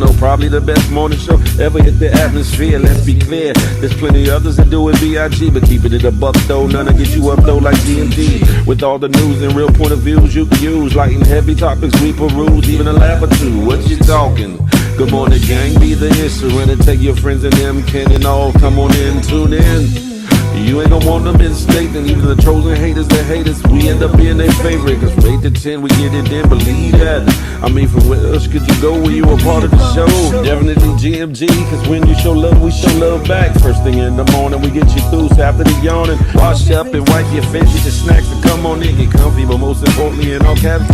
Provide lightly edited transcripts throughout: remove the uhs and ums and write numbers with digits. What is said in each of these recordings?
know, probably the best morning show ever hit the atmosphere. Let's be clear, there's plenty others that do it B.I.G., but keeping it a buck though, none to get you up though like GMG. With all the news and real point of views you can use, light and heavy topics we peruse, even a laugh or two. What you talking? Good morning, gang, be the instrument, take your friends and them kin and all, come on in, tune in. You ain't gonna want them in state, and even the trolls and haters that hate us, we end up being their favorite. Cause from 8 to 10, we get it in, believe that. I mean, from where else could you go when you were part of the show? Definitely GMG, cause when you show love, we show love back. First thing in the morning, we get you through, so after the yawning, wash up and wipe your face, get your snacks and come on in, get comfy, but most importantly, in all caps,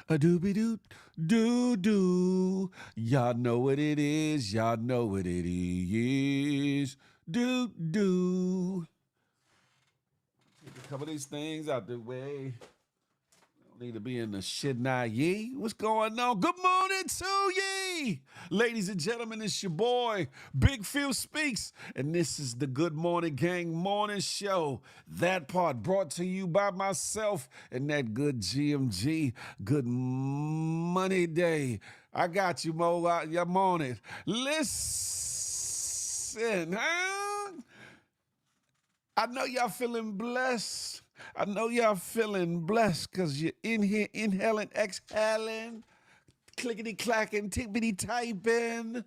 a doobie doo doo doo. Y'all know what it is. Y'all know what it is. Doo doo. Take a couple of these things out the way. Don't need to be in the shit now, ye. What's going on? Good morning to ye. Ladies and gentlemen, it's your boy, Big Phil Speaks, and this is the Good Morning Gang Morning Show. That part brought to you by myself and that good GMG, Good Money Day. I got you, Mo. I'm on it. Listen, huh? I know y'all feeling blessed. I know y'all feeling blessed because you're in here inhaling, exhaling, clickety-clacking, tippity-typing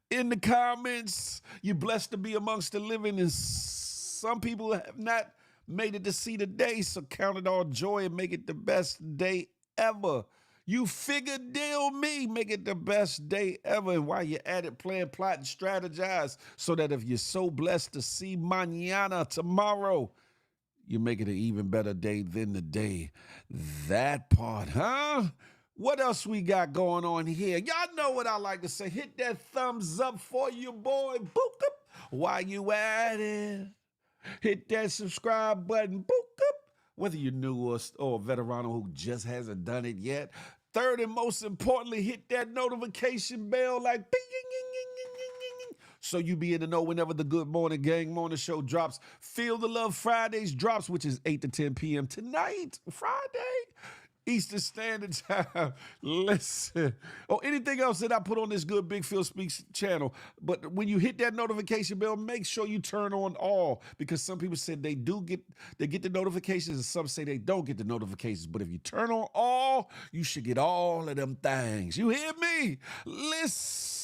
in the comments. You're blessed to be amongst the living, and some people have not made it to see the day, so count it all joy and make it the best day ever. You figure deal me, make it the best day ever. And while you're at it, plan, plot, and strategize so that if you're so blessed to see mañana, tomorrow, you make it an even better day than the day. That part, huh? What else we got going on here? Y'all know what I like to say. Hit that thumbs up for your boy. Boop up. While you at it, hit that subscribe button. Boop up. Whether you're new or a veteran who just hasn't done it yet. Third and most importantly, hit that notification bell like bing, so you be in the know whenever the Good Morning Gang Morning Show drops. Feel the Love Fridays drops, which is 8 to 10 p.m. tonight, Friday, Eastern Standard Time. Listen. Or anything else that I put on this Good Big Phil Speaks channel. But when you hit that notification bell, make sure you turn on all, because some people said they get the notifications and some say they don't get the notifications. But if you turn on all, you should get all of them things. You hear me? Listen.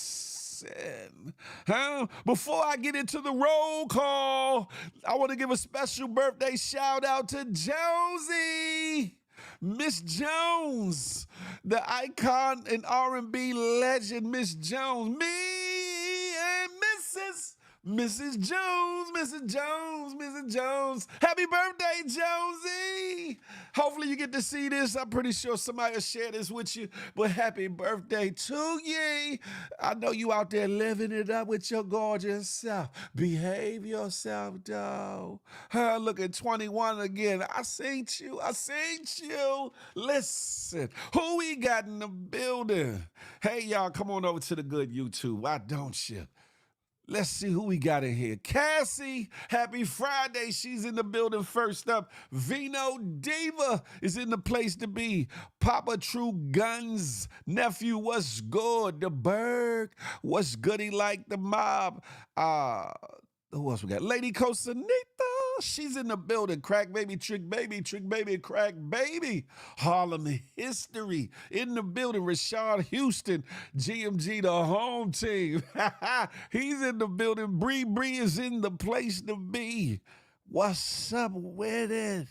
Huh? Before I get into the roll call, I want to give a special birthday shout out to Josie. Miss Jones, the icon and R&B legend, Miss Jones. Me and Mrs. Jones, Mrs. Jones, Mrs. Jones. Happy birthday, Josie. Hopefully you get to see this. I'm pretty sure somebody will share this with you. But happy birthday to ye. I know you out there living it up with your gorgeous self. Behave yourself, though. Look at 21 again. I seen you. Listen, who we got in the building? Hey, y'all, come on over to the good YouTube. Why don't you? Let's see who we got in here. Cassie, happy Friday. She's in the building first up. Vino Diva is in the place to be. Papa True Guns. Nephew, what's good? The Berg. What's goody like the mob? Who else we got? Lady Cosanita. She's in the building. Crack baby, trick baby, crack baby. Harlem history in the building. Rashad Houston, GMG, the home team. He's in the building. Bree is in the place to be. What's up with it?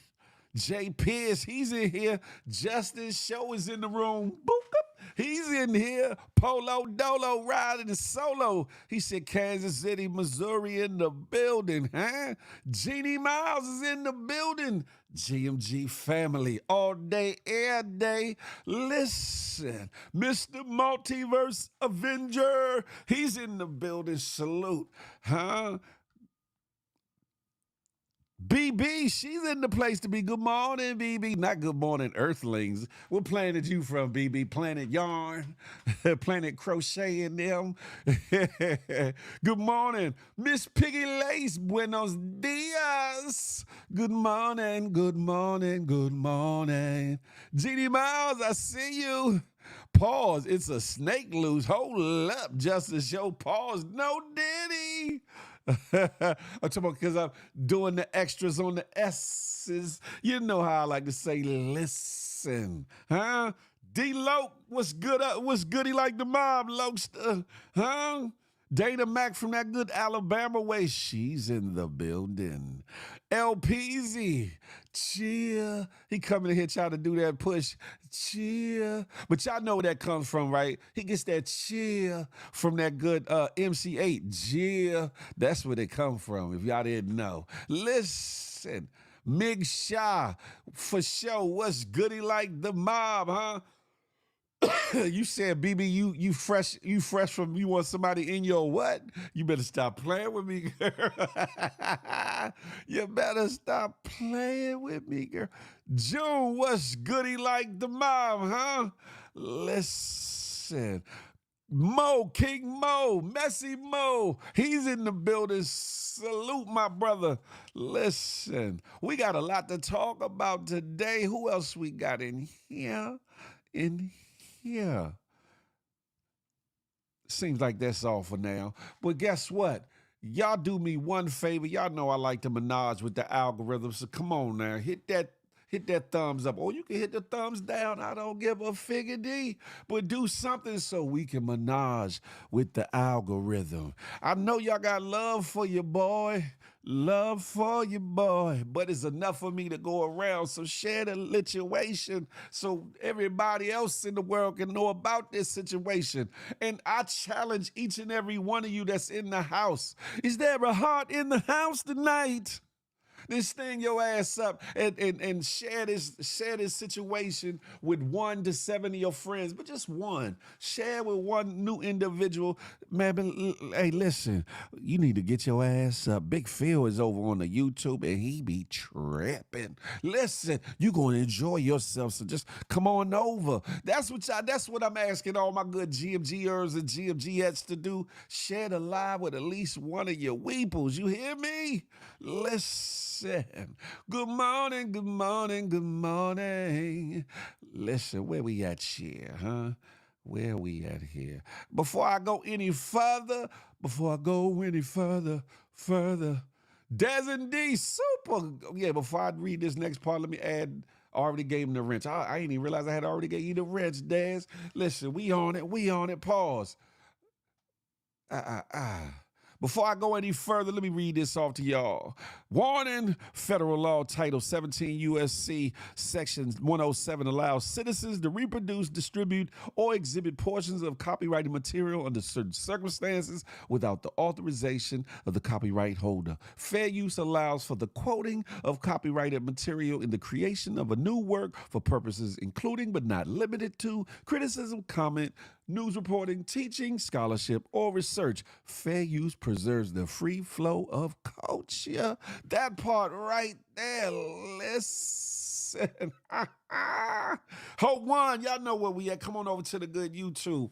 Jay Pierce, he's in here. Justin Show is in the room. Boop up. He's in here. Polo Dolo riding solo. He said Kansas City, Missouri in the building, huh? Jeannie Miles is in the building. GMG family all day, air day. Listen, Mr. Multiverse Avenger, he's in the building. Salute, huh? BB, she's in the place to be. Good morning, BB. Not good morning, Earthlings. What planet you from, BB? Planet Yarn? Planet Crochet in them? Good morning, Miss Piggy Lace. Buenos dias. Good morning, good morning, good morning. GD Miles, I see you. Pause. It's a snake loose. Hold up, Justice Show. Pause. No Diddy. I'm talking about because I'm doing the extras on the S's. You know how I like to say, listen, huh? D-Loke, what's good? What's goody like the mob, Lokester, huh? Dana Mac from that good Alabama way, she's in the building. LPZ, cheer. He coming in here trying to do that push, cheer. But y'all know where that comes from, right? He gets that cheer from that good MC8, cheer. That's where they come from, if y'all didn't know. Listen, Mig Shaw, for sure, what's goody like the mob, huh? You said, BB, you fresh from, you want somebody in your what? You better stop playing with me, girl. You better stop playing with me, girl. June, what's goody like the mob, huh? Listen. Mo, King Mo, Messy Mo, he's in the building. Salute, my brother. Listen, we got a lot to talk about today. Who else we got in here? Yeah, seems like that's all for now. But guess what? Y'all do me one favor. Y'all know I like to menage with the algorithm. So come on now, hit that thumbs up. Or you can hit the thumbs down. I don't give a figure D. But do something so we can menage with the algorithm. I know y'all got love for your boy. Love for you, boy, but it's enough for me to go around. So share the situation so everybody else in the world can know about this situation. And I challenge each and every one of you that's in the house. Is there a heart in the house tonight? Then stand your ass up and share this situation with 1 to 7 of your friends, but just one. Share with one new individual. Man, hey, listen, you need to get your ass up. Big Phil is over on the YouTube and he be tripping. Listen, you gonna enjoy yourself, so just come on over. That's what I'm asking all my good GMGers and GMGettes to do. Share the live with at least one of your weeples. You hear me? Listen. Good morning, good morning, good morning. Listen, where we at here, huh? Where we at here? Before I go any further, Des and D, super. Yeah, before I read this next part, let me add, I already gave him the wrench. I ain't even realize I had already gave you the wrench, Des. Listen, we on it, pause. Before I go any further, let me read this off to y'all. Warning, federal law title 17 USC section 107 allows citizens to reproduce, distribute, or exhibit portions of copyrighted material under certain circumstances without the authorization of the copyright holder. Fair use allows for the quoting of copyrighted material in the creation of a new work for purposes including but not limited to criticism, comment, news reporting, teaching, scholarship, or research. Fair use preserves the free flow of culture. That part right there, listen. Hold on, y'all know where we at. Come on over to the good YouTube.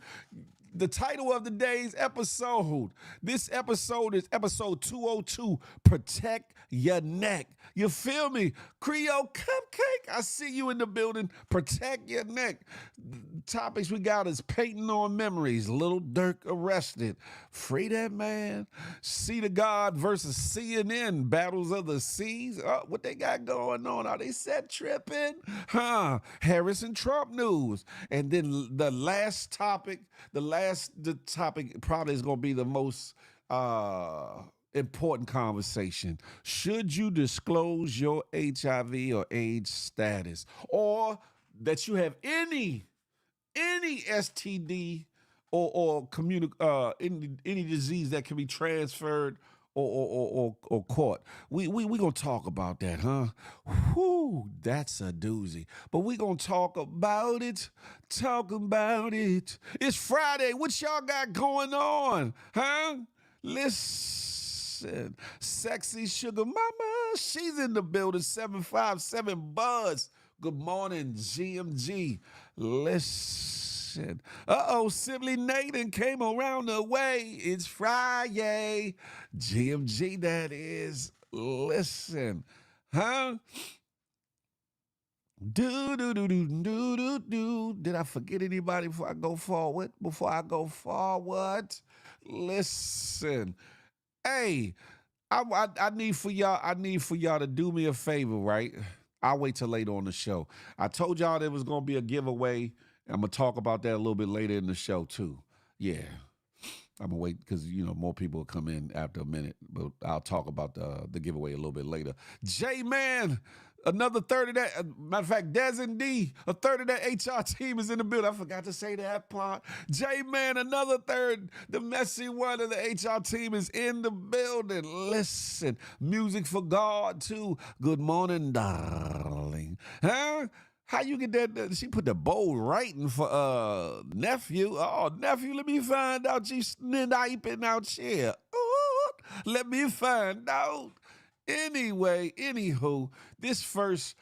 The title of the day's episode. This episode is episode 202, Protect Your Neck. You feel me? Creole Cupcake, I see you in the building. Protect your neck. The topics we got is painting on memories. Lil Durk arrested. Free that man. See the God versus CNN. Battles of the Seas. What they got going on? Are they set tripping? Harris and Trump news. And then the last topic, the topic probably is going to be the most important conversation. Should you disclose your HIV or AIDS status, or that you have any any STD or any disease that can be transferred or caught. We gonna talk about that, huh? Whew, that's a doozy. But we gonna talk about it. Talk about it. It's Friday. What y'all got going on, huh? Listen, sexy sugar mama, she's in the building. 757 Buzz. Good morning, GMG. Listen. Sibley Nathan came around the way. It's Friday. GMG, that is. Listen. Huh? Do. Did I forget anybody before I go forward? Listen. Hey, I need for y'all to do me a favor, right? I'll wait till later on the show. I told y'all there was gonna be a giveaway. I'm gonna talk about that a little bit later in the show too. Yeah. I'm gonna wait because more people will come in after a minute, but I'll talk about the giveaway a little bit later. J-Man, another third of that. Matter of fact, Des and D, a third of that HR team is in the building. I forgot to say that part. J-Man, another third, the messy one of the HR team is in the building. Listen, music for God too. Good morning, darling. Huh? How you get that? She put the bold writing for nephew. Oh, nephew, let me find out you sniping out here. Ooh, let me find out. Anyway, anywho, this first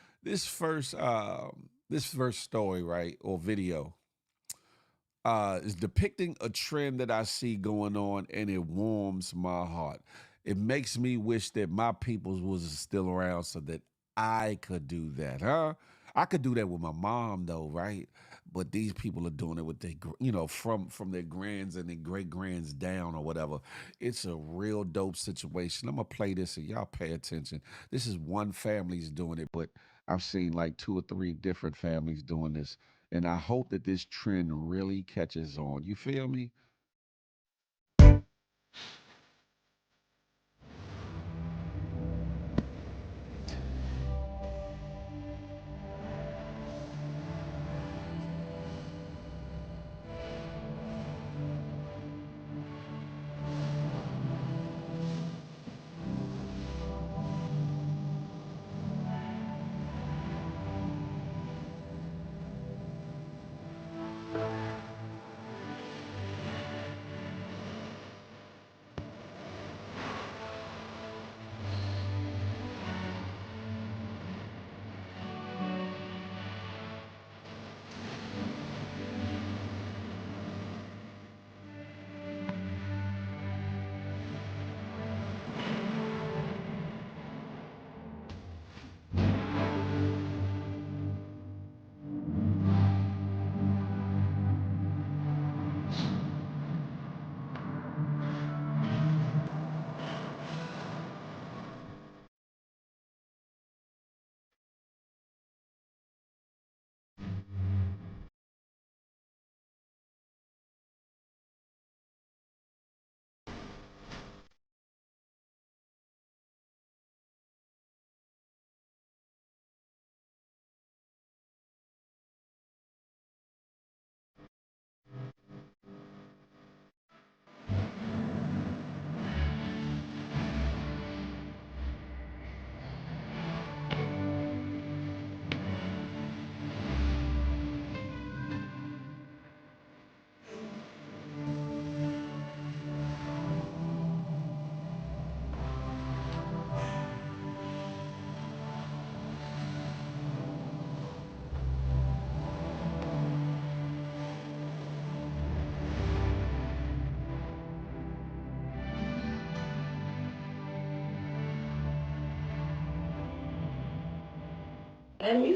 story, right, or video, is depicting a trend that I see going on, and it warms my heart. It makes me wish that my peoples was still around so that I could do that, huh? I could do that with my mom though, right? But these people are doing it with their, from their grands and their great grands down or whatever. It's a real dope situation. I'm gonna play this and y'all pay attention. This is one family's doing it, but I've seen like 2 or 3 different families doing this, and I hope that this trend really catches on. You feel me?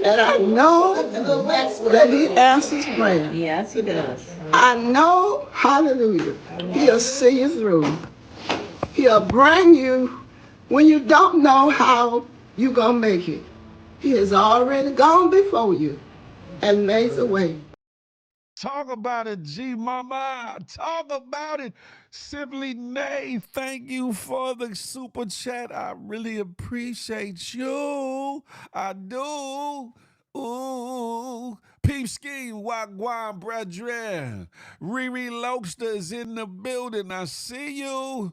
And I know that he answers prayer. Yes, he does. I know, hallelujah, he'll see you through. He'll bring you when you don't know how you're going to make it. He has already gone before you and made the way. Talk about it, G Mama. Talk about it. Simply Nay, thank you for the super chat. I really appreciate you. I do. Ooh. Peep Scheme, Wagwan, brethren. Riri Lobster is in the building. I see you.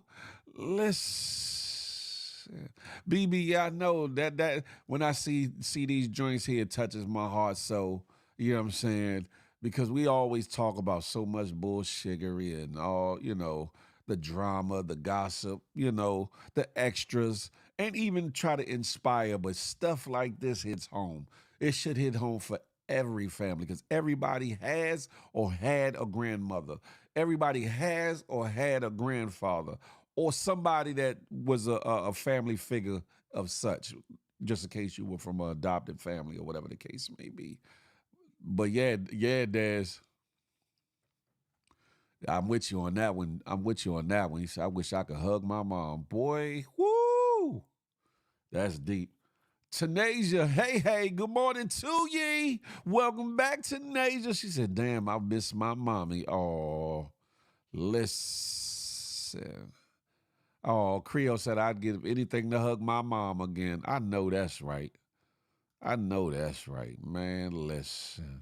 Listen. BB, I know that when I see these joints here, it touches my heart. So, you know what I'm saying? Because we always talk about so much bullshittery and all, the drama, the gossip, the extras, and even try to inspire. But stuff like this hits home. It should hit home for every family because everybody has or had a grandmother. Everybody has or had a grandfather or somebody that was a family figure of such, just in case you were from an adopted family or whatever the case may be. But yeah, Des, I'm with you on that one. You said, I wish I could hug my mom. Boy, woo! That's deep. Tanasia, hey, good morning to ye. Welcome back, Tanasia. She said, damn, I miss my mommy. Oh, listen. Oh, Creole said I'd give anything to hug my mom again. I know that's right. Man, listen.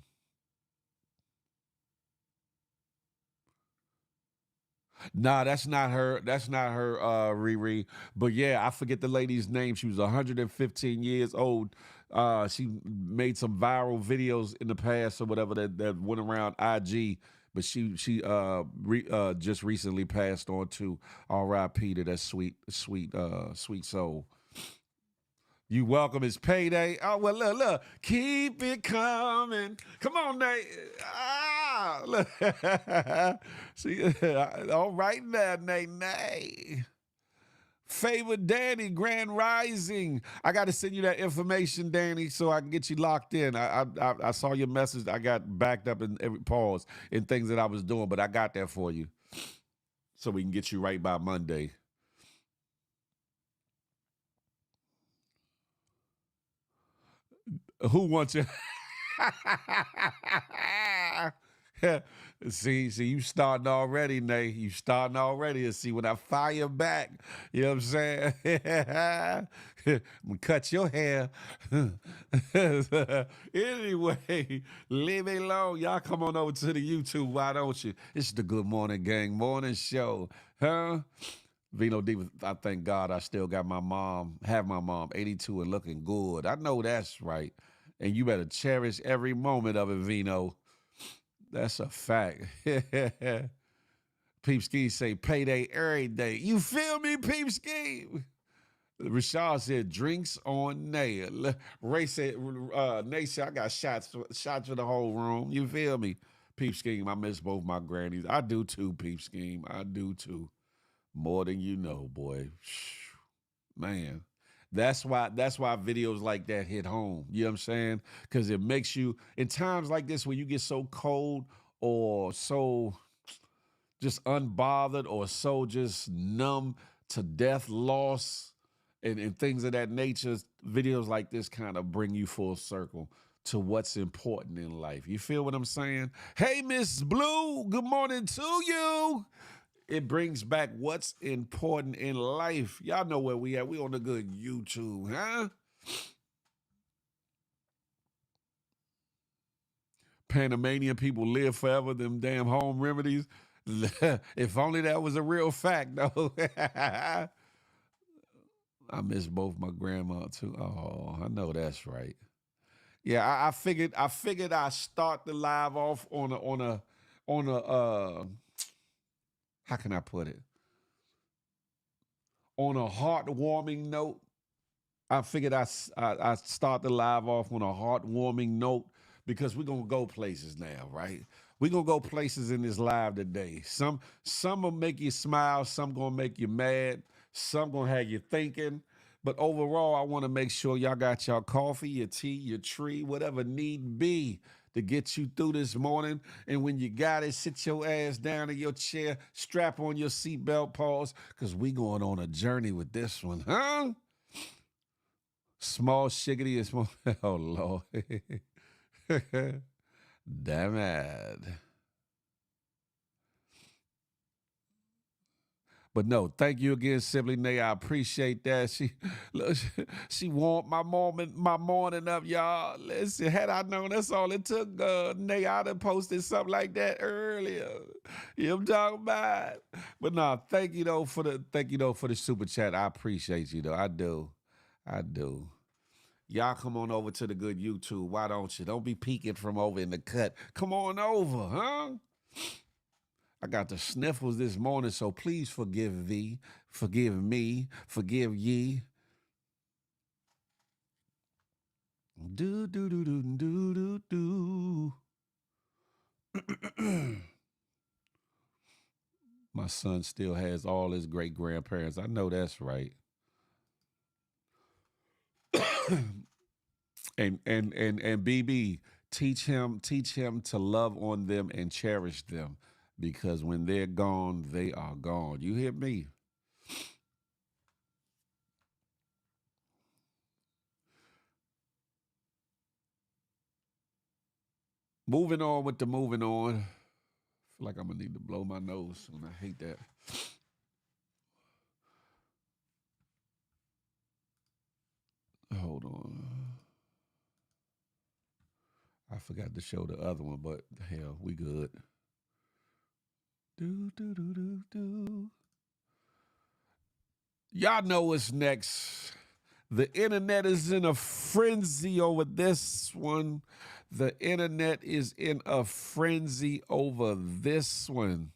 Nah, that's not her. Riri. But yeah, I forget the lady's name. She was 115 years old. She made some viral videos in the past or whatever that went around IG. But she just recently passed on to R.I.P. to that sweet soul. You welcome. It's payday. Oh, well, look. Keep it coming. Come on, Nate. Look. See, all right now, Nate. Favor Danny, Grand Rising. I got to send you that information, Danny, so I can get you locked in. I saw your message. I got backed up in every pause in things that I was doing, but I got that for you so we can get you right by Monday. Who wants you? See, you starting already, Nate. You starting already. And see, when I fire back, you know what I'm saying? I'm gonna cut your hair. Anyway, leave me alone. Y'all come on over to the YouTube, why don't you? It's the Good Morning Gang morning show. Huh? Vino D, I thank God I still got my mom, 82 and looking good. I know that's right. And you better cherish every moment of it, Vino. That's a fact. Peep Scheme say payday every day. You feel me, Peep Scheme? Rashad said drinks on nail. Ray said, Nate said, I got shots for the whole room. You feel me? Peep Scheme, I miss both my grannies. I do too, Peep Scheme. I do too. More than you know, boy. Man. That's why videos like that hit home. You know what I'm saying? Because it makes you, in times like this when you get so cold or so just unbothered or so just numb to death, loss, and things of that nature, videos like this kind of bring you full circle to what's important in life. You feel what I'm saying? Hey, Miss Blue, good morning to you. It brings back what's important in life. Y'all know where we at. We on the good YouTube, huh? Panamanian people live forever, them damn home remedies. If only that was a real fact, though. I miss both my grandma, too. Oh, I know that's right. Yeah, I figured I'd start the live off on a how can I put it? On a heartwarming note. I figured I start the live off on a heartwarming note because we're going to go places now, right? We're going to go places in this live today. Some will make you smile, some going to make you mad, some going to have you thinking. But overall, I want to make sure y'all got your coffee, your tea, your tree, whatever need be to get you through this morning. And when you got it, sit your ass down in your chair, strap on your seatbelt, pause, because we going on a journey with this one, huh? Small shiggity and small. Oh, Lord. Damn it. But no, thank you again, Simply Nay. I appreciate that. Look, she warmed my morning up, y'all. Listen, had I known that's all it took, Nay, I'd have posted something like that earlier. You know what I'm talking about? But no, thank you though for the super chat. I appreciate you though. I do. I do. Y'all come on over to the good YouTube. Why don't you? Don't be peeking from over in the cut. Come on over, huh? I got the sniffles this morning, so please forgive thee, forgive me, forgive ye. Do do do do do do do. My son still has all his great grandparents. I know that's right. And BB, teach him to love on them and cherish them, because when they're gone, they are gone. You hear me? Moving on with the moving on. I feel like I'm gonna need to blow my nose, and I hate that. Hold on. I forgot to show the other one, but hell, we good. Do do do do do. Y'all know what's next. The internet is in a frenzy over this one. The internet is in a frenzy over this one.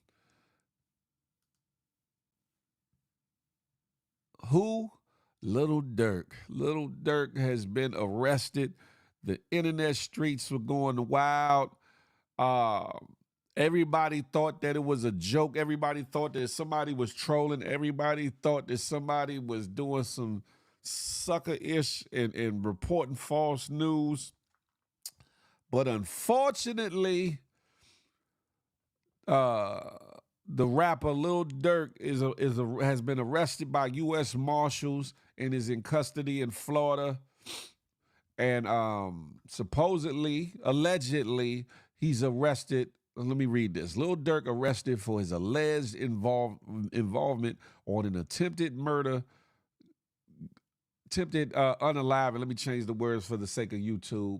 Who? Lil Durk. Lil Durk has been arrested. The internet streets were going wild. Uh, Everybody thought that it was a joke. Everybody thought that somebody was trolling. Everybody thought that somebody was doing some sucker-ish and reporting false news. But unfortunately, uh, the rapper Lil Durk has been arrested by U.S. Marshals and is in custody in Florida. And supposedly, allegedly, he's arrested. Let me read this. Lil Durk arrested for his alleged involvement on an attempted murder, attempted unaliving. Let me change the words for the sake of YouTube.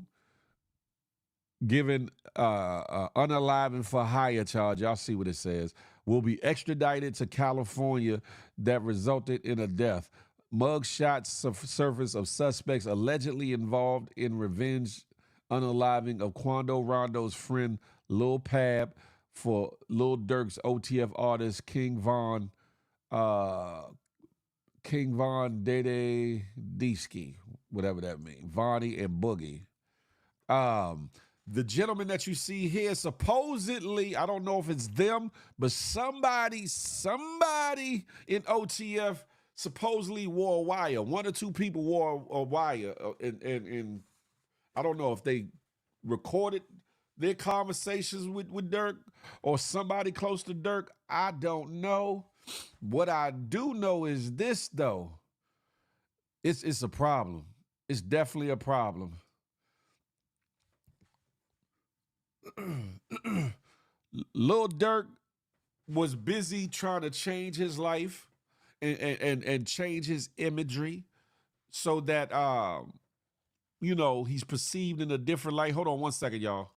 Given unaliving for hire charge. Y'all see what it says. Will be extradited to California that resulted in a death. Mug shots surface of suspects allegedly involved in revenge unaliving of Quando Rondo's friend Lil Pab for Lil Durk's OTF artist King Von Dede Deesky, whatever that means, Vonnie and Boogie. The gentleman that you see here, supposedly, I don't know if it's them, but somebody in OTF supposedly wore a wire. One or two people wore a wire, and I don't know if they recorded their conversations with Durk or somebody close to Durk. I don't know. What I do know is this, though. It's a problem. It's definitely a problem. Lil Durk was busy trying to change his life and change his imagery so that he's perceived in a different light. Hold on one second, y'all.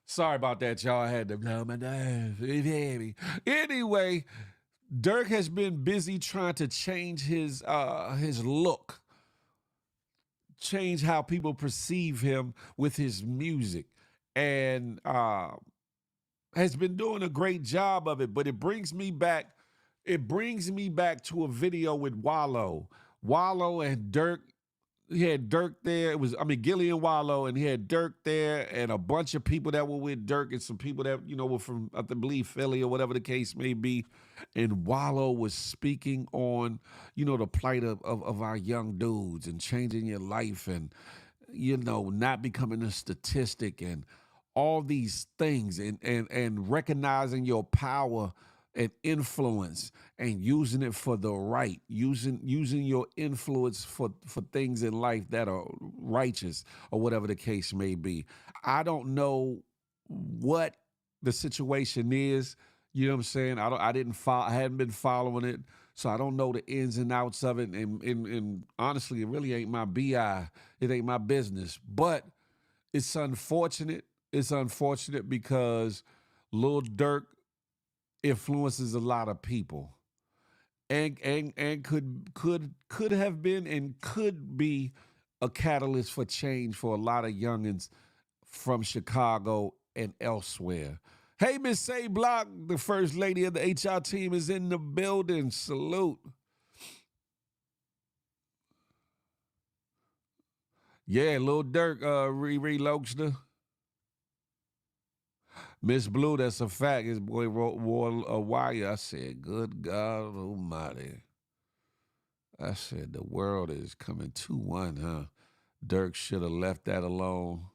Sorry about that, y'all. I had to blow my nose. Anyway, Durk has been busy trying to change his look, change how people perceive him with his music, and has been doing a great job of it. But it brings me back to a video with Wallow. Wallow and Durk. He had Durk there. Gillian Wallow, and he had Durk there, and a bunch of people that were with Durk, and some people that were from, I believe, Philly or whatever the case may be. And Wallow was speaking on the plight of our young dudes and changing your life, and not becoming a statistic, and all these things, and recognizing your power and influence and using it for the right, using your influence for things in life that are righteous or whatever the case may be. I don't know what the situation is. You know what I'm saying? I hadn't been following it, so I don't know the ins and outs of it. And honestly, it really ain't my BI. It ain't my business. But it's unfortunate. It's unfortunate because Lil Durk influences a lot of people, and could have been and could be a catalyst for change for a lot of youngins from Chicago and elsewhere. Hey, Miss Say Block, the first lady of the HR team is in the building. Salute. Yeah, Lil Durk, Riri Lokster. Miss Blue, that's a fact. His boy wore a wire. I said, good God Almighty. I said, the world is coming 2-1, huh? Dirk should have left that alone.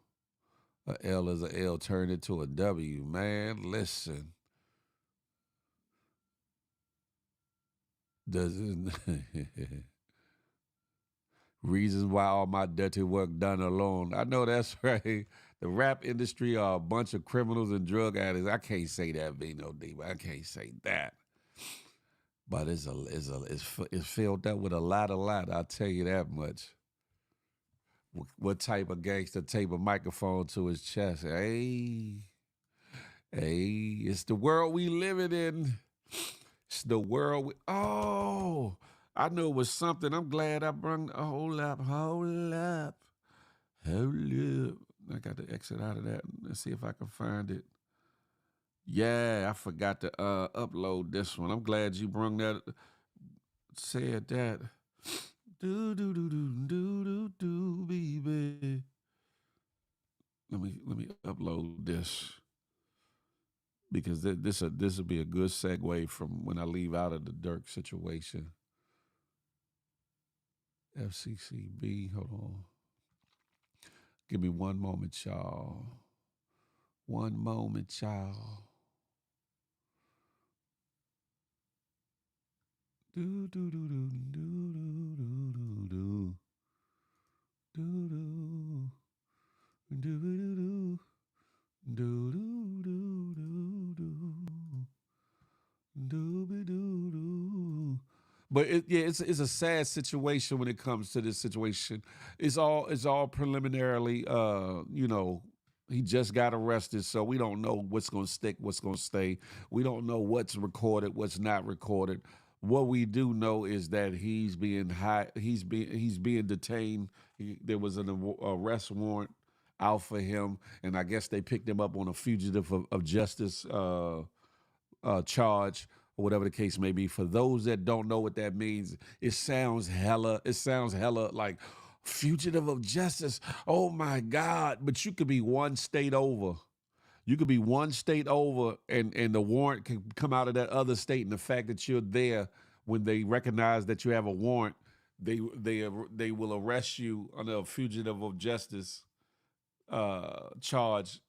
A L is a L, turned into a W. Man, listen. Doesn't reasons why all my dirty work done alone. I know that's right. The rap industry are a bunch of criminals and drug addicts. I can't say that, Vino D. I can't say that. But it's filled up with a lot. I'll tell you that much. What type of gangster tape a microphone to his chest? Hey, it's the world we living in. It's the world we, oh, I knew it was something. I'm glad I brung, hold up. I got to exit out of that. Let's see if I can find it. Yeah, I forgot to upload this one. I'm glad you brung that, said that. Do do do do do do do, baby. Let me upload this because this will be a good segue from when I leave out of the Durk situation. FCCB, hold on. Give me one moment, y'all. One moment, y'all. Do do do do do do do do do do do do do do do do. But it's a sad situation when it comes to this situation. It's all preliminarily. He just got arrested, so we don't know what's going to stick, what's going to stay. We don't know what's recorded, what's not recorded. What we do know is that he's being detained. There was an arrest warrant out for him, and I guess they picked him up on a fugitive of justice charge or whatever the case may be. For those that don't know what that means, it sounds hella like fugitive of justice. Oh my God. But you could be one state over. You could be one state over and the warrant can come out of that other state. And the fact that you're there when they recognize that you have a warrant, they will arrest you under a fugitive of justice charge,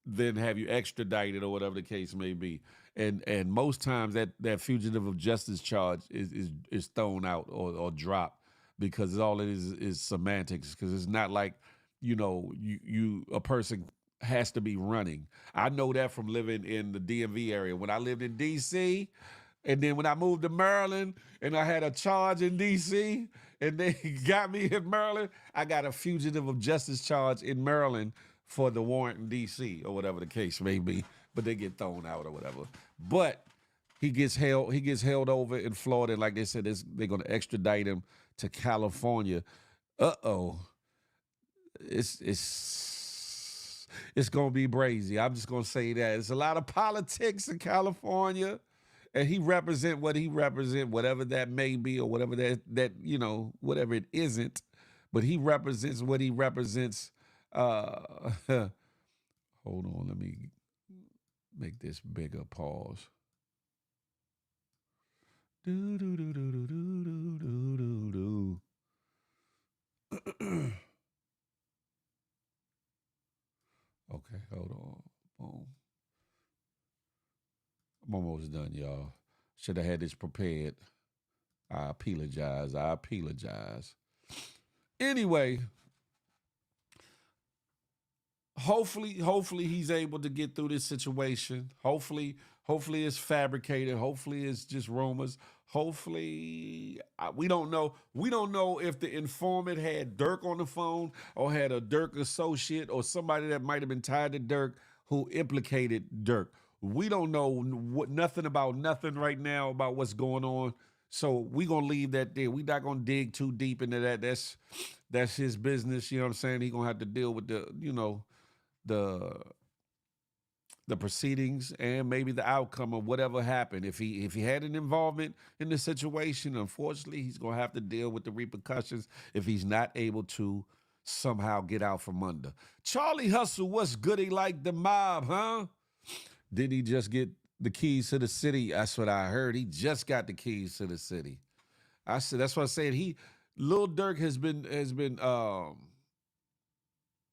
then have you extradited or whatever the case may be. And most times that fugitive of justice charge is thrown out or dropped because all it is semantics. Because it's not like, you a person has to be running. I know that from living in the DMV area. When I lived in DC, and then when I moved to Maryland and I had a charge in DC and they got me in Maryland, I got a fugitive of justice charge in Maryland for the warrant in DC or whatever the case may be, but they get thrown out or whatever. But he gets held over in Florida. Like they said, they're going to extradite him to California. It's going to be brazy. I'm just going to say that. It's a lot of politics in California. And he represent what he represent, whatever that may be, or whatever that whatever it isn't. But he represents what he represents. Hold on, let me make this bigger. Pause. Do do do do do do do do do. Okay, hold on. Boom. I'm almost done, y'all. Should have had this prepared. I apologize. Anyway, hopefully he's able to get through this situation. Hopefully it's fabricated. Hopefully it's just rumors. Hopefully, we don't know. We don't know if the informant had Durk on the phone or had a Durk associate or somebody that might have been tied to Durk who implicated Durk. We don't know nothing about nothing right now about what's going on. So we gonna leave that there. We not gonna dig too deep into that. That's his business. You know what I'm saying? He gonna have to deal with the proceedings and maybe the outcome of whatever happened. If he had an involvement in the situation, unfortunately, he's gonna have to deal with the repercussions if he's not able to somehow get out from under. Charlie Hustle, what's goody like the mob, huh? Did he just get the keys to the city? That's what I heard. He just got the keys to the city. I said that's what I said. Lil Durk has been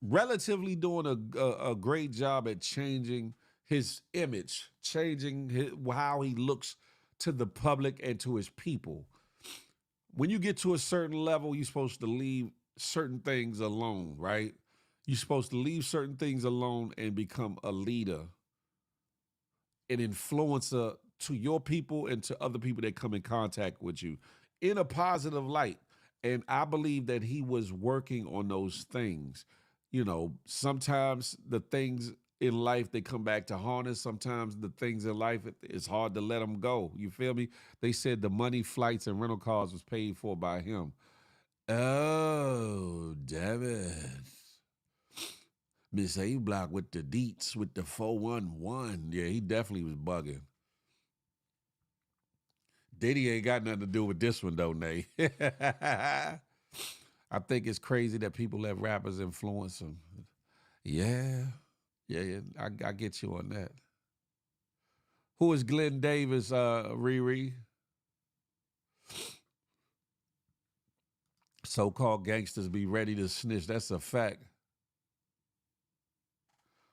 relatively doing a great job at changing his image, changing how he looks to the public and to his people. When you get to a certain level, you're supposed to leave certain things alone, right? You're supposed to leave certain things alone and become a leader, an influencer to your people and to other people that come in contact with you in a positive light. And I believe that he was working on those things. You know, sometimes the things in life, they come back to haunt us. Sometimes the things in life, it's hard to let them go. You feel me? They said the money, flights, and rental cars was paid for by him. Oh, damn it. Miss A-Block with the deets, with the 411. Yeah, he definitely was bugging. Diddy ain't got nothing to do with this one, though, Nay. I think it's crazy that people let rappers influence them. Yeah, I get you on that. Who is Glenn Davis, Riri? So-called gangsters be ready to snitch. That's a fact.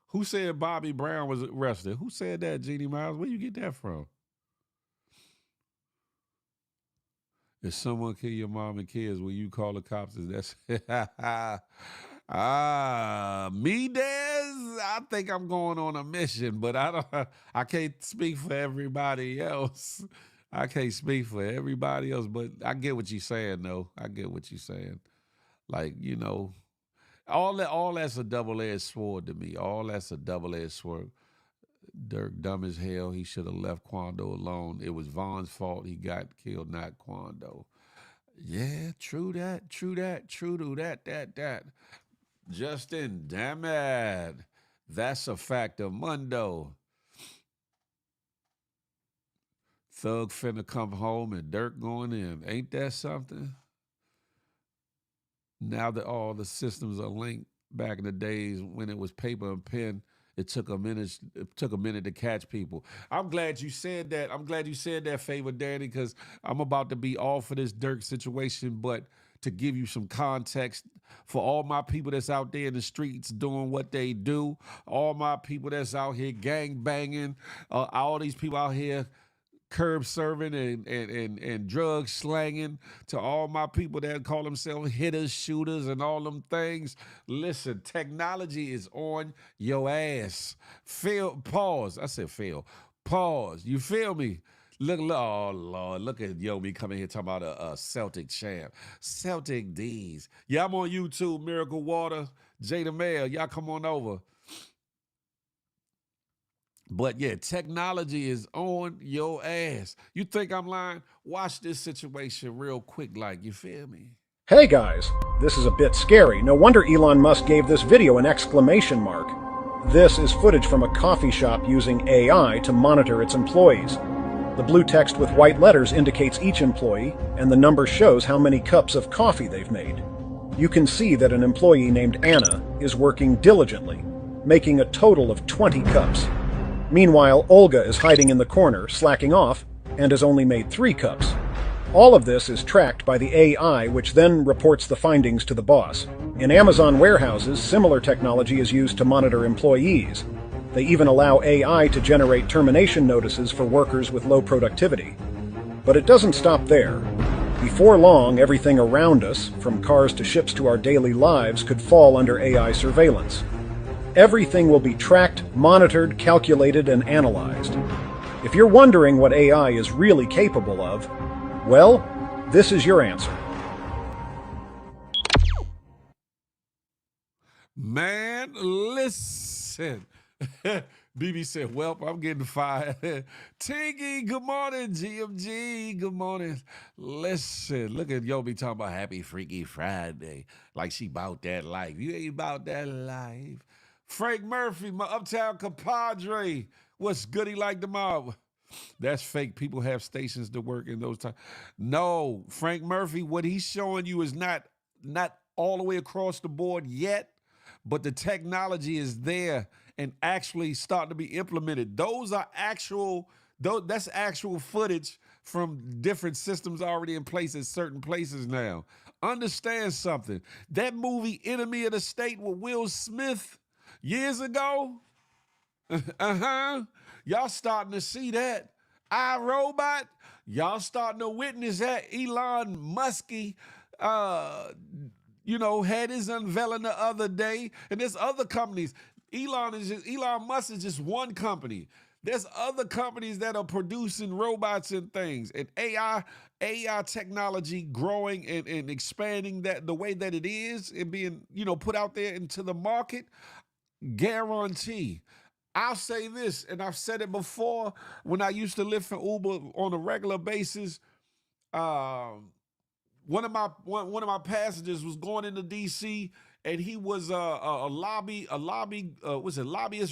Who said Bobby Brown was arrested? Who said that, Jeannie Miles? Where you get that from? If someone kill your mom and kids, will you call the cops? That's me, Des. I think I'm going on a mission, but I can't speak for everybody else. I can't speak for everybody else, but I get what you're saying, though. I get what you're saying. Like, you know, all that's a double-edged sword to me. All that's a double-edged sword. Durk, dumb as hell. He should have left Quando alone. It was Von's fault. He got killed, not Quando. Yeah, true that. That. Justin, damn it. That's a fact of Mundo. Thug finna come home and Durk going in. Ain't that something? Now that all the systems are linked, back in the days when it was paper and pen, it took a minute to catch people. I'm glad you said that. I'm glad you said that, Favor Danny, because I'm about to be off of this Durk situation, but to give you some context for all my people that's out there in the streets doing what they do, all my people that's out here gang banging, all these people out here curb serving and drug slanging, to all my people that call themselves hitters, shooters, and all them things. Listen, technology is on your ass. Pause. I said fail. Pause. You feel me? Look, oh Lord, look at Yomi coming here talking about a Celtic champ. Celtic D's. Yeah, I'm on YouTube, Miracle Water, Jada Mail. Y'all come on over. But yeah, technology is on your ass. You think I'm lying? Watch this situation real quick, like, you feel me? Hey guys, this is a bit scary. No wonder Elon Musk gave this video an exclamation mark. This is footage from a coffee shop using AI to monitor its employees. The blue text with white letters indicates each employee, and the number shows how many cups of coffee they've made. You can see that an employee named Anna is working diligently, making a total of 20 cups. Meanwhile, Olga is hiding in the corner, slacking off, and has only made 3 cups. All of this is tracked by the AI, which then reports the findings to the boss. In Amazon warehouses, similar technology is used to monitor employees. They even allow AI to generate termination notices for workers with low productivity. But it doesn't stop there. Before long, everything around us, from cars to ships to our daily lives, could fall under AI surveillance. Everything will be tracked, monitored, calculated, and analyzed. If you're wondering what AI is really capable of, well, this is your answer. Man, listen. BB said, well, I'm getting fired. Tiggy, good morning. GMG, good morning. Listen, look at Yobi talking about Happy Freaky Friday. Like she about that life. You ain't about that life. Frank Murphy, my uptown compadre. What's goody like tomorrow? That's fake. People have stations to work in those times. No, Frank Murphy, what he's showing you is not all the way across the board yet, but the technology is there and actually starting to be implemented. Those are that's actual footage from different systems already in place at certain places now. Understand something. That movie Enemy of the State with Will Smith years ago, y'all starting to see that. iRobot, y'all starting to witness that. Elon Muskie, had his unveiling the other day. And there's other companies. Elon Musk is just one company. There's other companies that are producing robots and things. And AI technology growing and expanding that the way that it is and being, put out there into the market. Guarantee. I'll say this, and I've said it before when I used to live for Uber on a regular basis. One of my passengers was going into DC, and he was a lobbyist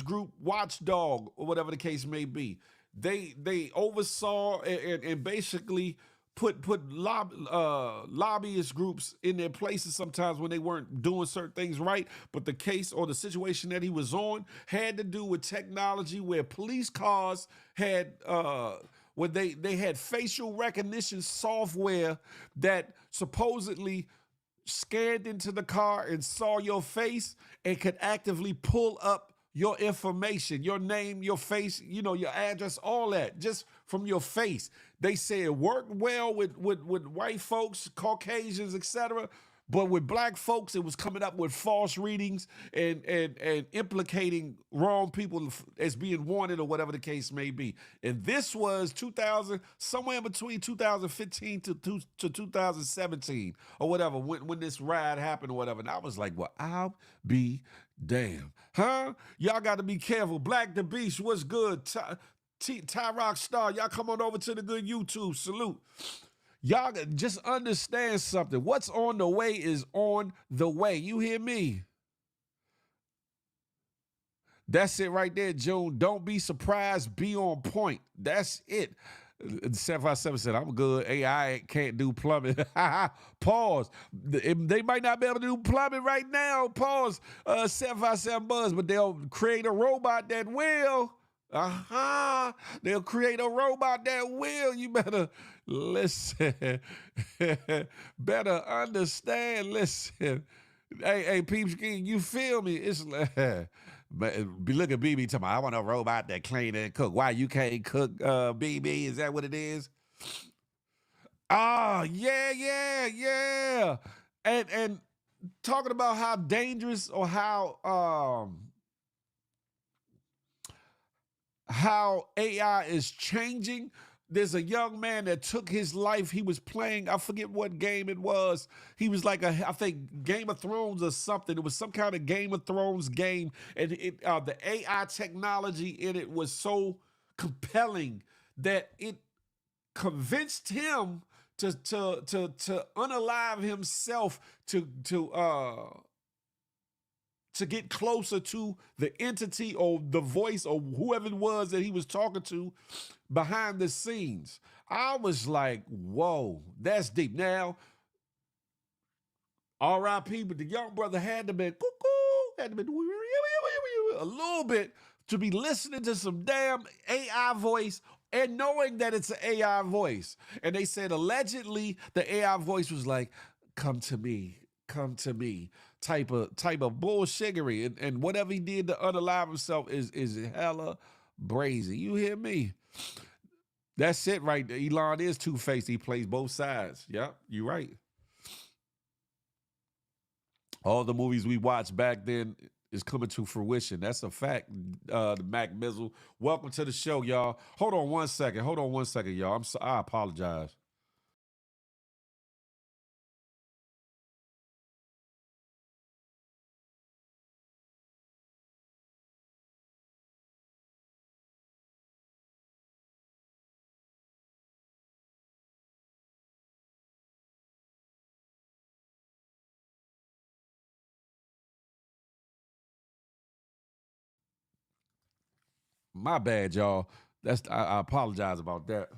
group watchdog or whatever the case may be. They oversaw and basically put lobbyist groups in their places sometimes when they weren't doing certain things right. But the case or the situation that he was on had to do with technology, where police cars had where they had facial recognition software that supposedly scanned into the car and saw your face and could actively pull up your information, your name, your face, your address, all that, just from your face. They say it worked well with white folks, Caucasians, etc. But with black folks, it was coming up with false readings and implicating wrong people as being wanted or whatever the case may be. And this was 2000, somewhere in between 2015 to 2017 or whatever, when this ride happened or whatever. And I was like, well, I'll be damn. Huh? Y'all got to be careful. Black the Beast, what's good? Ty Rock Star, y'all come on over to the good YouTube. Salute. Y'all just understand something. What's on the way is on the way. You hear me? That's it right there, June. Don't be surprised. Be on point. That's it. 757 said, I'm good. AI can't do plumbing. Pause. They might not be able to do plumbing right now. Pause. 757 Buzz, but they'll create a robot that will. They'll create a robot that will. You better listen. Better understand. Listen. Hey, Peeps King, you feel me? It's like, look at BB talking about, I want a robot that clean and cook. Why you can't cook, BB? Is that what it is? Yeah. And talking about how dangerous or how AI is changing. There's a young man that took his life. He was playing, I forget what game it was. He was like I think Game of Thrones or something. It was some kind of Game of Thrones game. And the AI technology in it was so compelling that it convinced him to unalive himself to get closer to the entity or the voice or whoever it was that he was talking to behind the scenes. I was like, whoa, that's deep. Now, R.I.P., but the young brother had to be a little bit to be listening to some damn AI voice and knowing that it's an AI voice. And they said allegedly the AI voice was like, come to me, type of bullshiggery, and whatever he did to unalive himself is hella brazy. You hear me? That's it right there. Elon is two-faced. He plays both sides. Yep, you're right. All the movies we watched back then is coming to fruition. That's a fact. The Mac Mizzle. Welcome to the show, y'all. Hold on one second, y'all. I apologize. My bad, y'all. I apologize about that.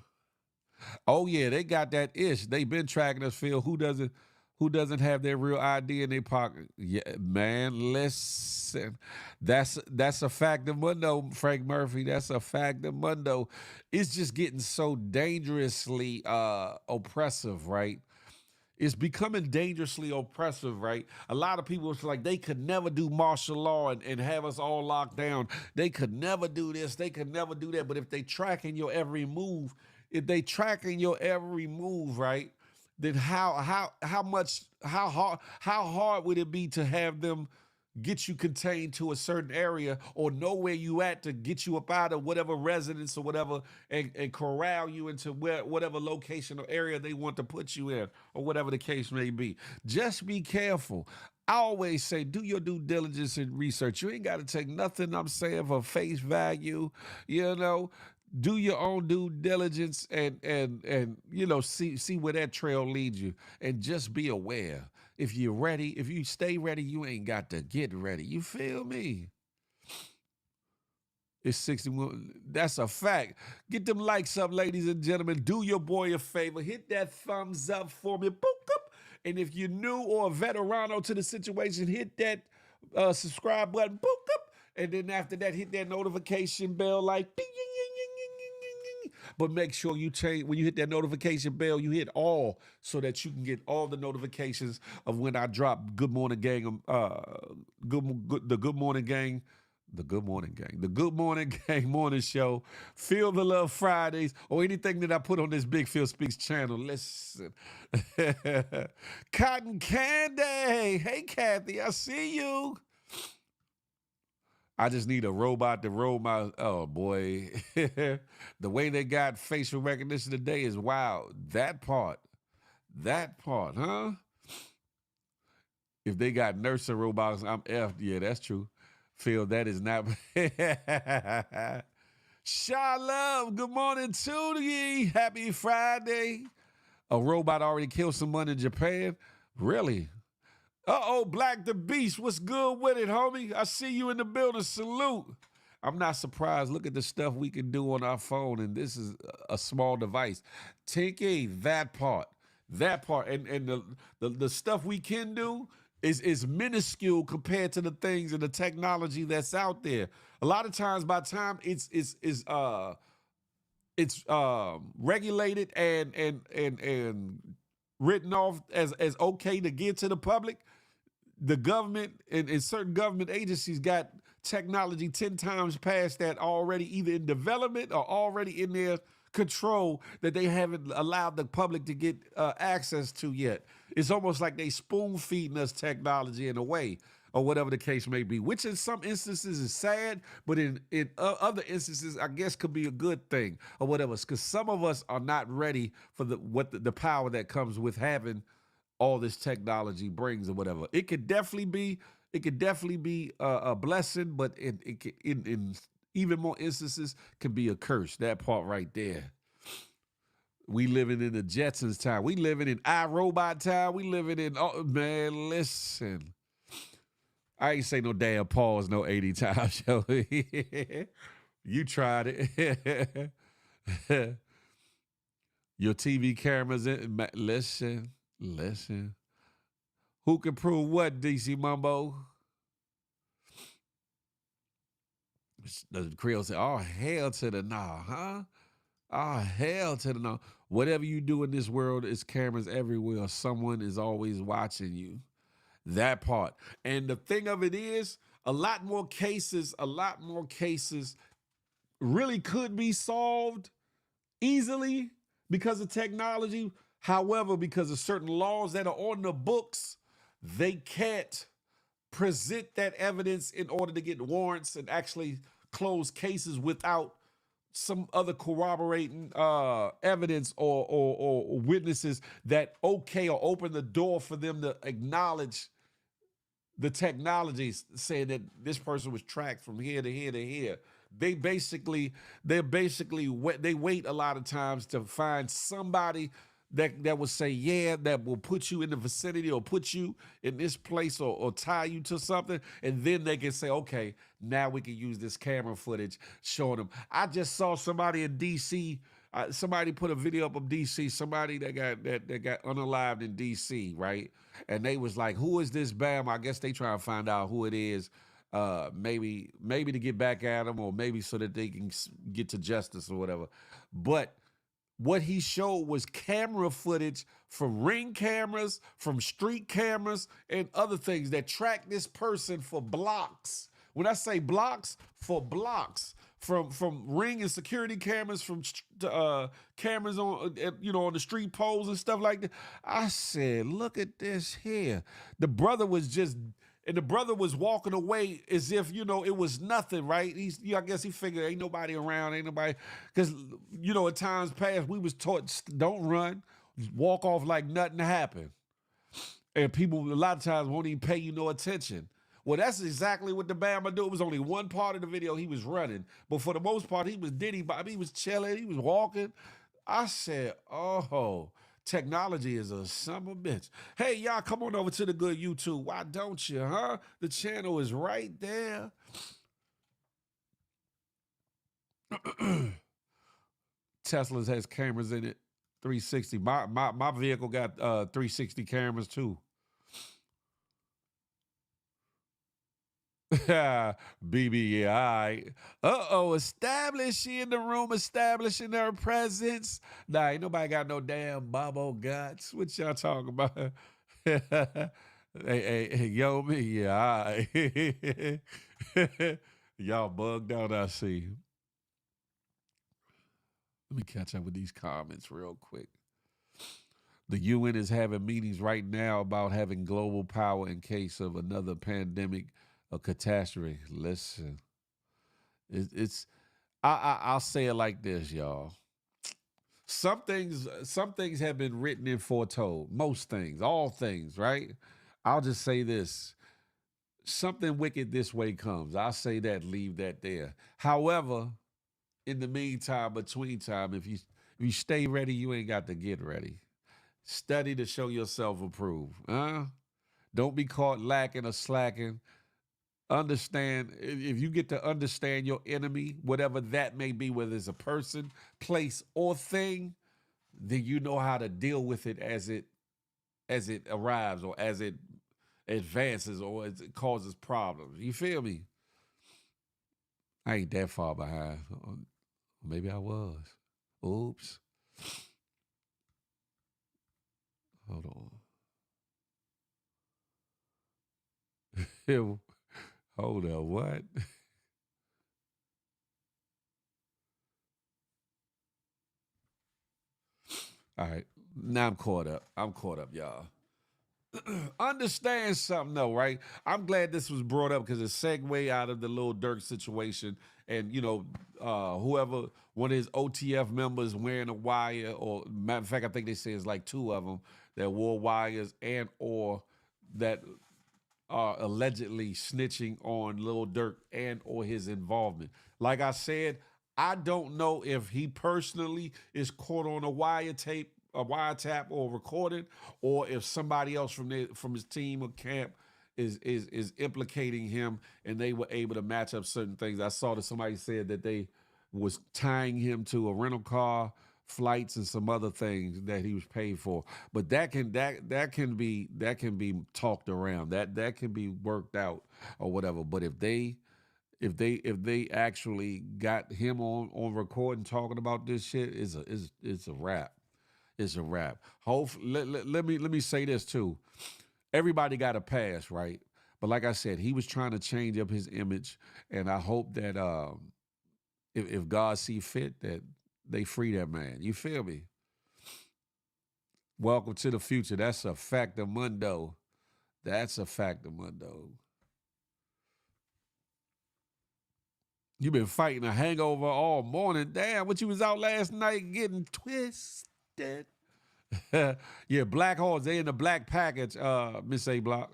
Oh yeah, they got that ish. They been tracking us, Phil. Who doesn't have their real ID in their pocket? Yeah, man, listen. That's a fact of mundo, Frank Murphy. That's a fact of mundo. It's just getting so dangerously oppressive, right? It's becoming dangerously oppressive, right? A lot of people, it's like they could never do martial law and have us all locked down. They could never do this. They could never do that. But if they tracking your every move, right? Then how hard would it be to have them get you contained to a certain area or know where you at to get you up out of whatever residence or whatever and corral you into whatever location or area they want to put you in or whatever the case may be. Just be careful. I always say, do your due diligence and research. You ain't got to take nothing I'm saying for face value. You know, do your own due diligence and see where that trail leads you, and just be aware. If you're ready, if you stay ready, you ain't got to get ready. You feel me? It's 61. That's a fact. Get them likes up, ladies and gentlemen. Do your boy a favor. Hit that thumbs up for me. Boop, up. And if you're new or a veterano to the situation, hit that subscribe button. Boop, up. And then after that, hit that notification bell like ding, ding, ding, ding, ding, ding, ding. But make sure you change when you hit that notification bell, you hit all so that you can get all the notifications of when I drop Good Morning Gang, the Good Morning Gang. The Good Morning Gang. The Good Morning Gang morning show. Feel the Love Fridays or anything that I put on this Big Phil Speaks channel. Listen. Cotton Candy. Hey, Kathy, I see you. I just need a robot to roll my, oh boy. The way they got facial recognition today is wild. That part, huh? If they got nursing robots, I'm effed. Yeah, that's true. Phil, that is not. Sha Love, good morning to ye. Happy Friday. A robot already killed someone in Japan? Really? Uh-oh, Black the Beast, what's good with it, homie? I see you in the building, salute. I'm not surprised. Look at the stuff we can do on our phone, and this is a small device. Tinky, that part. And the stuff we can do is minuscule compared to the things and the technology that's out there. A lot of times, by the time it's regulated and written off as okay to give to the public, the government and certain government agencies got technology 10 times past that already, either in development or already in their control, that they haven't allowed the public to get access to yet. It's almost like they spoon feeding us technology in a way, or whatever the case may be, which in some instances is sad, but in other instances, I guess could be a good thing or whatever. Because some of us are not ready for the power that comes with having all this technology brings or whatever. It could definitely be a blessing, but in even more instances can be a curse. That part right there. We living in the Jetsons time. We living in iRobot time. We living in, oh, man, listen. I ain't say no damn pause, no 80 times show. You tried it. Your TV cameras in. Listen. Who can prove what, DC Mumbo? The Creole said, oh, hell to the nah, huh? Oh, hell to the no. Whatever you do in this world, it's cameras everywhere. Someone is always watching you. That part. And the thing of it is, a lot more cases really could be solved easily because of technology. However, because of certain laws that are on the books, they can't present that evidence in order to get warrants and actually close cases without some other corroborating evidence or witnesses that okay or open the door for them to acknowledge the technology saying that this person was tracked from here to here to here. They wait a lot of times to find somebody that will say, yeah, that will put you in the vicinity or put you in this place or tie you to something. And then they can say, okay, now we can use this camera footage showing them. I just saw somebody in DC. Somebody put a video up of DC, somebody that got unalived in DC, right? And they was like, who is this Bam? I guess they try to find out who it is. Maybe to get back at them, or maybe so that they can get to justice or whatever. But what he showed was camera footage from Ring cameras, from street cameras, and other things that track this person for blocks. When I say blocks, for blocks. From Ring and security cameras, from cameras on on the street poles and stuff like that. I said, look at this here. The brother was walking away as if it was nothing, right? I guess he figured ain't nobody around, ain't nobody, because at times past we was taught don't run, walk off like nothing happened, and people a lot of times won't even pay you no attention. Well, that's exactly what the Bama do. It was only one part of the video he was running, but for the most part he was he was chilling, he was walking. I said, oh. Technology is a son of a bitch. Hey, y'all, come on over to the good YouTube. Why don't you, huh? The channel is right there. Tesla's has cameras in it, 360. My vehicle got 360 cameras too. BB, yeah, all right. Establish, she in the room, establishing her presence. Nah, ain't nobody got no damn Bobo guts. What y'all talking about? hey, yo, me, yeah, all right. Y'all bugged out, I see. Let me catch up with these comments real quick. The UN is having meetings right now about having global power in case of another pandemic, a catastrophe. Listen, I'll say it like this, y'all. Some things have been written and foretold. Most things, all things, right? I'll just say this. Something wicked this way comes. I'll say that, leave that there. However, in the meantime, between time, if you stay ready, you ain't got to get ready. Study to show yourself approved. Don't be caught lacking or slacking. Understand, if you get to understand your enemy, whatever that may be, whether it's a person, place, or thing, then you know how to deal with it as it arrives, or as it advances, or as it causes problems. You feel me? I ain't that far behind. Maybe I was. Oops. Hold on. Hold up, what? All right, now I'm caught up, y'all. Understand something though, right? I'm glad this was brought up because it segue out of the Lil Durk situation, and whoever one of his OTF members wearing a wire, or matter of fact, I think they say it's like two of them that wore wires and or that are allegedly snitching on Lil Durk and or his involvement. Like I said, I don't know if he personally is caught on a wiretap or recorded, or if somebody else from his team or camp is implicating him, and they were able to match up certain things. I saw that somebody said that they was tying him to a rental car, flights, and some other things that he was paid for. But that can be talked around. That can be worked out or whatever. But if they actually got him on recording talking about this shit, it's a wrap. It's a wrap. Hopefully, let me say this too. everybody got a pass, right? But like I said, he was trying to change up his image, and I hope that if God see fit, that they free that man. You feel me? Welcome to the future. That's a factor mundo. That's a factor mundo. You been fighting a hangover all morning. Damn, what you was out last night getting twisted. Yeah, Black Horse, they in the black package, Miss A Block.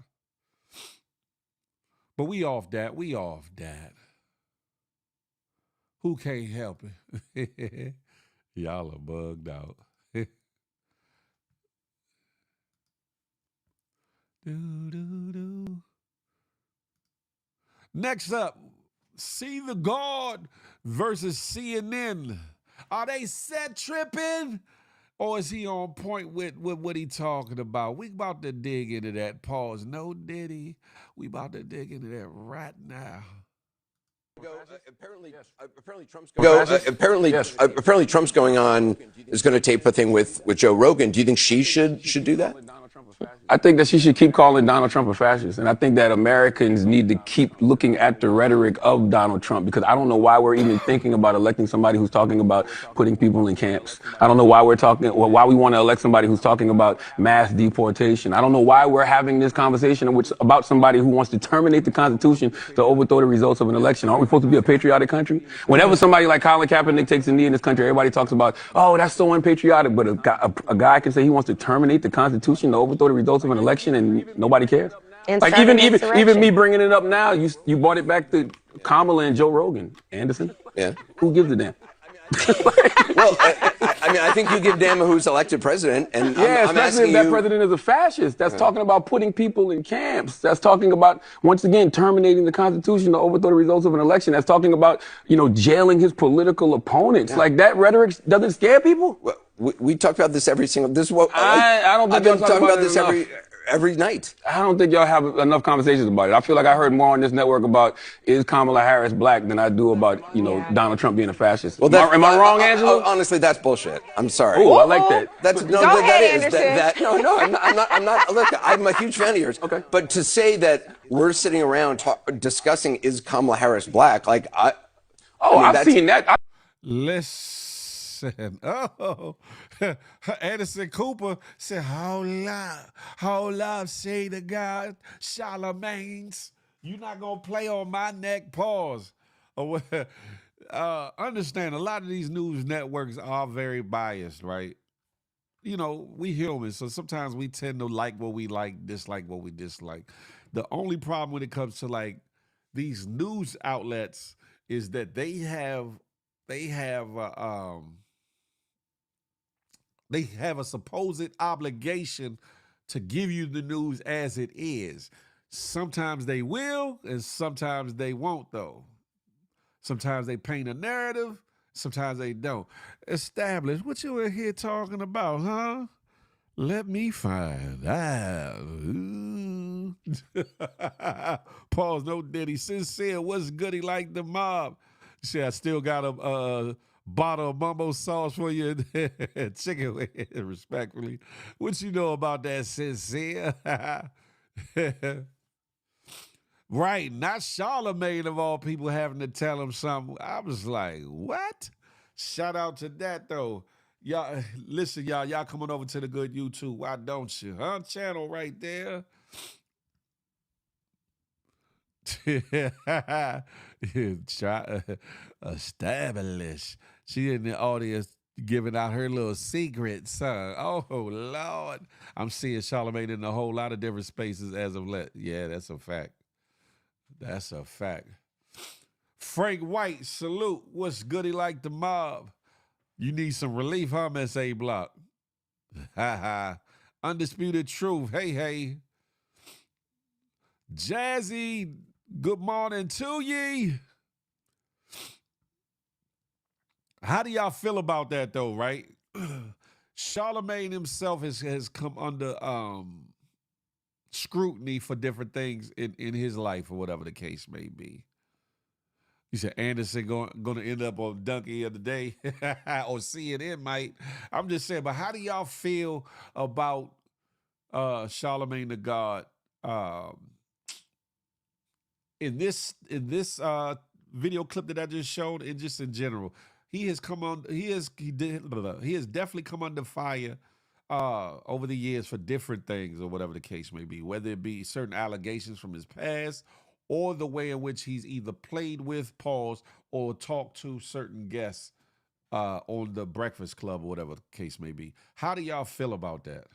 But we off that. We off that. Who can't help it? Y'all are bugged out. Next up, See the Guard versus CNN. Are they set tripping? Or is he on point with what he talking about? We about to dig into that. Pause. No Diddy. We about to dig into that right now. Apparently Trump's going on, is going to tape a thing with Joe Rogan. Do you think she should do that? I think that she should keep calling Donald Trump a fascist. And I think that Americans need to keep looking at the rhetoric of Donald Trump, because I don't know why we're even thinking about electing somebody who's talking about putting people in camps. I don't know why why we want to elect somebody who's talking about mass deportation. I don't know why we're having this conversation about somebody who wants to terminate the Constitution to overthrow the results of an election. Aren't we supposed to be a patriotic country? Whenever somebody like Colin Kaepernick takes a knee in this country, everybody talks about, oh, that's so unpatriotic. But a guy can say he wants to terminate the Constitution to overthrow the results of an election and nobody cares. And like even me bringing it up now, you brought it back to Kamala and Joe Rogan. Anderson? Yeah. Who gives a damn? Well, I think you give damn who's elected president, and yeah, especially if that president is a fascist. That's talking about putting people in camps. That's talking about, once again, terminating the Constitution to overthrow the results of an election. That's talking about, jailing his political opponents. Yeah. Like, that rhetoric doesn't scare people. Well, we talk about this every single. This is what I don't think I've been talking about this every night. I don't think y'all have enough conversations about it. I feel like I heard more on this network about is Kamala Harris black than I do about, Donald Trump being a fascist. Well, am I wrong, Angela? Honestly, that's bullshit. I'm sorry. Oh, I like that. I'm not. Look, I'm a huge fan of yours. Okay. But to say that we're sitting around discussing is Kamala Harris black, like I've seen that. Listen. Oh, Anderson Cooper said, hold up, say to God, Charlamagne's. You're not going to play on my neck, pause. Understand, a lot of these news networks are very biased, right? We humans, so sometimes we tend to like what we like, dislike what we dislike. The only problem when it comes to, like, these news outlets is that they have a supposed obligation to give you the news as it is. Sometimes they will, and sometimes they won't, though. Sometimes they paint a narrative, sometimes they don't. Establish what you in here talking about, huh? Let me find out. Pause, no Diddy. Sincere, what's goody like the mob? See, I still got a bottle of mumbo sauce for you, chicken with it, respectfully. What you know about that, Sincere? Right, not Charlamagne of all people having to tell him something. I was like, what? Shout out to that, though. Y'all, listen, y'all coming over to the good YouTube. Why don't you? Huh? Channel right there. Establish. She in the audience giving out her little secrets, huh? Oh, Lord. I'm seeing Charlamagne in a whole lot of different spaces as of late. Yeah, that's a fact. That's a fact. Frank White, salute. What's goody like the mob? You need some relief, huh, Miss A Block? Undisputed truth. Hey. Jazzy, good morning to ye. How do y'all feel about that, though, right? Charlamagne himself has come under scrutiny for different things in his life or whatever the case may be. You said Anderson going to end up on Donkey of the Day or CNN might. I'm just saying, but how do y'all feel about Charlamagne the God. In this video clip that I just showed, and just in general, he has definitely come under fire over the years for different things or whatever the case may be, whether it be certain allegations from his past or the way in which he's either played with, paused, or talked to certain guests on the Breakfast Club or whatever the case may be. How do y'all feel about that?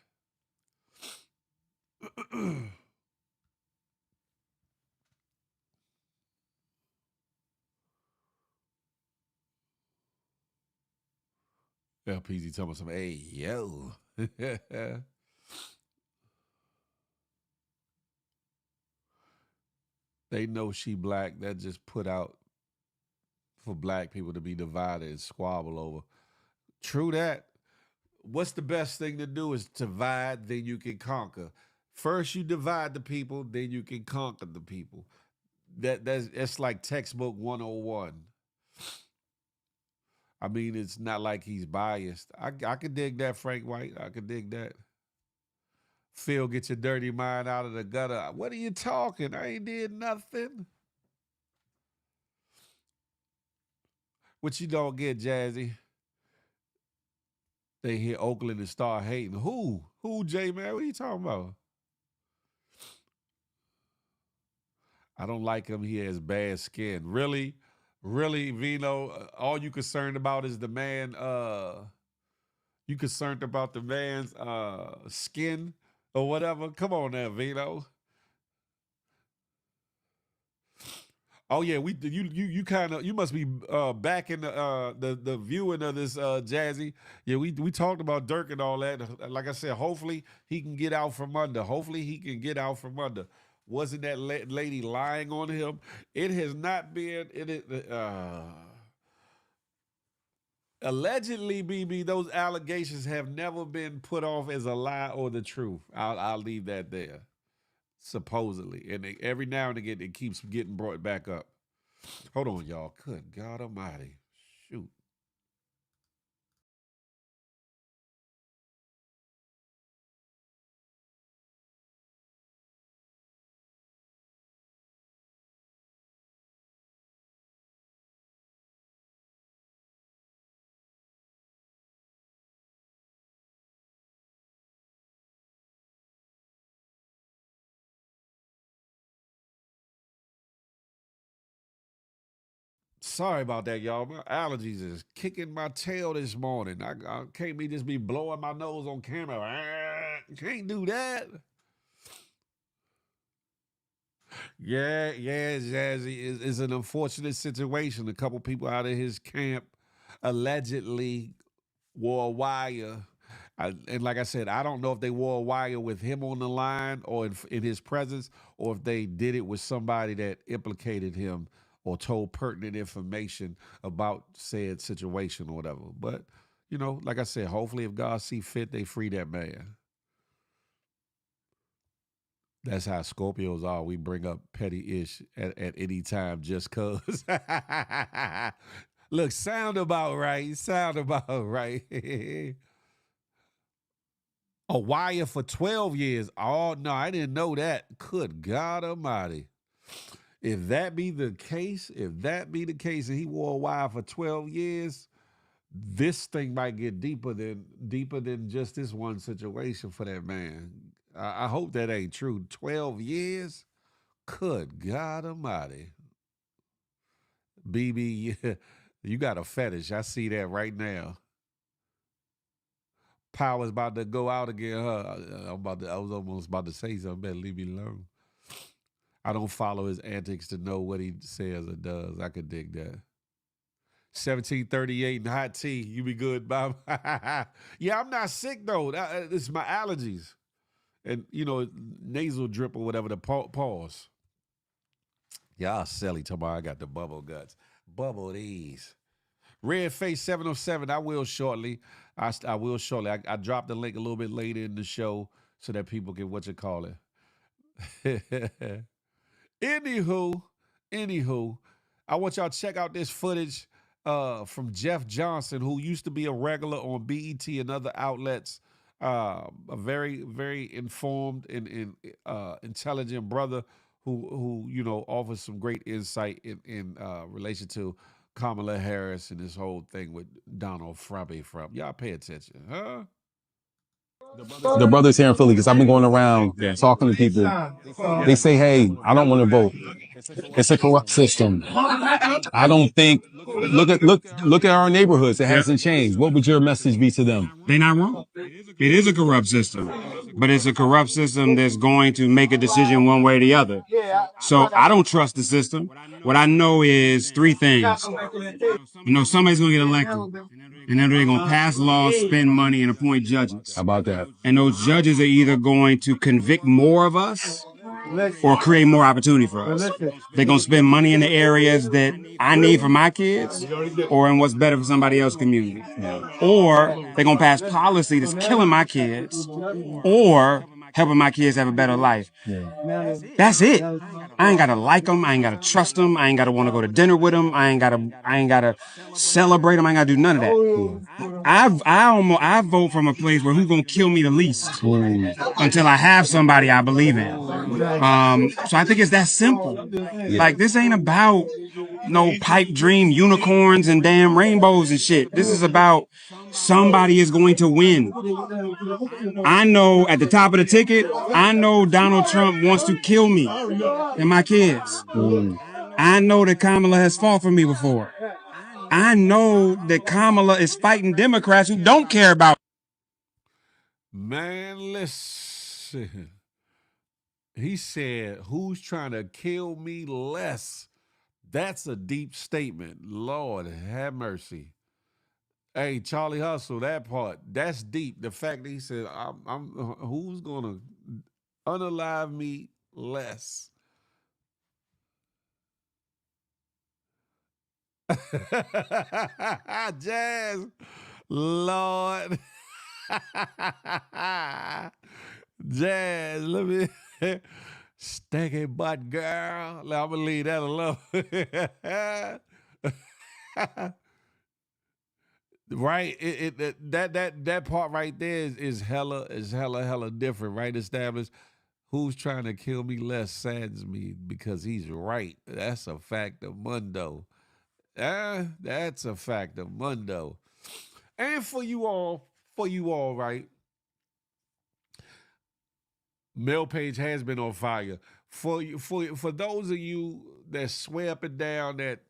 LPZ talking about some, hey, yo. They know she black. That just put out for black people to be divided and squabble over. True that. What's the best thing to do is divide, then you can conquer. First you divide the people, then you can conquer the people. That's like textbook 101. I mean, it's not like he's biased. I could dig that, Frank White. I could dig that. Phil, get your dirty mind out of the gutter. What are you talking? I ain't did nothing. What you don't get, Jazzy? They hit Oakland and start hating. Who? Who, J-Man? What are you talking about? I don't like him. He has bad skin. Really? Really, Vino? All you concerned about is the man, you concerned about the man's skin or whatever? Come on now, Vino. Oh yeah, you kind of, you must be back in the viewing of this, Jazzy. Yeah, we talked about Durk and all that. Like I said, hopefully he can get out from under. Hopefully he can get out from under. Wasn't that lady lying on him? It has not been. Allegedly, BB, those allegations have never been put off as a lie or the truth. I'll leave that there. Supposedly, and every now and again it keeps getting brought back up. Hold on, y'all. Good God Almighty! Shoot. Sorry about that, y'all. My allergies is kicking my tail this morning. I can't just be blowing my nose on camera. Can't do that. Yeah, Jazzy, is an unfortunate situation. A couple people out of his camp allegedly wore a wire. And like I said, I don't know if they wore a wire with him on the line or in his presence, or if they did it with somebody that implicated him or told pertinent information about said situation or whatever. But, you know, like I said, hopefully if God see fit, they free that man. That's how Scorpios are. We bring up petty-ish at any time just cause. Look, sound about right. Sound about right. A wire for 12 years. Oh, no, I didn't know that. Good God Almighty. If that be the case, and he wore a wire for 12 years, this thing might get deeper than just this one situation for that man. I hope that ain't true. 12 years? Good God Almighty. BB, you got a fetish. I see that right now. Power's about to go out again, huh? I was almost about to say something. Better leave me alone. I don't follow his antics to know what he says or does. I could dig that. 1738 and hot tea. You be good, Bob. Yeah, I'm not sick, though. It's my allergies. And, you know, nasal drip or whatever, the pause. Y'all silly. Tomorrow I got the bubble guts. Bubble these. Red Face 707, I will shortly. I will shortly. I dropped the link a little bit later in the show so that people can, Anywho, I want y'all to check out this footage from Jeff Johnson, who used to be a regular on BET and other outlets, a very, very informed and intelligent brother who offers some great insight in relation to Kamala Harris and this whole thing with Donald Trump. Y'all pay attention, huh? The brothers here in Philly, because I've been going around talking to people. They say, hey, I don't want to vote. It's a corrupt system. I don't think. Look at our neighborhoods. It hasn't changed. What would your message be to them? They're not wrong. It is a corrupt system, but it's a corrupt system that's going to make a decision one way or the other. So I don't trust the system. What I know is three things. Somebody's going to get elected, and then they're going to pass laws, spend money, and appoint judges. How about that? And those judges are either going to convict more of us or create more opportunity for us. They're going to spend money in the areas that I need for my kids or in what's better for somebody else's community. Or they're going to pass policy that's killing my kids or helping my kids have a better life. That's it. I ain't got to like them. I ain't got to trust them. I ain't got to want to go to dinner with them. I ain't got to celebrate them. I ain't got to do none of that. I vote from a place where who's going to kill me the least until I have somebody I believe in. So I think it's that simple. Like, this ain't about no pipe dream unicorns and damn rainbows and shit. This is about somebody is going to win. I know at the top of the ticket, I know Donald Trump wants to kill me and my kids. I know that Kamala has fought for me before. I know that Kamala is fighting Democrats who don't care about. Man, listen. He said, who's trying to kill me less? That's a deep statement. Lord have mercy. Hey, Charlie Hustle, that part, that's deep. The fact that he said, who's going to unalive me less? Jazz, Lord. Jazz, let me sticky butt girl. I'm gonna leave that alone. Right? That part right there is hella different, right? Established. Who's trying to kill me less saddens me because he's right. That's a fact of mundo. That's a fact of mundo. And for you all, right? Mail page has been on fire. For those of you that swear up and down that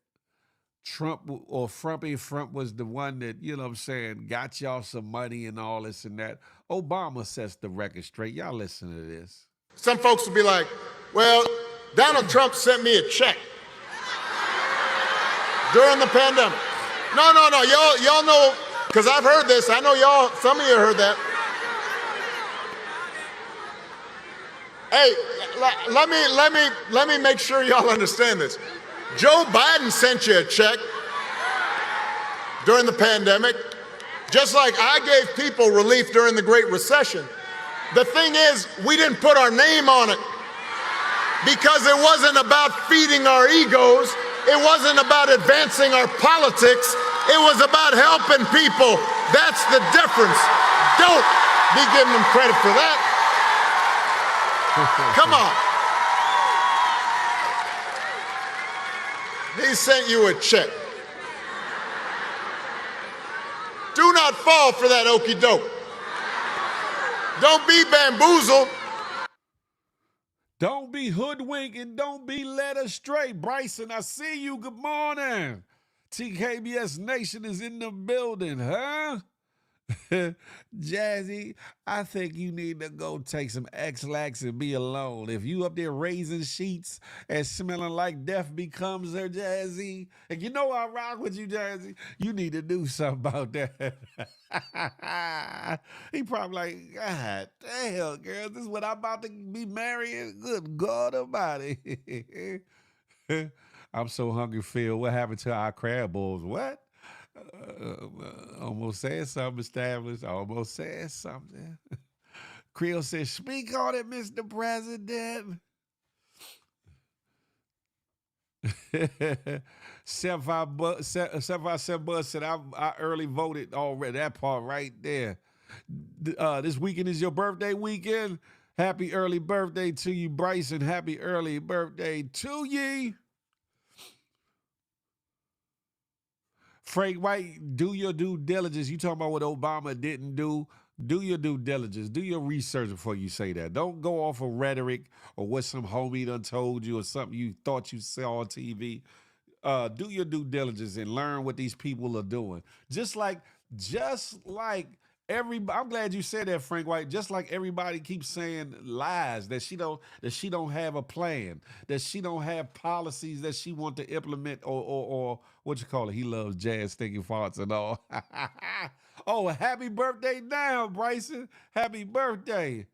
Trump or Frumpy Frump was the one that, you know what I'm saying, got y'all some money and all this and that, Obama sets the record straight. Y'all listen to this. Some folks will be like, well, Donald Trump sent me a check during the pandemic. No. Y'all know, because I've heard this. I know some of you heard that. Hey, let me make sure y'all understand this. Joe Biden sent you a check during the pandemic, just like I gave people relief during the Great Recession. The thing is, we didn't put our name on it because it wasn't about feeding our egos. It wasn't about advancing our politics. It was about helping people. That's the difference. Don't be giving them credit for that. Come on. He sent you a check. Do not fall for that okey doke. Don't be bamboozled. Don't be hoodwinked and don't be led astray. Bryson, I see you. Good morning. TKBS Nation is in the building, huh? Jazzy, I think you need to go take some X-Lax and be alone. If you up there raising sheets and smelling like death becomes her, Jazzy, and you know I rock with you, Jazzy, you need to do something about that. He probably like, God damn, girl, this is what I'm about to be marrying? Good God Almighty. I'm so hungry, Phil. What happened to our crab balls? What? Almost said something established. Almost said something. Creel said, speak on it, Mr. President. 757 Buzz said, I early voted already. That part right there. This weekend is your birthday weekend. Happy early birthday to you, Bryson. Happy early birthday to ye. Frank White, do your due diligence. You talking about what Obama didn't do. Do your due diligence. Do your research before you say that. Don't go off of rhetoric or what some homie done told you or something you thought you saw on TV. Do your due diligence and learn what these people are doing. Just like everybody. I'm glad you said that, Frank White. Just like everybody keeps saying lies that she don't have a plan, that she don't have policies that she want to implement, or what you call it. He loves jazz thinking farts and all. Oh, happy birthday now, Bryson. Happy birthday.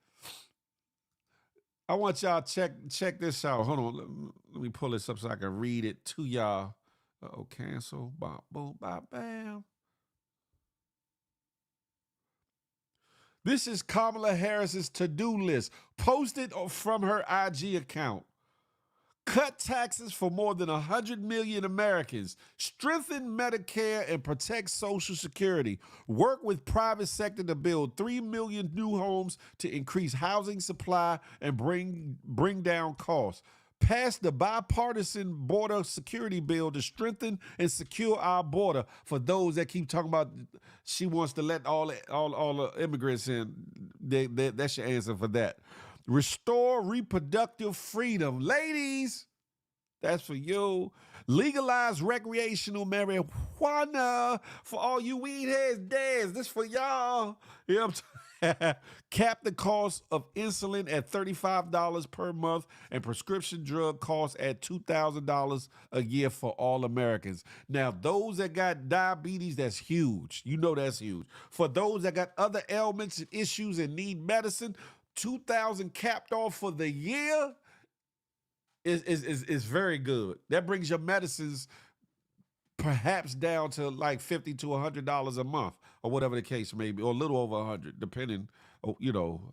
I want y'all check this out. Hold on. Let me pull this up so I can read it to y'all. Cancel. Bop, boom, bop, bam. This is Kamala Harris's to-do list, posted from her IG account. Cut taxes for more than 100 million Americans. Strengthen Medicare and protect Social Security. Work with private sector to build 3 million new homes to increase housing supply and bring down costs. Pass the bipartisan border security bill to strengthen and secure our border. For those that keep talking about she wants to let all the immigrants in, that's your answer for that. Restore reproductive freedom. Ladies, that's for you. Legalize recreational marijuana for all you weed heads, dads. This for y'all. Yep. Cap the cost of insulin at $35 per month and prescription drug costs at $2,000 a year for all Americans. Now, those that got diabetes, that's huge. You know that's huge. For those that got other ailments and issues and need medicine, $2,000 capped off for the year is very good. That brings your medicines perhaps down to like $50 to $100 a month, or whatever the case may be, or a little over 100, depending,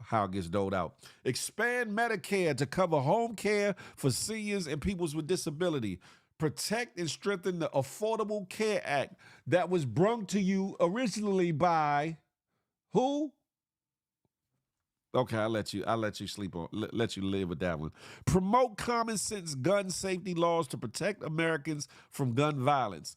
how it gets doled out. Expand Medicare to cover home care for seniors and people with disability. Protect and strengthen the Affordable Care Act that was brought to you originally by who? Okay, I'll let you sleep on, let you live with that one. Promote common sense gun safety laws to protect Americans from gun violence.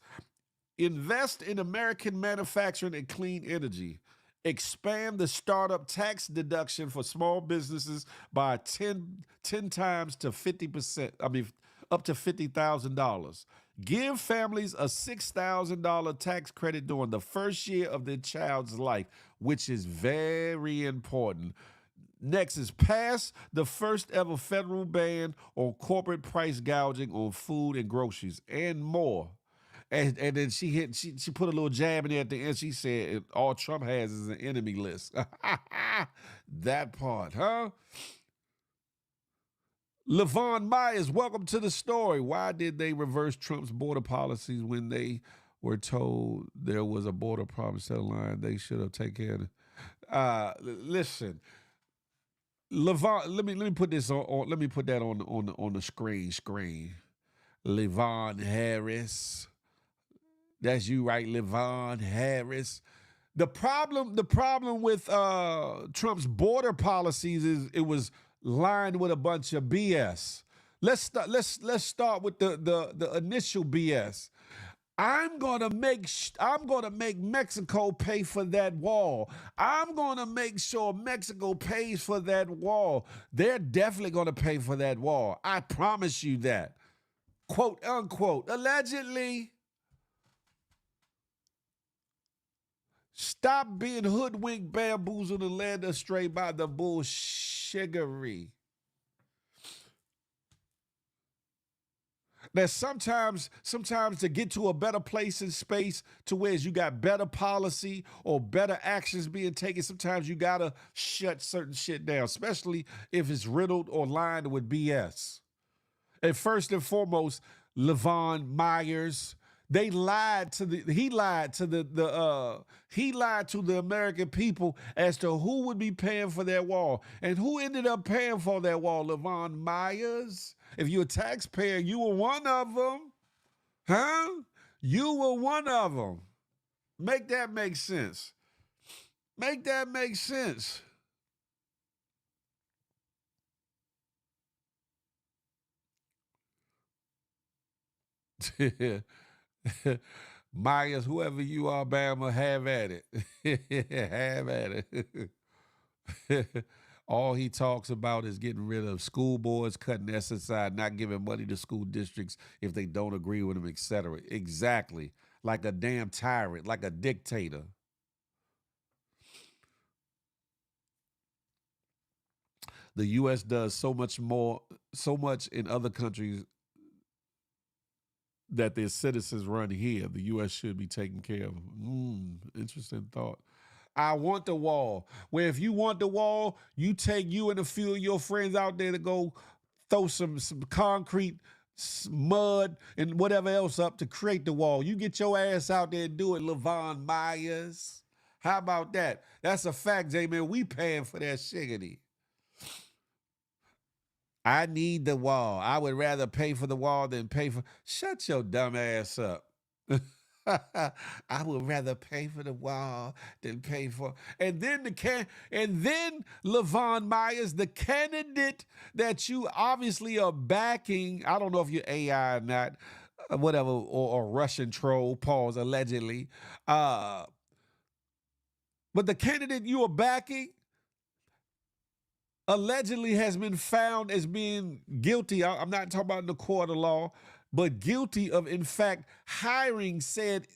Invest in American manufacturing and clean energy. Expand the startup tax deduction for small businesses by 10 times to 50%. Up to $50,000. Give families a $6,000 tax credit during the first year of their child's life, which is very important. Next is pass the first ever federal ban on corporate price gouging on food and groceries and more. And then she put a little jab in there at the end. She said all Trump has is an enemy list. That part, huh? Levon Myers, welcome to the story. Why did they reverse Trump's border policies when they were told there was a border problem set line? They should have taken care of it. Listen. Levon, let me put this on. Let me put that on the screen. Levon Harris, that's you, right? Levon Harris. The problem with Trump's border policies is it was lined with a bunch of BS. Let's start with the initial BS. I'm gonna make Mexico pay for that wall. I'm gonna make sure Mexico pays for that wall. They're definitely gonna pay for that wall. I promise you that. Quote unquote. Allegedly. Stop being hoodwinked, bamboozled, and led astray by the bullshiggery. That sometimes to get to a better place in space to where you got better policy or better actions being taken, sometimes you gotta shut certain shit down, especially if it's riddled or lined with BS. And first and foremost, Levon Myers, he lied to the American people as to who would be paying for that wall. And who ended up paying for that wall? Levon Myers. If you're a taxpayer, you were one of them. Huh? You were one of them. Make that make sense. Make that make sense. Myers, whoever you are, Bama, have at it. Have at it. All he talks about is getting rid of school boards, cutting SSI, not giving money to school districts if they don't agree with him, etc. Exactly. Like a damn tyrant, like a dictator. The U.S. does so much in other countries that their citizens run here. The U.S. should be taking care of them. Interesting thought. I want the wall. Where if you want the wall, you take you and a few of your friends out there to go throw some concrete, mud, and whatever else up to create the wall. You get your ass out there and do it, Levon Myers. How about that? That's a fact, J-Man. We paying for that shiggity. I need the wall. I would rather pay for the wall than pay for. Shut your dumb ass up. I would rather pay for the wall than pay for. And then Levon Myers, the candidate that you obviously are backing. I don't know if you're AI or not, whatever, or Russian troll. Pause allegedly. But the candidate you are backing allegedly has been found as being guilty. I'm not talking about in the court of law, but guilty of, in fact, hiring said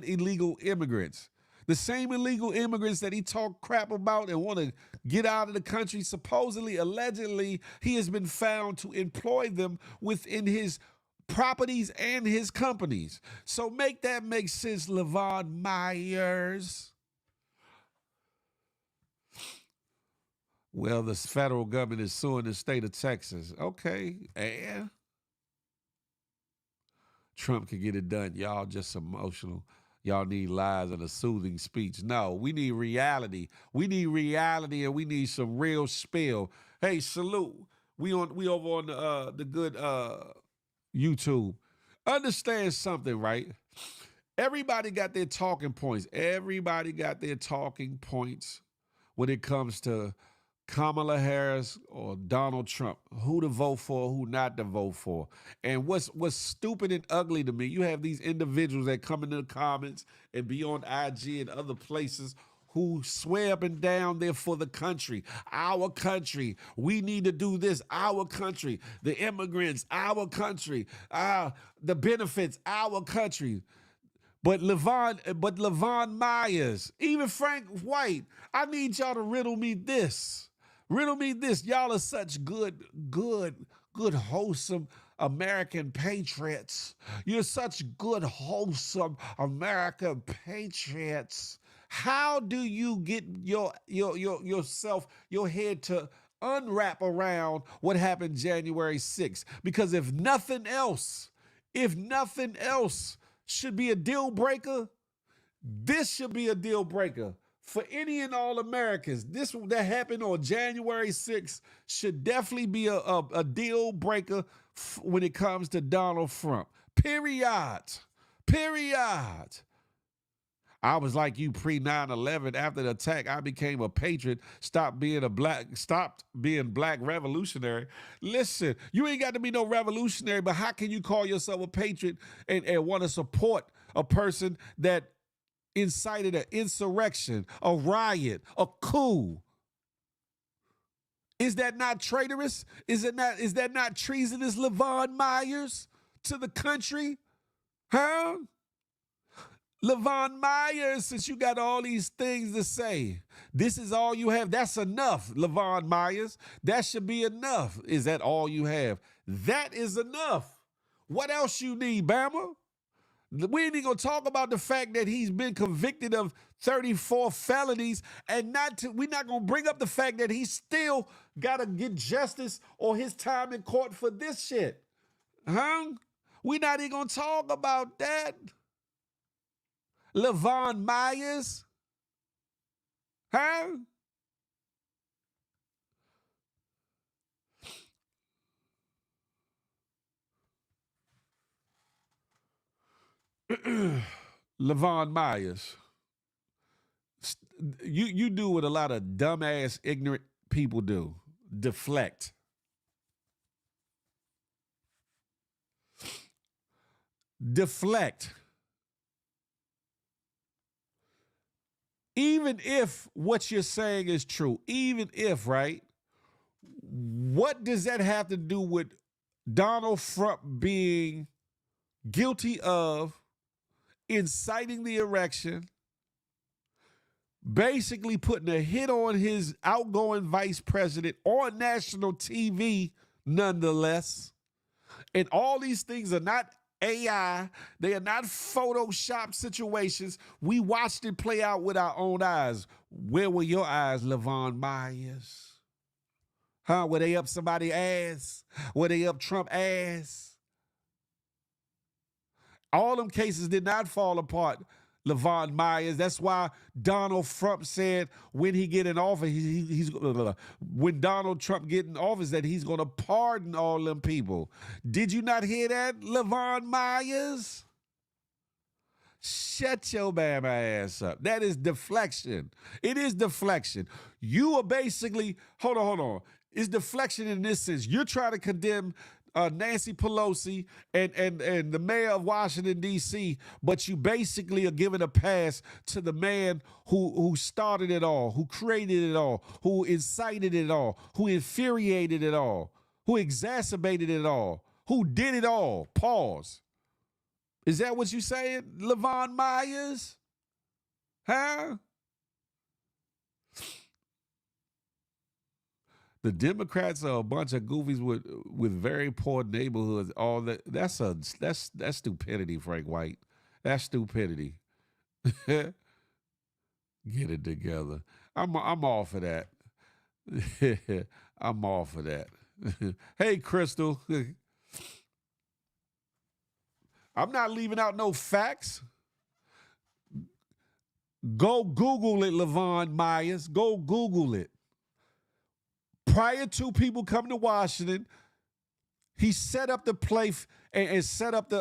illegal immigrants. The same illegal immigrants that he talked crap about and want to get out of the country. Supposedly, allegedly, he has been found to employ them within his properties and his companies. So make that make sense, Levon Myers. Well, the federal government is suing the state of Texas. Okay, and Trump can get it done. Y'all just emotional. Y'all need lies and a soothing speech. No, we need reality. We need reality, and we need some real spill. Hey, salute. We over on the good YouTube. Understand something, right? Everybody got their talking points. Everybody got their talking points when it comes to Kamala Harris or Donald Trump, who to vote for, who not to vote for. And what's stupid and ugly to me, you have these individuals that come into the comments and be on IG and other places who swear up and down they're for the country, our country. We need to do this, our country. The immigrants, our country. The benefits, our country. But Levon Myers, even Frank White, I need y'all to riddle me this. Riddle me this. Y'all are such good, wholesome American patriots. You're such good, wholesome American patriots. How do you get yourself, your head to unwrap around what happened January 6th? Because if nothing else should be a deal breaker, this should be a deal breaker. For any and all Americans, this that happened on January 6th should definitely be a deal breaker when it comes to Donald Trump. Period. I was like you pre 9/11. After the attack, I became a patriot. Stopped being black revolutionary. Listen, you ain't got to be no revolutionary, but how can you call yourself a patriot and want to support a person that incited an insurrection, a riot, a coup? Is that not traitorous? Is that not treasonous, Levon Myers, to the country? Huh? Levon Myers, since you got all these things to say, this is all you have. That's enough, Levon Myers. That should be enough. Is that all you have? That is enough. What else you need, Bama? We ain't even gonna talk about the fact that he's been convicted of 34 felonies, and we're not gonna bring up the fact that he still gotta get justice or his time in court for this shit. Huh? We're not even gonna talk about that. Levon Myers? Huh? Levon Myers. You do what a lot of dumbass, ignorant people do. Deflect. Deflect. Even if what you're saying is true, even if, right? What does that have to do with Donald Trump being guilty of inciting the insurrection, basically putting a hit on his outgoing vice president on national TV, nonetheless? And all these things are not AI. They are not Photoshop situations. We watched it play out with our own eyes. Where were your eyes, Levon Myers? Huh? Were they up somebody's ass? Were they up Trump's ass? All them cases did not fall apart, Levon Myers. That's why Donald Trump said when he get in office, when Donald Trump get in office, that he's going to pardon all them people. Did you not hear that, Levon Myers? Shut your bam ass up. That is deflection. It is deflection. You are basically, hold on. It's deflection in this sense. You're trying to condemn Nancy Pelosi and the mayor of Washington, D.C., but you basically are giving a pass to the man who started it all, who created it all, who incited it all, who infuriated it all, who exacerbated it all, who did it all. Pause. Is that what you saying, Levon Myers? Huh? The Democrats are a bunch of goofies with very poor neighborhoods. All that that's stupidity, Frank White. That's stupidity. Get it together. I'm all for that. I'm all for that. Hey, Crystal. I'm not leaving out no facts. Go Google it, Levon Myers. Go Google it. Prior to people coming to Washington, he set up the place and set up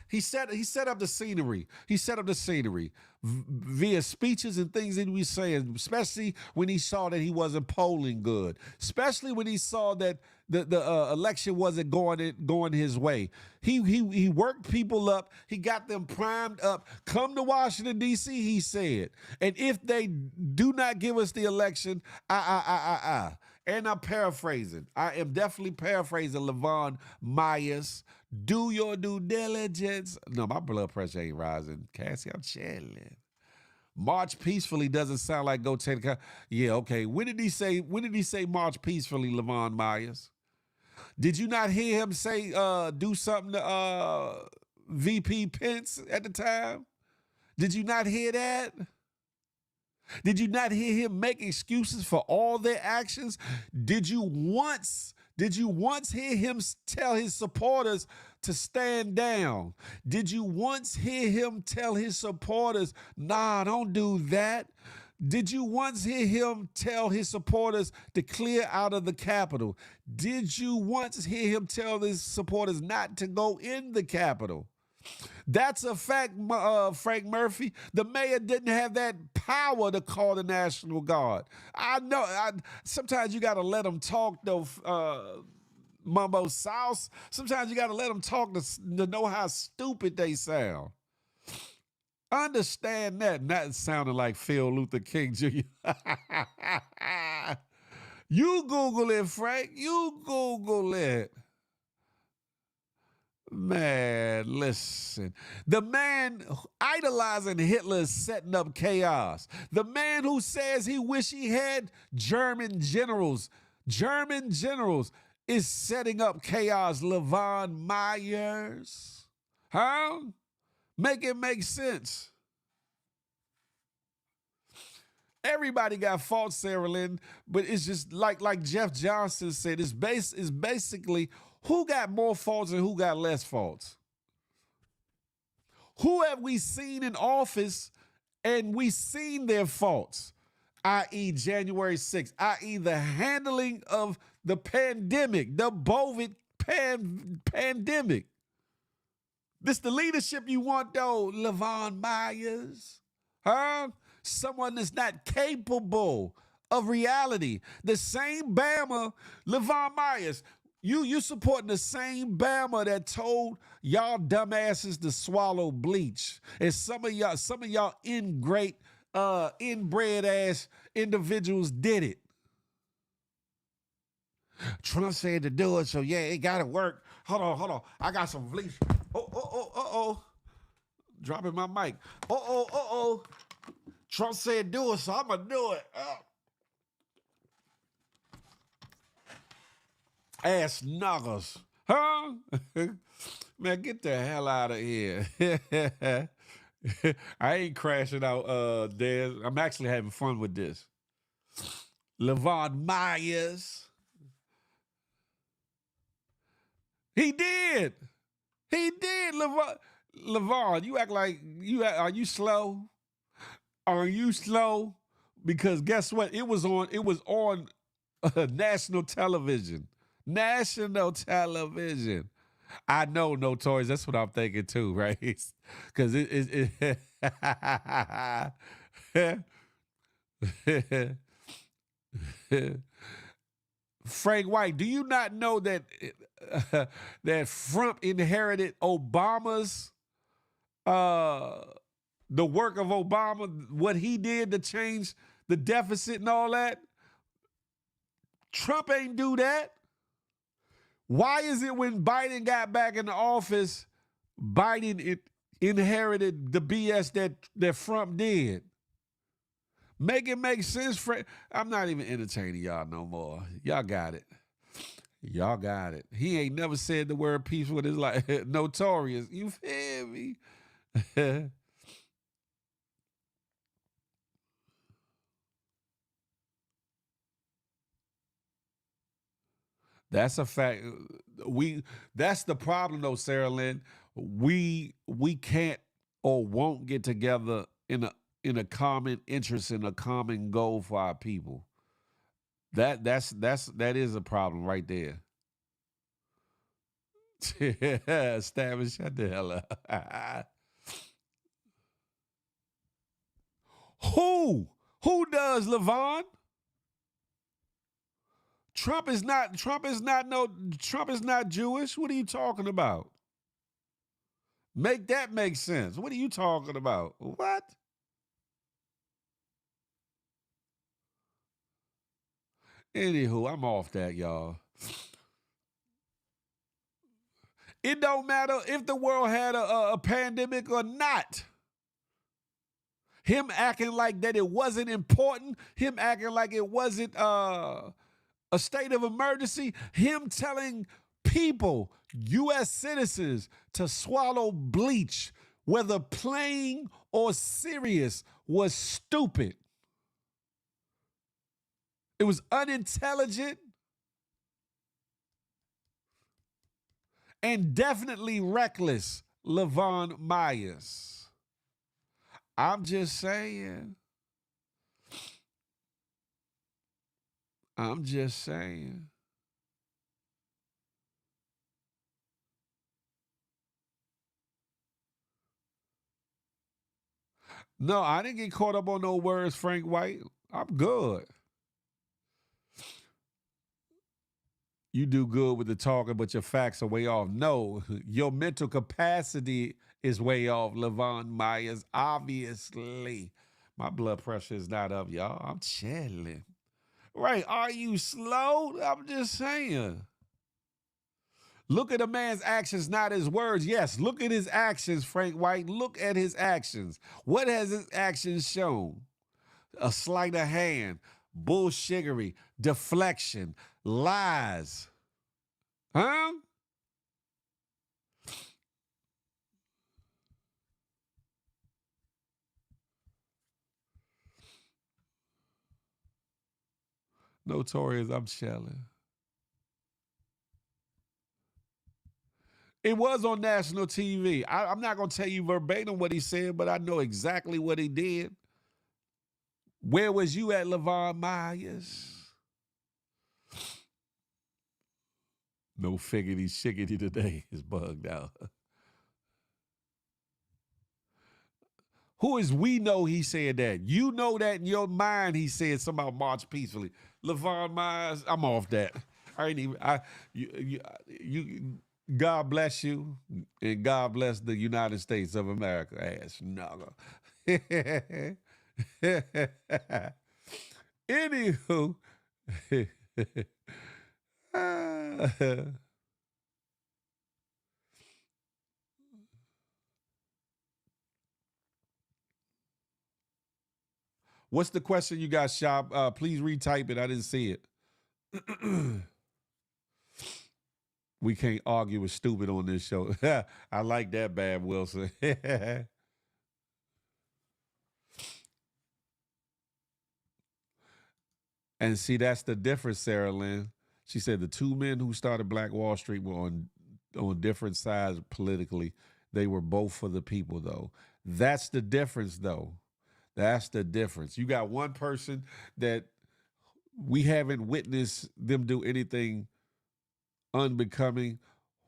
he set up the scenery. He set up the scenery via speeches and things that he was saying, especially when he saw that he wasn't polling good, especially when he saw that the election wasn't going his way. He worked people up. He got them primed up. Come to Washington, D.C., he said. And if they do not give us the election, and I'm paraphrasing. I am definitely paraphrasing Levon Myers. Do your due diligence. No, my blood pressure ain't rising. Cassie, I'm chilling. March peacefully doesn't sound like go take the. Yeah, okay. When did he say march peacefully, Levon Myers? Did you not hear him say do something to VP Pence at the time? Did you not hear that? Did you not hear him make excuses for all their actions? Did you once hear him tell his supporters to stand down? Did you once hear him tell his supporters, nah, don't do that? Did you once hear him tell his supporters to clear out of the Capitol? Did you once hear him tell his supporters not to go in the Capitol? That's a fact, Frank Murphy. The mayor didn't have that power to call the National Guard. I know. Sometimes you got to let them talk, though, Mumbo Sauce. Sometimes you got to let them talk to know how stupid they sound. Understand that. And that sounded like Phil Luther King Jr. You Google it, Frank. You Google it. Man, listen. The man idolizing Hitler is setting up chaos. The man who says he wish he had German generals is setting up chaos. Levon Myers. Huh? Make it make sense. Everybody got faults, Sarah Lynn, but it's just like Jeff Johnson said, it's basically who got more faults and who got less faults? Who have we seen in office and we seen their faults, i.e. January 6th, i.e. the handling of the pandemic, the COVID pandemic? This the leadership you want, though, Levon Myers? Huh? Someone that's not capable of reality. The same Bama, Levon Myers, you supporting the same Bama that told y'all dumbasses to swallow bleach. And some of y'all inbred ass individuals did it. Trump said to do it, so yeah, it gotta work. Hold on. I got some bleach. Oh. Dropping my mic. Oh. Trump said do it, so I'm gonna do it. Ass nuggers. Huh? Man, get the hell out of here. I ain't crashing out, Dez. I'm actually having fun with this. Levon Myers. He did. Levon, you act like are you slow? Are you slow? Because guess what? It was on national television. National television. I know, no toys. That's what I'm thinking too, right? Because Frank White, do you not know that that Trump inherited Obama's the work of Obama, what he did to change the deficit and all that? Trump ain't do that. Why is it when Biden got back in the office, Biden inherited the BS that Trump did? Make it make sense, Frank. I'm not even entertaining y'all no more. Y'all got it. Y'all got it. He ain't never said the word peace with his life. Notorious. You feel me? That's a fact. That's the problem though, Sarah Lynn. We can't or won't get together in a common interest, in a common goal for our people. That is a problem right there. Stabby, shut the hell up. Who does, Levon? Trump is not Jewish. What are you talking about? Make that make sense. What are you talking about? What? Anywho, I'm off that, y'all. It don't matter if the world had a pandemic or not. Him acting like that it wasn't important, him acting like it wasn't a state of emergency, him telling people, U.S. citizens, to swallow bleach, whether playing or serious, was stupid. It was unintelligent and definitely reckless, Levon Myers. I'm just saying. No, I didn't get caught up on no words, Frank White. I'm good. You do good with the talking, but your facts are way off. No, your mental capacity is way off, Levon Myers. Obviously, my blood pressure is not up, y'all. I'm chilling. Right, are you slow? I'm just saying. Look at a man's actions, not his words. Yes, look at his actions, Frank White. Look at his actions. What has his actions shown? A sleight of hand, bullshittery, deflection, lies. Huh? Notorious, I'm shelling. It was on national TV. I'm not going to tell you verbatim what he said, but I know exactly what he did. Where was you at, Levon Myers? No figgity shiggity today is bugged out. Who is we know he said that? You know that in your mind he said something about march peacefully. LaVon Myers, I'm off that. I ain't even. You. God bless you, and God bless the United States of America. Ass nugger. Anywho. What's the question you got, Shop? Please retype it. I didn't see it. We can't argue with stupid on this show. I like that, Bad Wilson. And see, that's the difference, Sarah Lynn. She said the two men who started Black Wall Street were on different sides politically. They were both for the people, though. That's the difference, though. That's the difference. You got one person that we haven't witnessed them do anything unbecoming,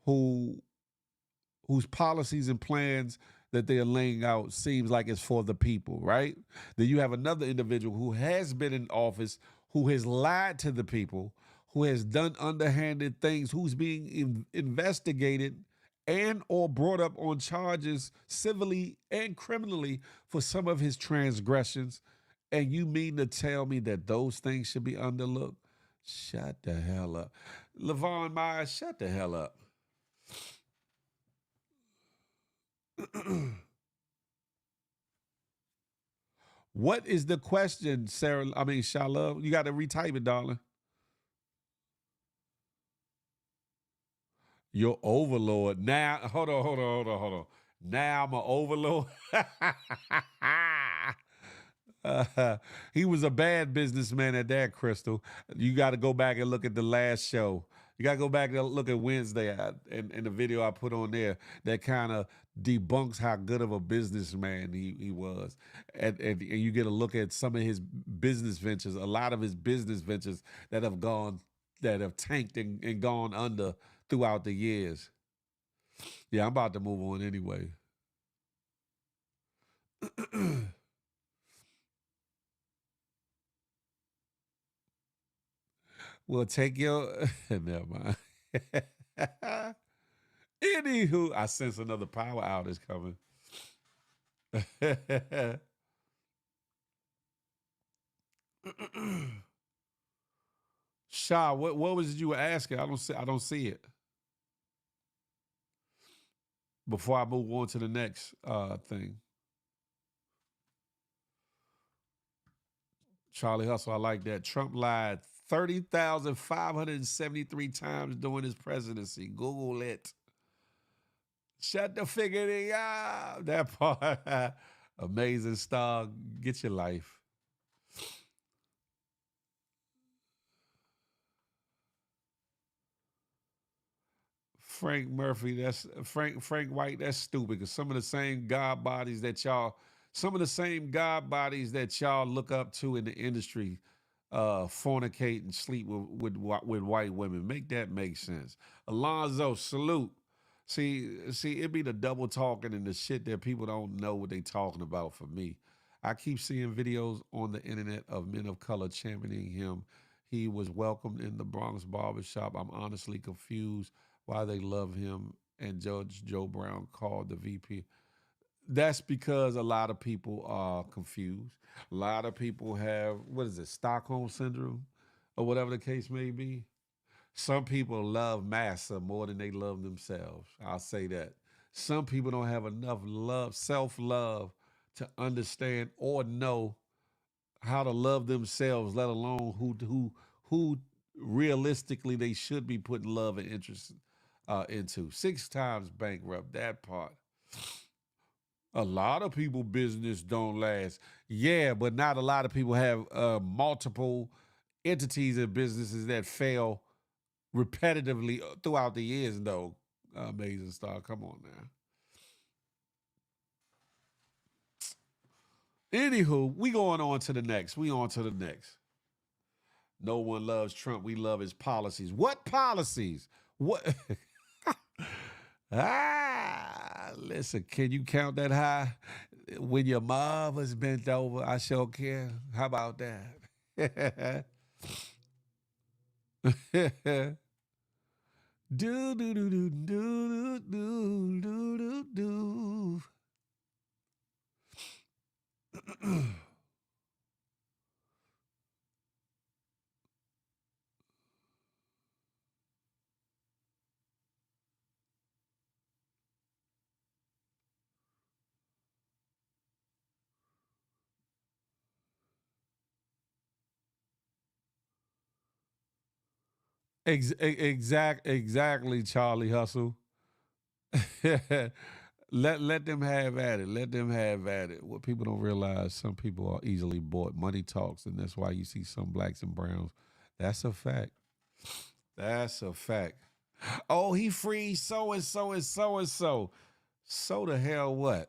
whose policies and plans that they are laying out seems like it's for the people, right? Then you have another individual who has been in office, who has lied to the people, who has done underhanded things, who's being investigated and or brought up on charges civilly and criminally for some of his transgressions. And you mean to tell me that those things should be underlooked? Shut the hell up. LaVon Myers, shut the hell up. What is the question, Sarah? I mean, Shalom. You got to retype it, darling. Your overlord. Now, hold on. Now I'm an overlord. He was a bad businessman at that, Crystal. You got to go back and look at the last show. You got to go back and look at Wednesday and the video I put on there that kind of debunks how good of a businessman he was. And you get a look at some of his business ventures, a lot of his business ventures that have tanked and gone under throughout the years. Yeah, I'm about to move on anyway. Well, take your... Never mind. Anywho, I sense another power outage coming. Shah, what was it you were asking? I don't see it. Before I move on to the next thing. Charlie Hustle, I like that. Trump lied 30,573 times during his presidency. Google it. Shut the figuring out. That part. Amazing star. Get your life. Frank Murphy, that's Frank White, that's stupid because some of the same God bodies that y'all look up to in the industry fornicate and sleep with white women. Make that make sense. Alonzo, salute. See, it be the double talking and the shit that people don't know what they talking about for me. I keep seeing videos on the internet of men of color championing him. He was welcomed in the Bronx barbershop. I'm honestly confused why they love him. And Judge Joe Brown called the VP. That's because a lot of people are confused. A lot of people have, Stockholm Syndrome or whatever the case may be. Some people love massa more than they love themselves. I'll say that. Some people don't have enough love, self-love to understand or know how to love themselves, let alone who realistically they should be putting love and interest into. 6 times bankrupt, that part. A lot of people business don't last. Yeah, but not a lot of people have multiple entities and businesses that fail repetitively throughout the years, though. Amazing star. Come on now. Anywho, we going on to the next. No one loves Trump. We love his policies. What policies? What? Listen, can you count that high? When your mom was bent over, I sure care. How about that? Do do do do do do do do do. Exactly, Charlie Hustle. Let them have at it. Let them have at it. What people don't realize, some people are easily bought. Money talks, and that's why you see some blacks and browns. That's a fact. That's a fact. Oh, he free so and so and so and so. So the hell what?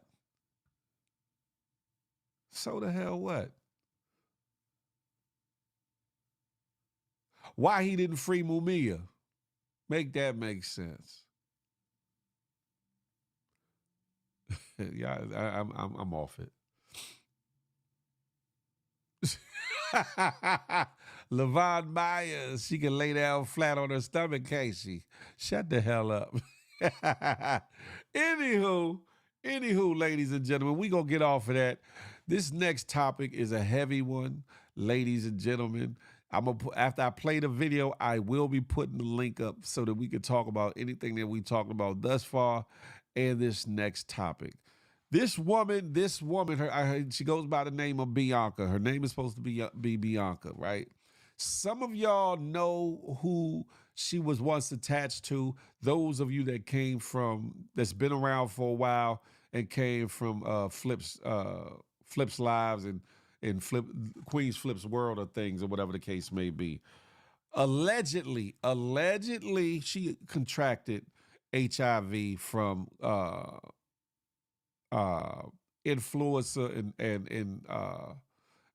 So the hell what? Why he didn't free Mumia? Make that make sense. Yeah, I'm off it. Levon Myers, she can lay down flat on her stomach, can't she? Shut the hell up. anywho, ladies and gentlemen, we gonna get off of that. This next topic is a heavy one, ladies and gentlemen. After I play the video, I will be putting the link up so that we can talk about anything that we talked about thus far and this next topic. This woman, she goes by the name of Bianca. Her name is supposed to be Bianca, right? Some of y'all know who she was once attached to. Those of you that's been around for a while and came from Flip's Lives and Queen's Flip's World or things or whatever the case may be. Allegedly, she contracted HIV from influencer and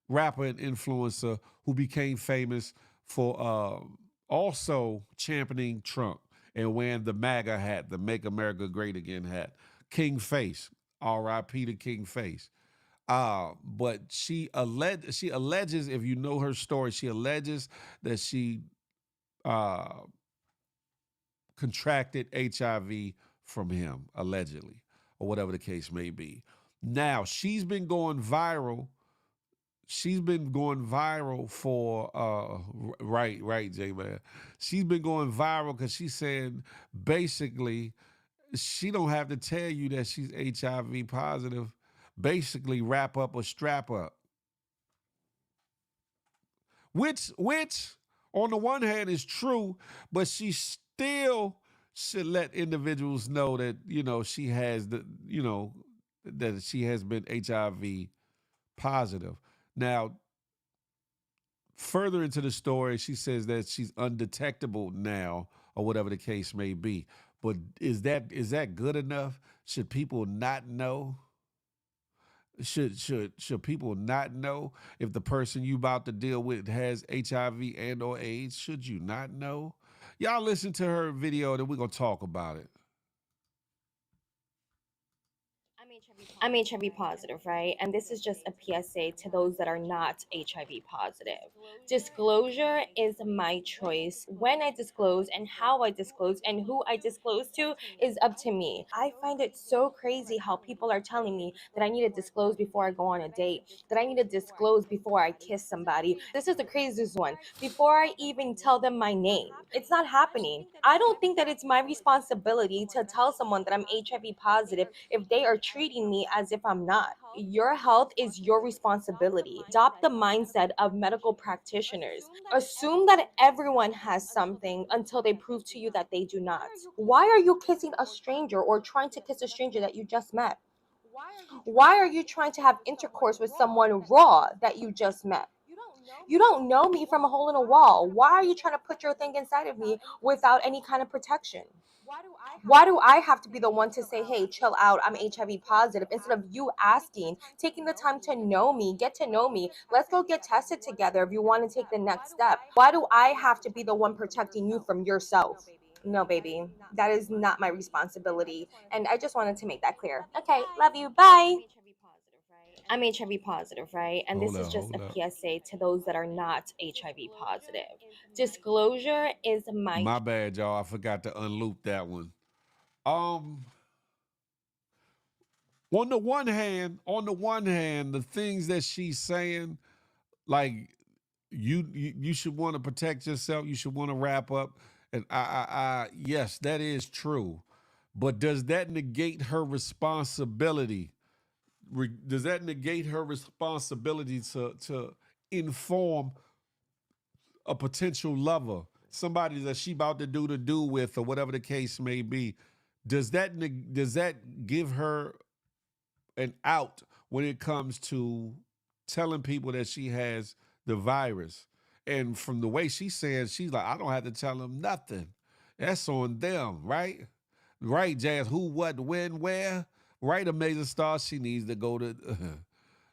rapper and influencer who became famous for also championing Trump and wearing the MAGA hat, the Make America Great Again hat. King Face, R.I.P. to King Face. But she alleges, if you know her story, she alleges that she contracted HIV from him, allegedly, or whatever the case may be. Now, she's been going viral. She's been going viral for right, J-Man. She's been going viral because she's saying basically she don't have to tell you that she's HIV positive. Basically, wrap up or strap up. Which on the one hand is true, but she still should let individuals know that, she has that she has been HIV positive. Now, further into the story, she says that she's undetectable now, or whatever the case may be. But is that good enough? Should people not know? Should people not know if the person you about to deal with has HIV and or AIDS? Should you not know? Y'all listen to her video, then we're gonna talk about it. I'm HIV positive, right? And this is just a PSA to those that are not HIV positive. Disclosure is my choice. When I disclose and how I disclose and who I disclose to is up to me. I find it so crazy how people are telling me that I need to disclose before I go on a date, that I need to disclose before I kiss somebody. This is the craziest one. Before I even tell them my name. It's not happening. I don't think that it's my responsibility to tell someone that I'm HIV positive if they are treating me as if I'm not. Your health is your responsibility. Adopt the mindset of medical practitioners. Assume that everyone has something until they prove to you that they do not. Why are you kissing a stranger or trying to kiss a stranger that you just met? Why are you trying to have intercourse with someone raw that you just met? You don't know me from a hole in a wall. Why are you trying to put your thing inside of me without any kind of protection? Why do I have to be the one to say, hey, chill out, I'm HIV positive, instead of you asking, taking the time to know me, get to know me, let's go get tested together if you want to take the next step. Why do I have to be the one protecting you from yourself? No, baby, that is not my responsibility. And I just wanted to make that clear. Okay, love you, bye. I'm HIV positive, right? And this is just Hold a up. PSA to those that are not HIV positive. Disclosure is My bad, y'all. I forgot to unloop that one. On the one hand, the things that she's saying, like you should want to protect yourself. You should want to wrap up. And yes, that is true. But does that negate her responsibility? Does that negate her responsibility to inform a potential lover, somebody that she about to do with, or whatever the case may be? Does that give her an out when it comes to telling people that she has the virus? And from the way she says, she's like, I don't have to tell them nothing. That's on them, right? Right, Jazz. Who, what, when, where? Right, Amazing Star. She needs to go to.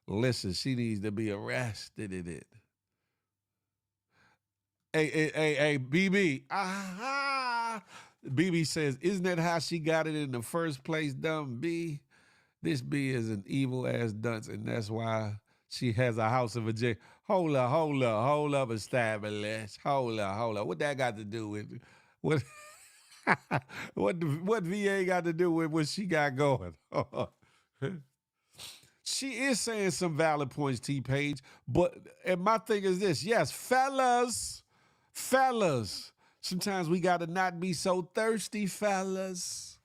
Listen, she needs to be arrested in it. Hey, BB. Aha. BB says, isn't that how she got it in the first place, dumb B? This B is an evil ass dunce, and that's why she has a house of a J. Hold up, established. Hold up. What that got to do with what? what VA got to do with what she got going? She is saying some valid points, T-Page. And my thing is this: yes, fellas, sometimes we got to not be so thirsty, fellas.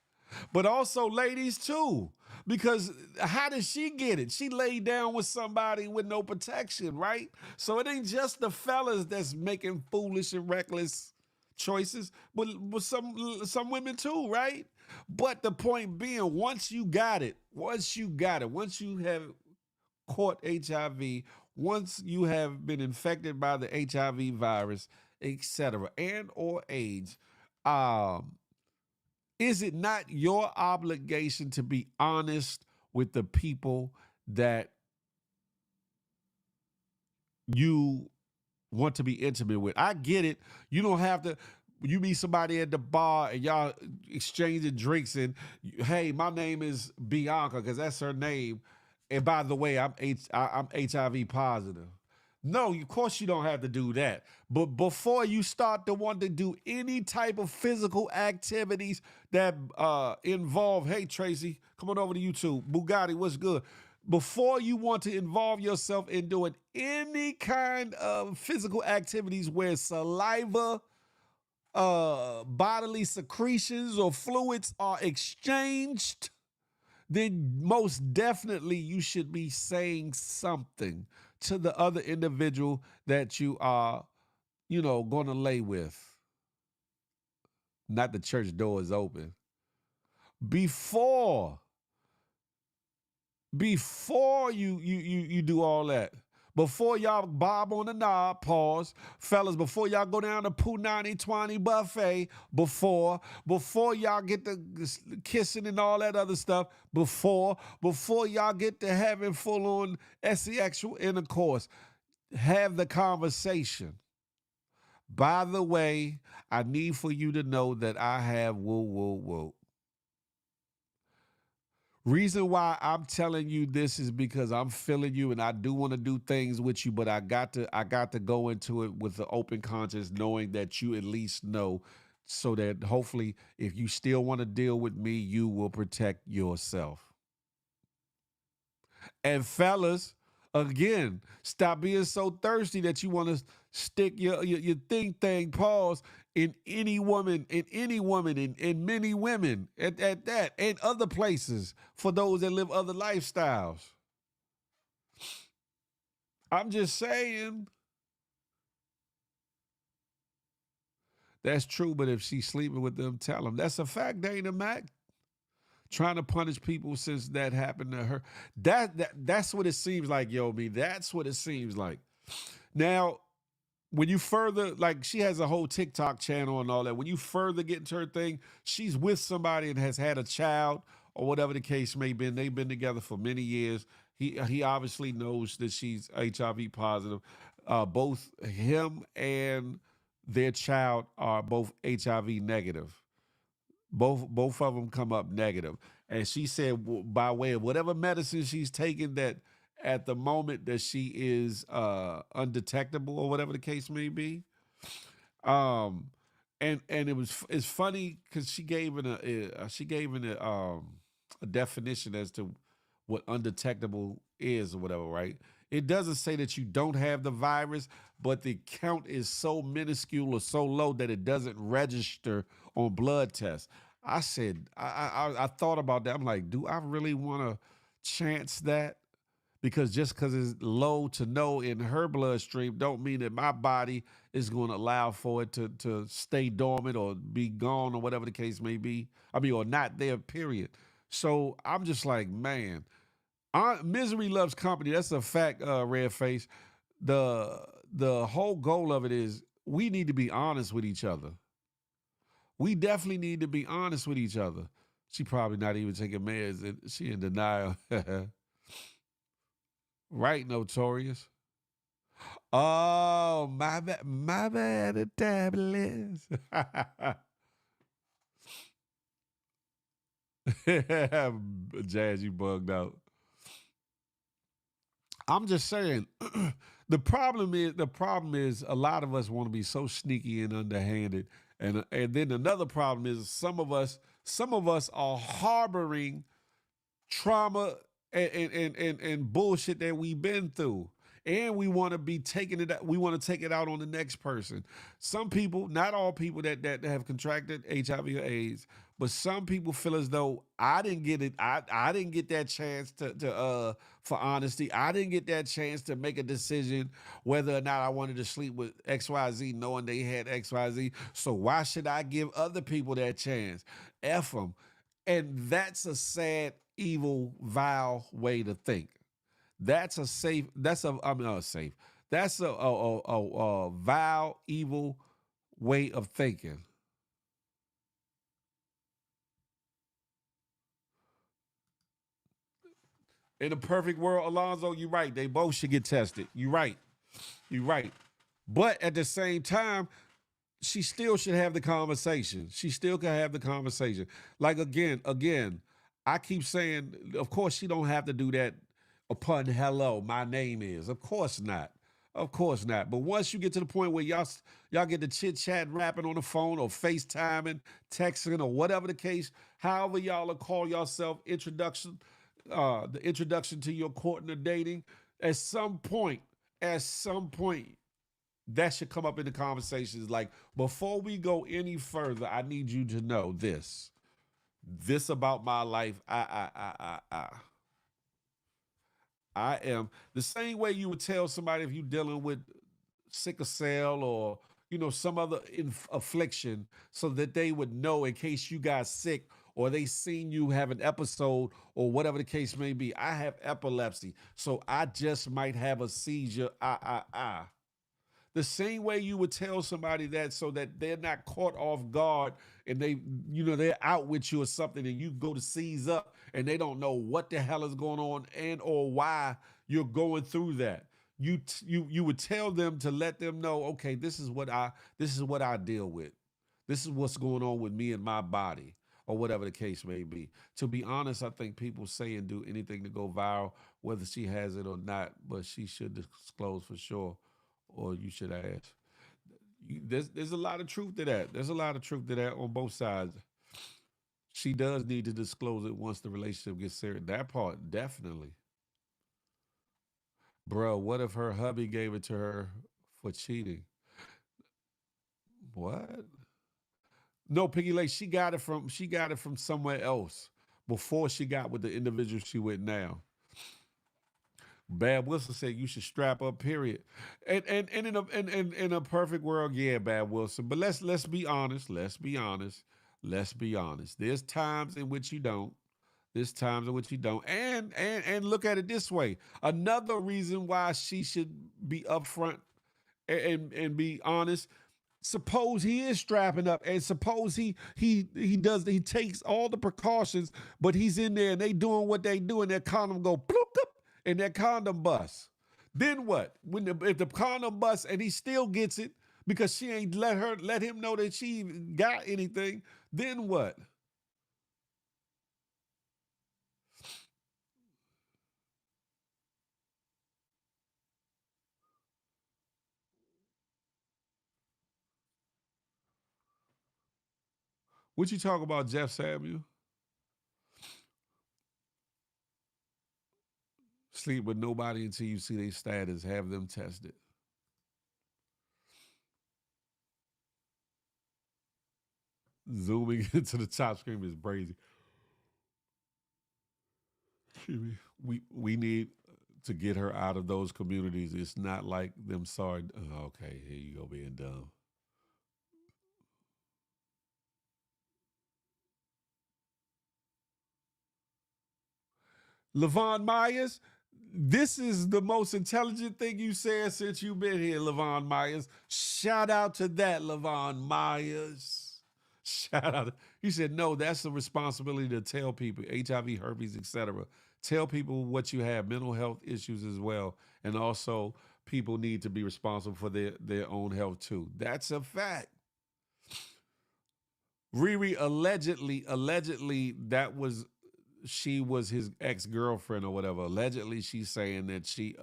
But also ladies too, because how did she get it? She laid down with somebody with no protection, right? So it ain't just the fellas that's making foolish and reckless choices, but some women too, right? But the point being, once you have caught HIV, once you have been infected by the HIV virus, etc., and or AIDS, is it not your obligation to be honest with the people that you want to be intimate with? I get it. You don't have to. You meet somebody at the bar and y'all exchanging drinks and, hey, my name is Bianca because that's her name. And by the way, I'm HIV positive. No, of course you don't have to do that. But before you start to want to do any type of physical activities that involve, hey, Tracy, come on over to YouTube. Bugatti, what's good? Before you want to involve yourself in doing any kind of physical activities where saliva, bodily secretions or fluids are exchanged, then most definitely you should be saying something to the other individual that you are, going to lay with. Not the church door is open. Before you do all that, before y'all bob on the knob, pause, fellas, before y'all go down to Punani 20 buffet, before y'all get the kissing and all that other stuff, before y'all get to having full-on sexual intercourse, have the conversation. By the way, I need for you to know that I have woo. Reason why I'm telling you this is because I'm feeling you and I do want to do things with you, but I got to go into it with an open conscience, knowing that you at least know, so that hopefully if you still want to deal with me, you will protect yourself. And fellas, again, stop being so thirsty that you want to stick your thing, pause, in any woman, in many women at that, and other places for those that live other lifestyles. I'm just saying. That's true, but if she's sleeping with them, tell them. That's a fact, Dana Mac. Trying to punish people since that happened to her. That's what it seems like, yo, me. That's what it seems like. Now, when you further, like, she has a whole TikTok channel and all that. When you further get into her thing, she's with somebody and has had a child or whatever the case may be. They've been together for many years. He obviously knows that she's HIV positive. Both him and their child are both HIV negative. Both of them come up negative. And she said, by way of whatever medicine she's taking, that at the moment that she is undetectable or whatever the case may be. And it's funny because she gave it a definition as to what undetectable is or whatever, right? It doesn't say that you don't have the virus, but the count is so minuscule or so low that it doesn't register on blood tests. I said, I thought about that. I'm like, do I really want to chance that? Because just because it's low to no in her bloodstream don't mean that my body is going to allow for it to stay dormant or be gone or whatever the case may be. I mean, or not there, period. So I'm just like, man, misery loves company. That's a fact, Red Face. The whole goal of it is we need to be honest with each other. We definitely need to be honest with each other. She probably not even taking meds, and she in denial. Right, Notorious? Oh, my bad, the tablets. Jazz, you bugged out. I'm just saying, the problem is a lot of us want to be so sneaky and underhanded. And then another problem is some of us are harboring trauma and bullshit that we've been through. And we want to be taking it. We want to take it out on the next person. Some people, not all people that have contracted HIV or AIDS, but some people feel as though I didn't get it. I didn't get that chance to for honesty. I didn't get that chance to make a decision whether or not I wanted to sleep with XYZ, knowing they had XYZ. So why should I give other people that chance? F them. And that's a sad, evil, vile way to think. That's a vile, evil way of thinking. In a perfect world, Alonzo, you're right. They both should get tested. You're right. You're right. But at the same time, she still should have the conversation. She still can have the conversation. Like again, I keep saying, of course, she don't have to do that upon hello, my name is. Of course not. Of course not. But once you get to the point where y'all get the chit-chat rapping on the phone or FaceTiming, texting, or whatever the case, however y'all will call yourself the introduction to your courting or dating, at some point, that should come up in the conversations. Like, before we go any further, I need you to know this about my life. I am the same way you would tell somebody if you're dealing with sickle cell or, some other affliction, so that they would know in case you got sick or they seen you have an episode or whatever the case may be. I have epilepsy, so I just might have a seizure. The same way you would tell somebody that so that they're not caught off guard and they're out with you or something and you go to seize up and they don't know what the hell is going on and or why you're going through that. You would tell them to let them know, okay, this is what I deal with. This is what's going on with me and my body, or whatever the case may be. To be honest, I think people say and do anything to go viral, whether she has it or not, but she should disclose for sure. Or you should ask. There's a lot of truth to that. There's a lot of truth to that on both sides. She does need to disclose it once the relationship gets serious. That part, definitely. Bro, what if her hubby gave it to her for cheating? What? No, Piggy Lake, she got it from somewhere else before she got with the individual she with now. Bad Wilson said you should strap up, period. And in a perfect world, yeah, Bad Wilson. But let's be honest. Let's be honest. There's times in which you don't. And look at it this way. Another reason why she should be upfront and be honest. Suppose he is strapping up, and suppose he takes all the precautions, but he's in there and they doing what they do, and their condom go bloop up. And that condom bust. Then what? If the condom busts and he still gets it because she ain't let him know that she got anything, then what? What you talk about, Jeff Samuel? Sleep with nobody until you see their status. Have them tested. Zooming into the top screen is crazy. We need to get her out of those communities. It's not like them sorry. Okay, here you go being dumb. Levon Myers, this is the most intelligent thing you said since you've been here, Levon Myers. Shout out to that, Levon Myers. Shout out. He said, no, that's the responsibility to tell people, HIV, herpes, etc. Tell people what you have, mental health issues as well. And also people need to be responsible for their own health too. That's a fact. Riri, allegedly, she was his ex-girlfriend or whatever. Allegedly, she's saying that she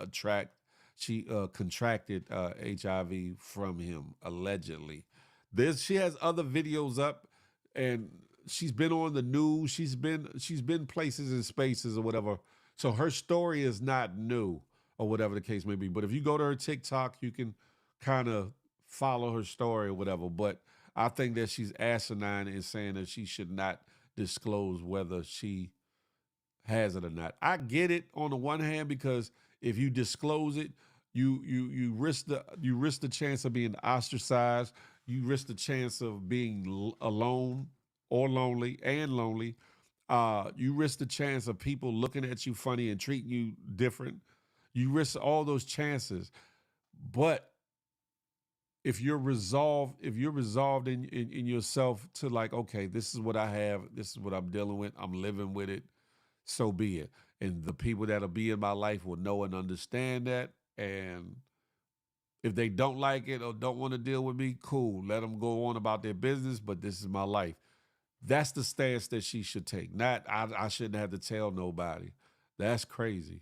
contracted HIV from him, allegedly. She has other videos up, and she's been on the news. She's been places and spaces or whatever. So her story is not new or whatever the case may be. But if you go to her TikTok, you can kind of follow her story or whatever. But I think that she's asinine in saying that she should not disclose whether she has it or not. I get it on the one hand, because if you disclose it, you risk the chance of being ostracized. You risk the chance of being alone or lonely. You risk the chance of people looking at you funny and treating you different. You risk all those chances. But if you're resolved in yourself to like, okay, this is what I have, this is what I'm dealing with, I'm living with it, so be it. And the people that'll be in my life will know and understand that. And if they don't like it or don't want to deal with me, cool. Let them go on about their business, but this is my life. That's the stance that she should take. Not, I shouldn't have to tell nobody. That's crazy.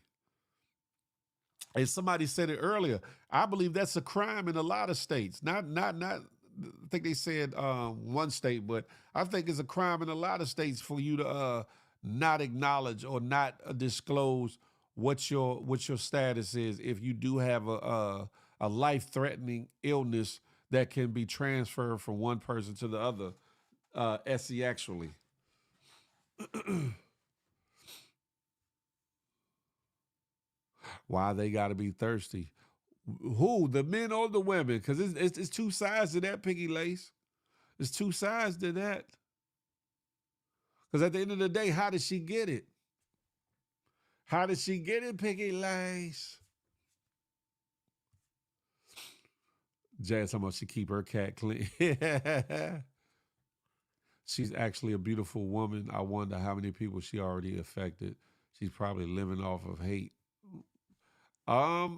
And somebody said it earlier. I believe that's a crime in a lot of states. Not. I think they said one state, but I think it's a crime in a lot of states for you to not acknowledge or not disclose what your status is if you do have a life-threatening illness that can be transferred from one person to the other, actually. Why they got to be thirsty? Who, the men or the women? Because it's two sides to that, Piggy Lace. There's two sides to that. Because at the end of the day, how did she get it? How did she get it, Piggy Lace? Jazz talking about she keep her cat clean. She's actually a beautiful woman. I wonder how many people she already affected. She's probably living off of hate. I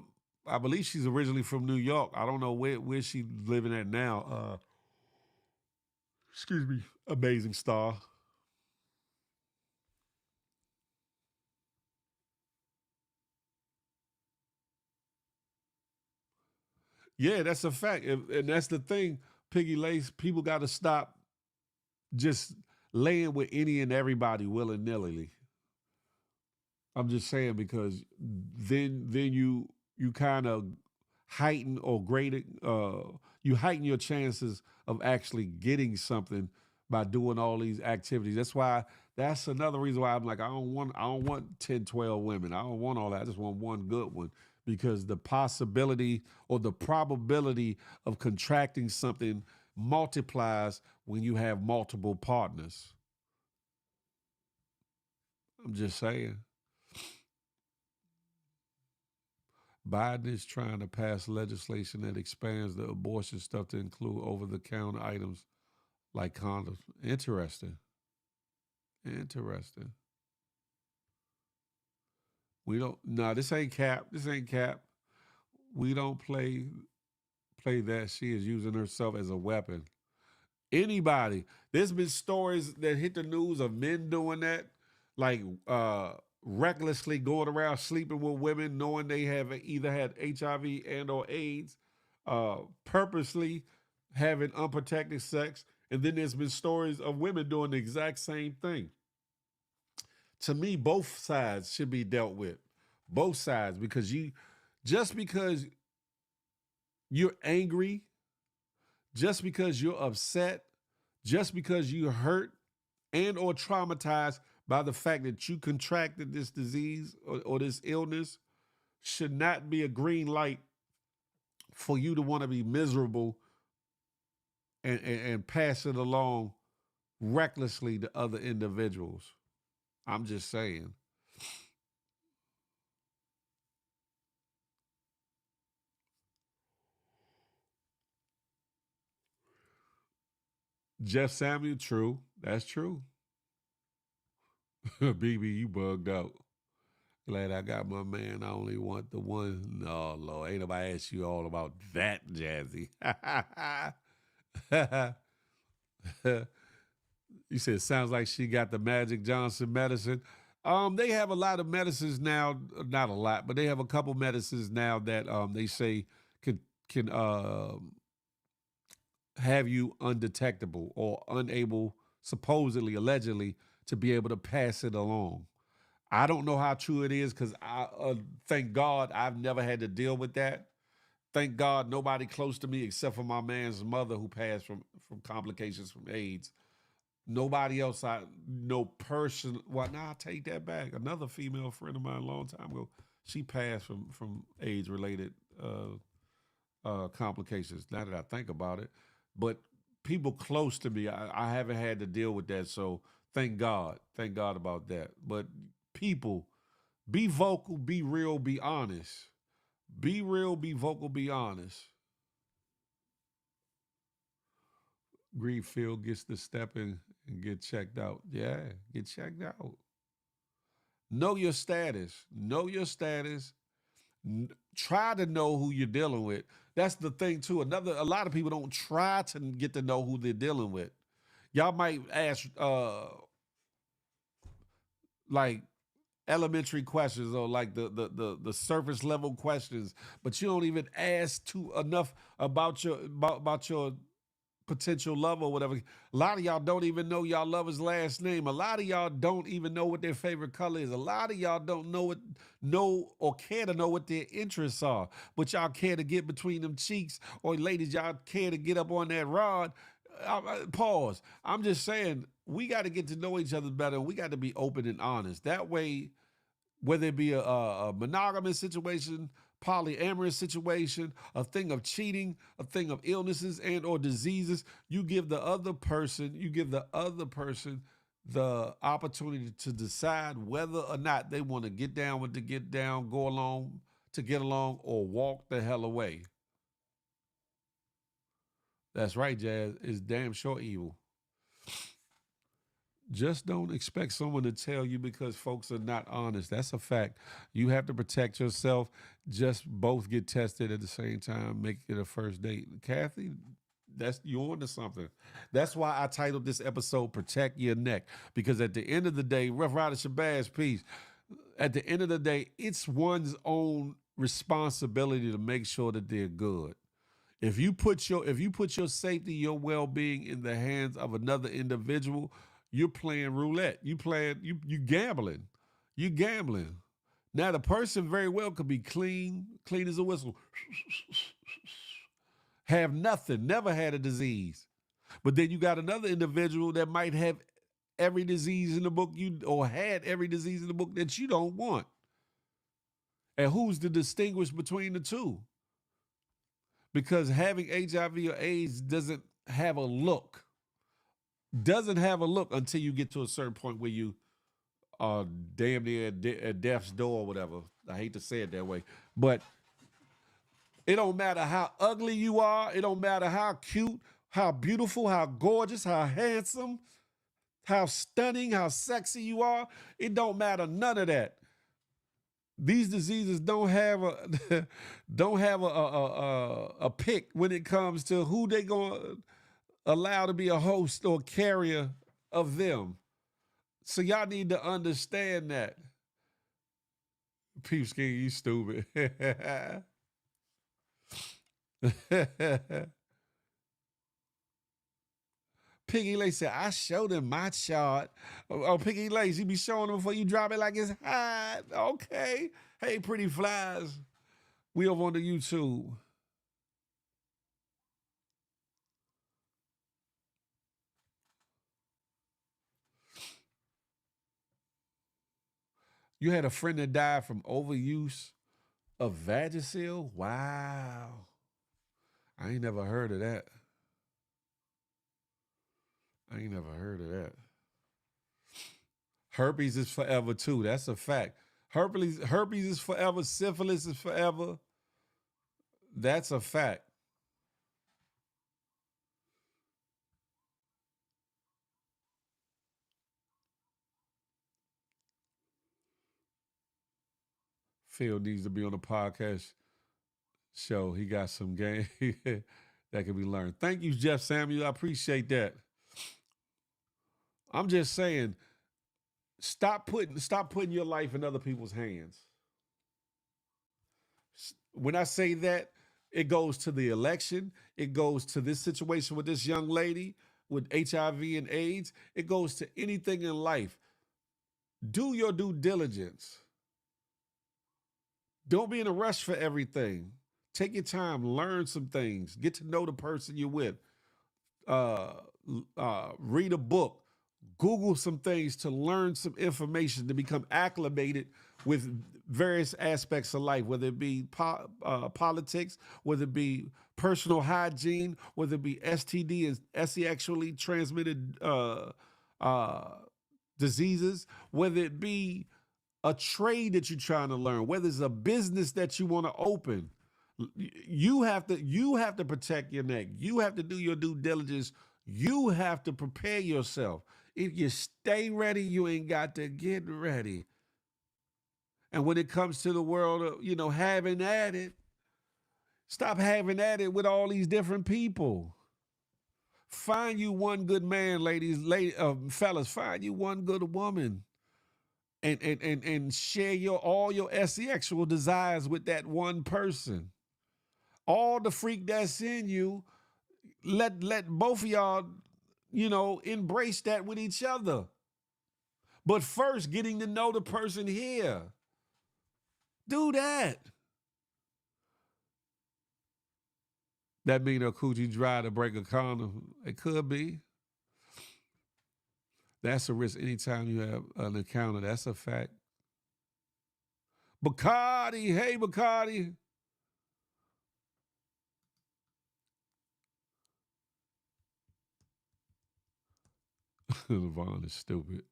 believe she's originally from New York. I don't know where she's living at now. Excuse me, amazing star. Yeah, that's a fact. And that's the thing, Piggy Lace, people got to stop just laying with any and everybody willy-nilly. I'm just saying, because then you kind of heighten or you heighten your chances of actually getting something by doing all these activities. That's another reason why I'm like, I don't want 10, 12 women. I don't want all that. I just want one good one, because the possibility or the probability of contracting something multiplies when you have multiple partners. I'm just saying. Biden is trying to pass legislation that expands the abortion stuff to include over-the-counter items like condoms. Interesting. This ain't cap. We don't play that. She is using herself as a weapon. Anybody. There's been stories that hit the news of men doing that, like recklessly going around sleeping with women knowing they have either had HIV and or AIDS, purposely having unprotected sex, And then there's been stories of women doing the exact same thing. To me, both sides should be dealt with. Both sides, because just because you're angry, just because you're upset, just because you're hurt and or traumatized by the fact that you contracted this disease or this illness, should not be a green light for you to want to be miserable and pass it along recklessly to other individuals. I'm just saying. Jeff Samuel, true. That's true. BB, you bugged out. Glad I got my man. I only want the one. No, Lord, ain't nobody asked you all about that, Jazzy. You said, sounds like she got the Magic Johnson medicine. They have a lot of medicines now, not a lot, but they have a couple medicines now that they say can have you undetectable or unable, supposedly, allegedly, to be able to pass it along. I don't know how true it is because thank God I've never had to deal with that. Thank God nobody close to me except for my man's mother who passed from complications from AIDS. Nobody else I know person. Well, now I take that back. Another female friend of mine a long time ago, she passed from AIDS related complications. Now that I think about it, but people close to me, I haven't had to deal with that. So thank God about that. But people, be vocal, be real, be honest. Be real, be vocal, be honest. Greenfield gets to step in and get checked out. Yeah, get checked out. Know your status. Know your status. Try to know who you're dealing with. That's the thing too. A lot of people don't try to get to know who they're dealing with. Y'all might ask like elementary questions or like the surface level questions, but you don't even ask enough about your potential lover or whatever. A lot of y'all don't even know y'all lover's last name. A lot of y'all don't even know what their favorite color is. A lot of y'all don't know or care to know what their interests are, but y'all care to get between them cheeks, or ladies, y'all care to get up on that rod. Pause. I'm just saying, we got to get to know each other better, and we got to be open and honest. That way, whether it be a monogamous situation, polyamorous situation, a thing of cheating, a thing of illnesses and or diseases, you give the other person the opportunity to decide whether or not they want to get down with the get down, go along to get along, or walk the hell away. That's right, Jazz. It's damn sure evil. Just don't expect someone to tell you because folks are not honest. That's a fact. You have to protect yourself. Just both get tested at the same time. Make it a first date. Kathy, you're onto something. That's why I titled this episode "Protect Your Neck," because at the end of the day, Rough Rider Shabazz, peace. At the end of the day, it's one's own responsibility to make sure that they're good. If you put your safety, your well-being in the hands of another individual, you're playing roulette. You gambling. You gambling. Now the person very well could be clean as a whistle, have nothing, never had a disease. But then you got another individual that might have every disease in the book or had every disease in the book that you don't want. And who's to distinguish between the two? Because having HIV or AIDS doesn't have a look. Doesn't have a look until you get to a certain point where you are damn near at death's door or whatever. I hate to say it that way. But it don't matter how ugly you are. It don't matter how cute, how beautiful, how gorgeous, how handsome, how stunning, how sexy you are. It don't matter none of that. These diseases don't have a pick when it comes to who they gonna allow to be a host or carrier of them. So y'all need to understand that. Peepskin, you stupid. Piggy Lace said, I showed him my chart. Oh, Piggy Lace, you be showing them before you drop it like it's hot. Okay. Hey, pretty flies. We over on the YouTube. You had a friend that died from overuse of Vagisil? Wow. I ain't never heard of that. Herpes is forever too. That's a fact. Herpes is forever. Syphilis is forever. That's a fact. Phil needs to be on the podcast show. He got some game that can be learned. Thank you, Jeff Samuel. I appreciate that. I'm just saying, stop putting your life in other people's hands. When I say that, it goes to the election. It goes to this situation with this young lady with HIV and AIDS. It goes to anything in life. Do your due diligence. Don't be in a rush for everything. Take your time, learn some things, get to know the person you're with. Read a book, Google some things to learn some information to become acclimated with various aspects of life, whether it be politics, whether it be personal hygiene, whether it be STD and sexually transmitted diseases, whether it be a trade that you're trying to learn, whether it's a business that you want to open. You have to protect your neck. You have to do your due diligence. You have to prepare yourself. If you stay ready, you ain't got to get ready. And when it comes to the world of, having at it, stop having at it with all these different people. Find you one good man, fellas. Find you one good woman. And share all your sexual desires with that one person. All the freak that's in you, let both of y'all, embrace that with each other. But first, getting to know the person here. Do that. That mean a coochie dry to break a condom? It could be. That's a risk anytime you have an encounter. That's a fact. Bacardi, hey Bacardi. Levon is stupid.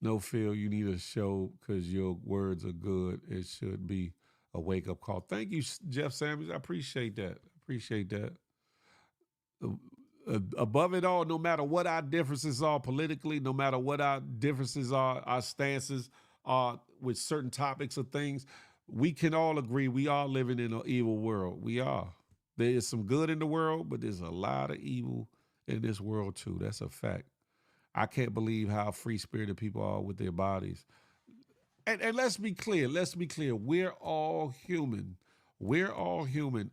No, Phil, you need a show because your words are good. It should be a wake-up call. Thank you, Jeff Samuels. I appreciate that. Above it all, no matter what our differences are politically, no matter what our differences are, our stances are with certain topics or things, we can all agree we are living in an evil world. We are. There is some good in the world, but there's a lot of evil in this world too. That's a fact. I can't believe how free-spirited people are with their bodies. And let's be clear. We're all human.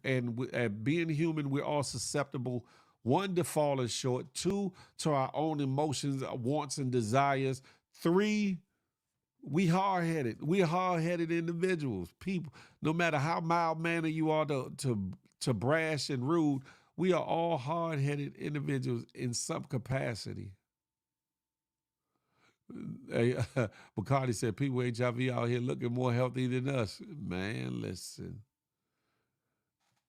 And being human, we're all susceptible. One, to falling short. Two, to our own emotions, wants, and desires. Three, we hard-headed. We're hard-headed individuals. People, no matter how mild-mannered you are to brash and rude, we are all hard-headed individuals in some capacity. Hey, Bacardi said, people with HIV out here looking more healthy than us. Man, listen.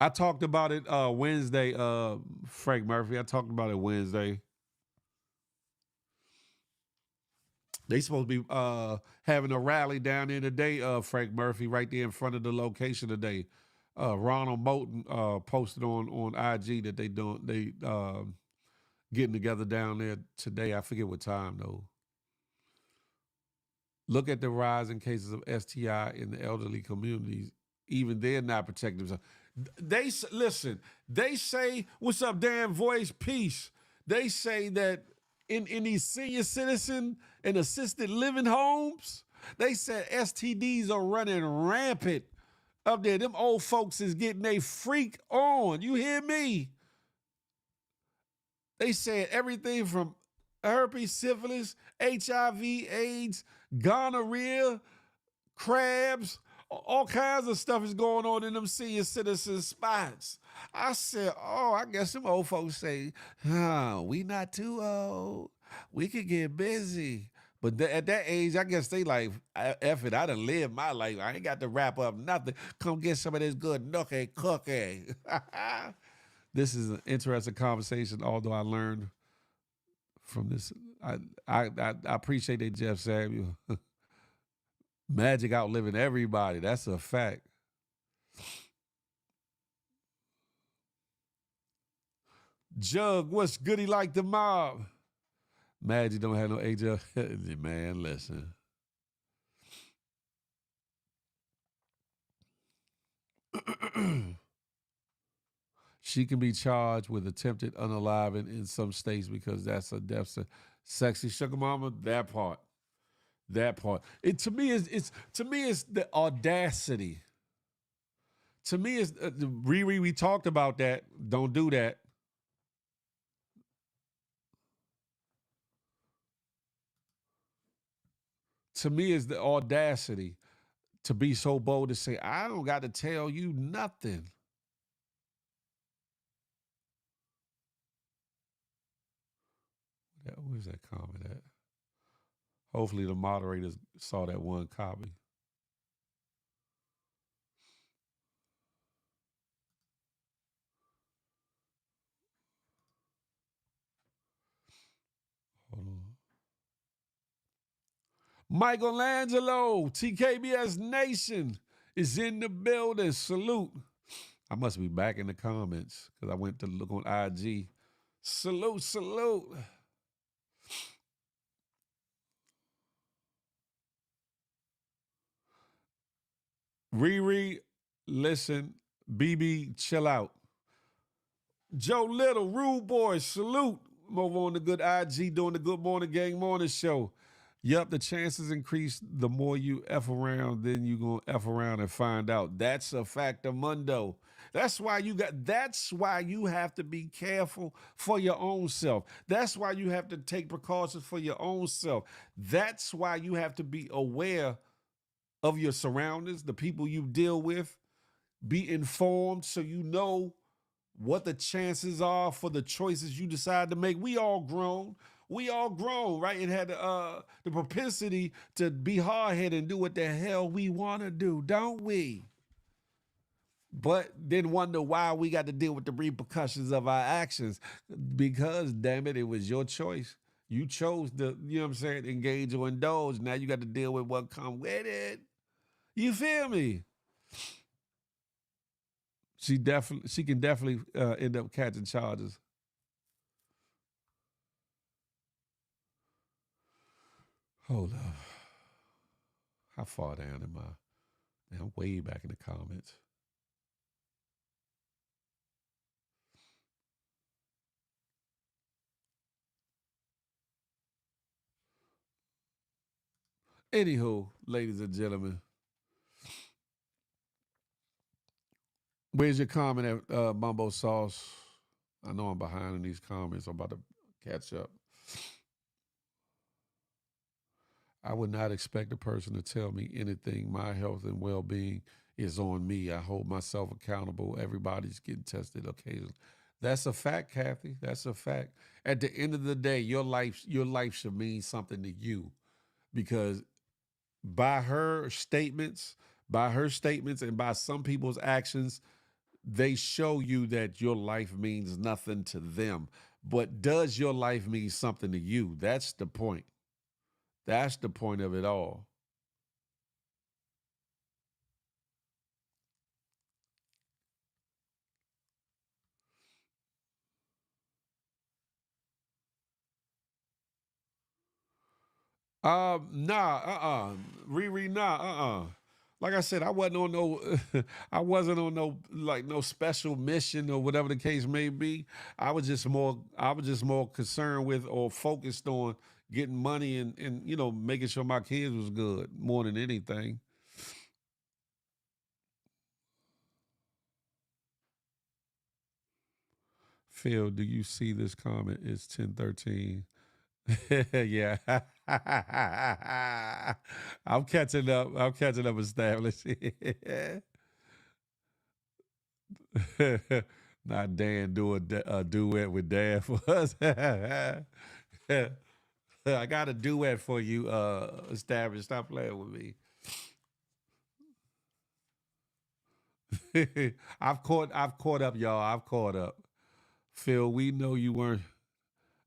I talked about it Wednesday, Frank Murphy. I talked about it Wednesday. They supposed to be having a rally down there today, Frank Murphy, right there in front of the location today. Ronald Moulton posted on IG that they getting together down there today. I forget what time though. Look at the rise in cases of STI in the elderly communities. Even they're not protecting themselves. They say, what's up, Dan Voice? Peace. They say that in these senior citizen and assisted living homes, they said STDs are running rampant up there. Them old folks is getting a freak on. You hear me? They said everything from herpes, syphilis, HIV, AIDS, gonorrhea, crabs, all kinds of stuff is going on in them senior citizen spots. I said, oh, I guess them old folks say, we not too old. We could get busy. But at that age, I guess they like, F it, I done lived my life. I ain't got to wrap up nothing. Come get some of this good nookie cookie. This is an interesting conversation, although I learned from this. I appreciate that, Jeff Samuel. Magic outliving everybody. That's a fact. Jug, what's goody like the mob? Magic don't have no age of man, listen. She can be charged with attempted unaliving in some states because that's a death sentence. Sexy sugar mama, that part. To me is the audacity. To me is Riri. We talked about that. Don't do that. To me is the audacity to be so bold to say, I don't got to tell you nothing. Where's that comment at? Hopefully the moderators saw that one copy. Hold on. Michelangelo, TKBS Nation is in the building. Salute. I must be back in the comments because I went to look on IG. Salute. Riri, listen. BB, chill out. Joe Little, Rude Boy, salute. I'm over on the good IG doing the Good Morning Gang Morning Show. Yup, the chances increase the more you F around, then you gonna F around and find out. That's a factamundo. That's why you have to be careful for your own self. That's why you have to take precautions for your own self. That's why you have to be aware of your surroundings, the people you deal with. Be informed so you know what the chances are for the choices you decide to make. We all grown, right? And had the propensity to be hard-headed and do what the hell we want to do, don't we? But then wonder why we got to deal with the repercussions of our actions. Because, damn it, it was your choice. You chose to, you know what I'm saying, engage or indulge. Now you got to deal with what come with it. You feel me? She can definitely end up catching charges. Hold up. How far down am I? Man, I'm way back in the comments. Anywho, ladies and gentlemen, where's your comment at Mumbo Sauce? I know I'm behind in these comments. I'm about to catch up. I would not expect a person to tell me anything. My health and well-being is on me. I hold myself accountable. Everybody's getting tested occasionally. That's a fact, Kathy. That's a fact. At the end of the day, your life should mean something to you, because by her statements and by some people's actions, they show you that your life means nothing to them. But does your life mean something to you? That's the point. That's the point of it all. Riri, Like I said, I wasn't on no special mission or whatever the case may be. I was just more concerned with or focused on getting money and making sure my kids was good more than anything. Phil, do you see this comment? It's 10:13. Yeah. I'm catching up. I'm catching up established. Not Dan doing a duet with Dan for us. I got a duet for you, established. Stop playing with me. I've caught up, y'all. I've caught up. Phil, we know you weren't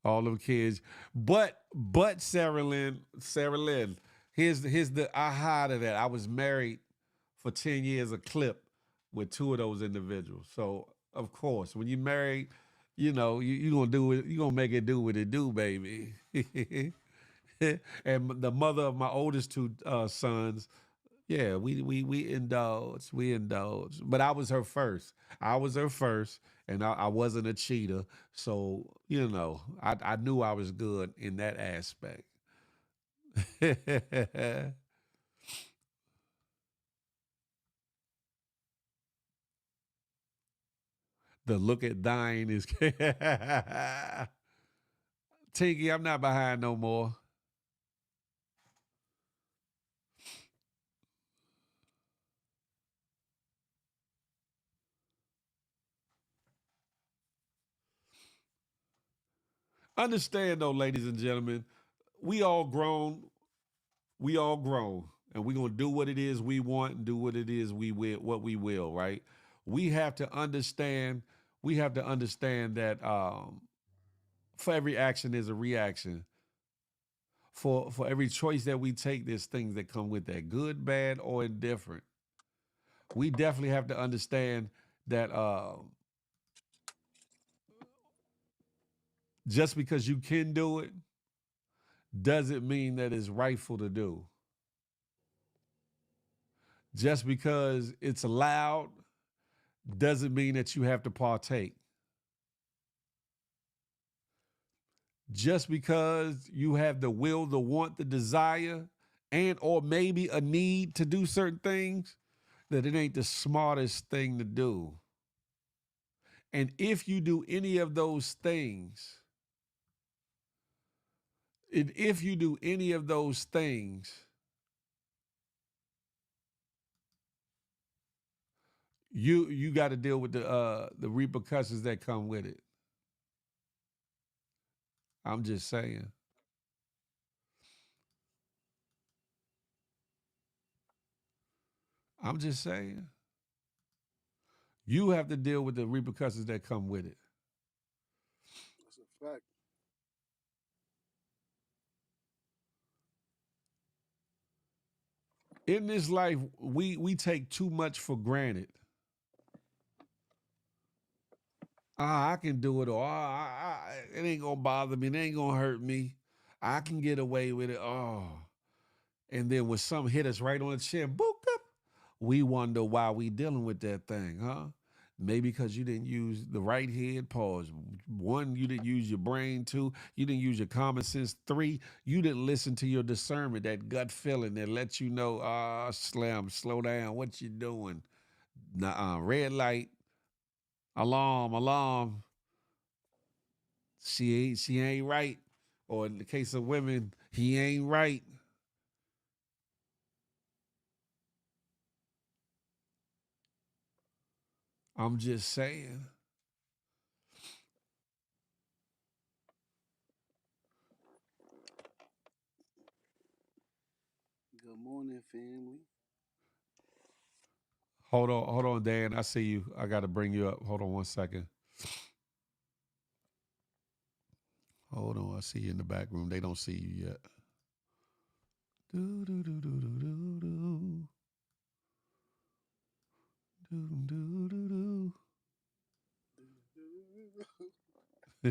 all them kids. But Sarah Lynn, here's the aha to that. I was married for 10 years a clip with two of those individuals. So of course, when you married, you know, you gonna do it, you gonna make it do what it do, baby. And the mother of my oldest two sons, yeah, we indulged. We indulged. But I was her first. And I wasn't a cheater. So, you know, I knew I was good in that aspect. The look at dying is Tinky, I'm not behind no more. Understand though, ladies and gentlemen, we all grown. We all grown. And we're gonna do what it is we want and do what it is we will, right? We have to understand, that for every action there's a reaction. For every choice that we take, there's things that come with that, good, bad, or indifferent. We definitely have to understand that just because you can do it doesn't mean that it's rightful to do. Just because it's allowed doesn't mean that you have to partake. Just because you have the will, the want, the desire, and or maybe a need to do certain things, that it ain't the smartest thing to do. And if you do any of those things, you got to deal with the repercussions that come with it. I'm just saying. I'm just saying. You have to deal with the repercussions that come with it. That's a fact. In this life, we take too much for granted. I can do it, or it ain't gonna bother me, it ain't gonna hurt me. I can get away with it. Oh. And then when something hit us right on the chin, boop, up, we wonder why we dealing with that thing, huh? Maybe because you didn't use the right head. Pause. 1, you didn't use your brain. 2, you didn't use your common sense. 3, you didn't listen to your discernment, that gut feeling that lets you know, Slim, slow down. What you doing? Red light, alarm. She ain't right. Or in the case of women, he ain't right. I'm just saying. Good morning, family. Hold on, Dan. I see you. I got to bring you up. Hold on one second. Hold on. I see you in the back room. They don't see you yet. Do do do do do do do. Do do do do.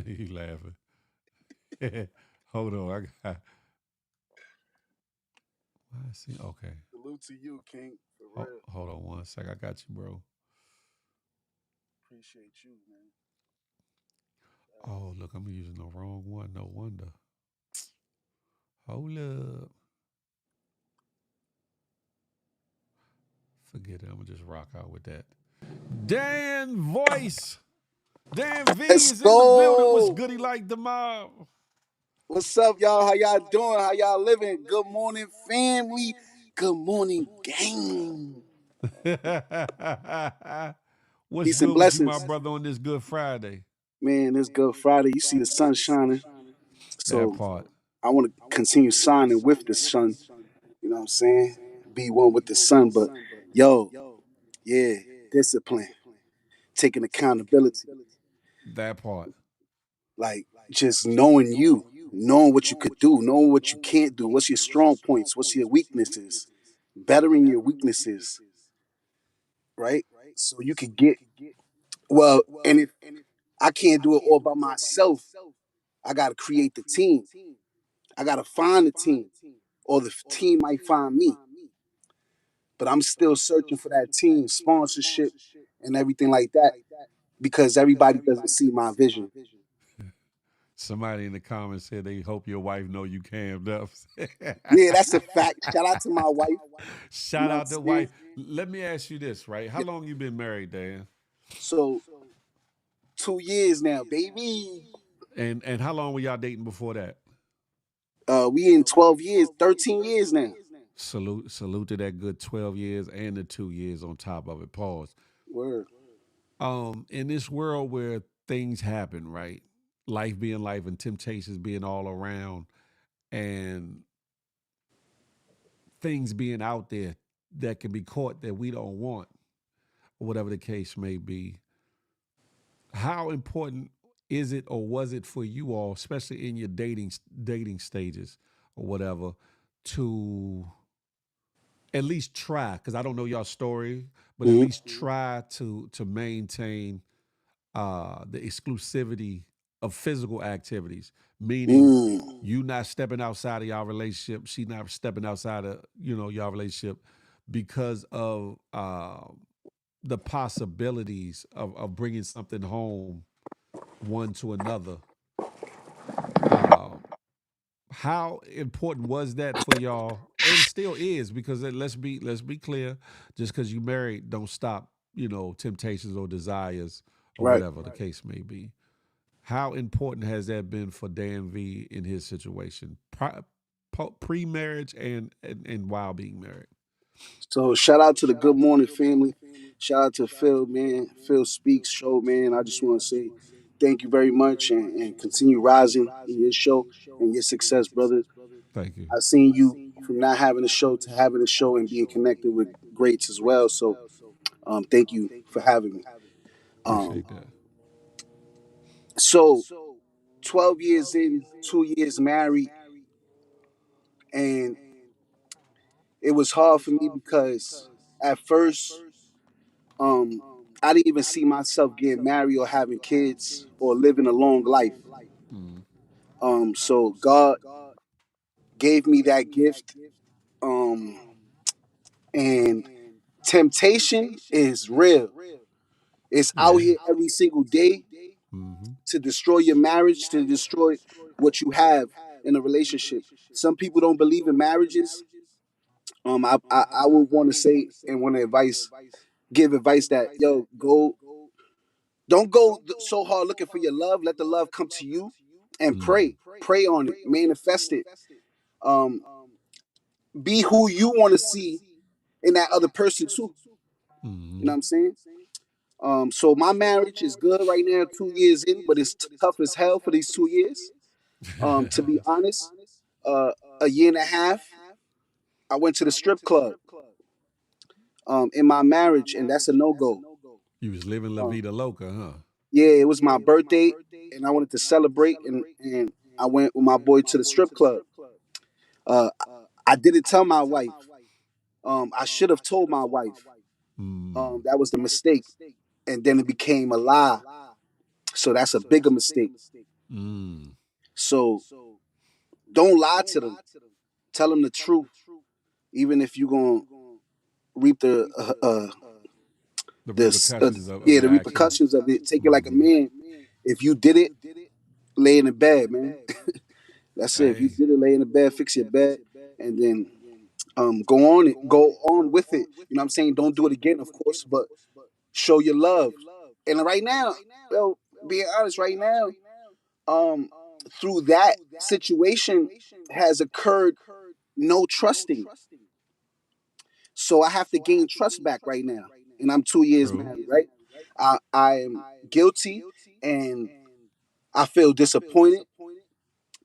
You laughing? Hold on. I got. I see. Okay. Salute to you, King. For real. Hold on one sec. I got you, bro. Appreciate you, man. Oh, look, I'm using the wrong one. No wonder. Hold up. Forget it. I'm going to just rock out with that. Dan Voice. Dan V Let's is in the building. What's go. goody like the mob? What's up, y'all? How y'all doing? How y'all living? Good morning, family. Good morning, gang. What's Peace and good with you, my blessings. brother, on this Good Friday? Man, it's Good Friday. You see the sun shining. That So part. I want to continue shining with the sun. You know what I'm saying? Be one with the sun. But yo, yeah, discipline, taking accountability. That part. Like just knowing you, knowing what you could do, knowing what you can't do, what's your strong points, what's your weaknesses, bettering your weaknesses, right? So you could get well, and if I can't do it all by myself, I gotta create the team. I gotta find the team. Or the team might find me. But I'm still searching for that team, sponsorship and everything like that, because everybody doesn't see my vision. Somebody in the comments said they hope your wife know you cammed up. Yeah, that's a fact. Shout out to my wife. You Shout know what I'm out to saying? wife. Let me ask you this, right? How Yeah. long you been married, Dan? So 2 years now, baby. And how long were y'all dating before that? We in 12 years, 13 years now. Salute to that good 12 years and the 2 years on top of it. Pause. Word. In this world where things happen, right? Life being life and temptations being all around and things being out there that can be caught that we don't want, or whatever the case may be. How important is it or was it for you all, especially in your dating stages or whatever, to at least try? Because I don't know y'all story, but at Mhm. least try to maintain the exclusivity of physical activities, meaning Mm. you not stepping outside of y'all relationship, she not stepping outside of y'all relationship because of the possibilities of bringing something home one to another. Um, how important was that for y'all, and still is? Because let's be clear, just because you married, don't stop temptations or desires or Right. whatever the case may be. How important has that been for Dan V in his situation, pre-marriage and while being married? So shout out to the Good Morning family. Shout out to Phil, man. Phil Speaks show, man. I just want to say thank you very much and continue rising in your show and your success, brother. Thank you. I've seen you from not having a show to having a show and being connected with greats as well. So thank you for having me. Um, Appreciate that. so 12 years in, 2 years married, and it was hard for me because at first, um, I didn't even see myself getting married or having kids or living a long life. Mm. So God gave me that gift. Um, and temptation is real. It's out Yeah. here every single day Mm-hmm. to destroy your marriage, to destroy what you have in a relationship. Some people don't believe in marriages. I would want to say and want to give advice that yo go, don't go so hard looking for your love. Let the love come to you, and pray on it, manifest it. Um, be who you want to see in that other person too. You know Mm-hmm. what I'm saying? So my marriage is good right now, 2 years in, but it's tough as hell for these 2 years. To be honest, uh, a year and a half, I went to the strip club in my marriage, and that's a no go. You was living La Um, Vida Loca, huh? yeah, it was my birthday, and I wanted to celebrate, and I went with my boy to the strip club. Uh, I didn't tell my wife. I should have told my wife. Mm. That was the mistake, and then it became a lie. So that's a bigger mistake. Mm. So don't lie to them. Tell them the truth, even if you're gonna reap The the repercussions of yeah, your the actions. repercussions of it. Take it like a Mm-hmm. man. If you did it, lay in the bed, man. That's it. If you Hey. did it, lay in the bed, fix your bed, and then go on with it. You know what I'm saying? Don't do it again, of course, but show your love. And right now, yo. being honest right now, um, through that situation has occurred no trusting. So I have to gain trust back right now. And I'm 2 years True. married, right? I am guilty and I feel disappointed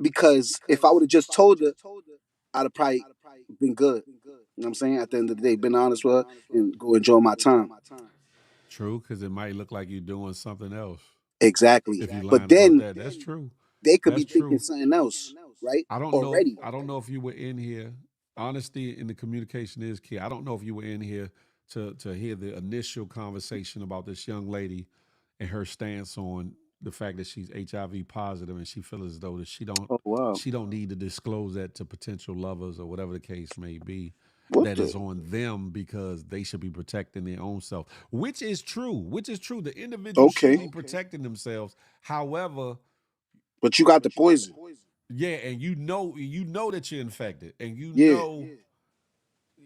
because if I would have just told her, I'd have probably been good. You know what I'm saying? At the end of the day, been honest with her and go enjoy my time. True, because it might look like you're doing something else Exactly. if you But lying about then that. That's true. they could That's be thinking true. something else, right? I don't know. Already. I don't know if you were in here. Honesty in the communication is key. I don't know if you were in here to hear the initial conversation about this young lady and her stance on the fact that she's HIV positive and she feels as though that Oh wow. she don't need to disclose that to potential lovers or whatever the case may be. What That the? is on them because they should be protecting their own self, which is true. Which is true. The individual should Okay. be protecting themselves. However, But you got the poison. yeah, and you know that you're infected, and Yeah,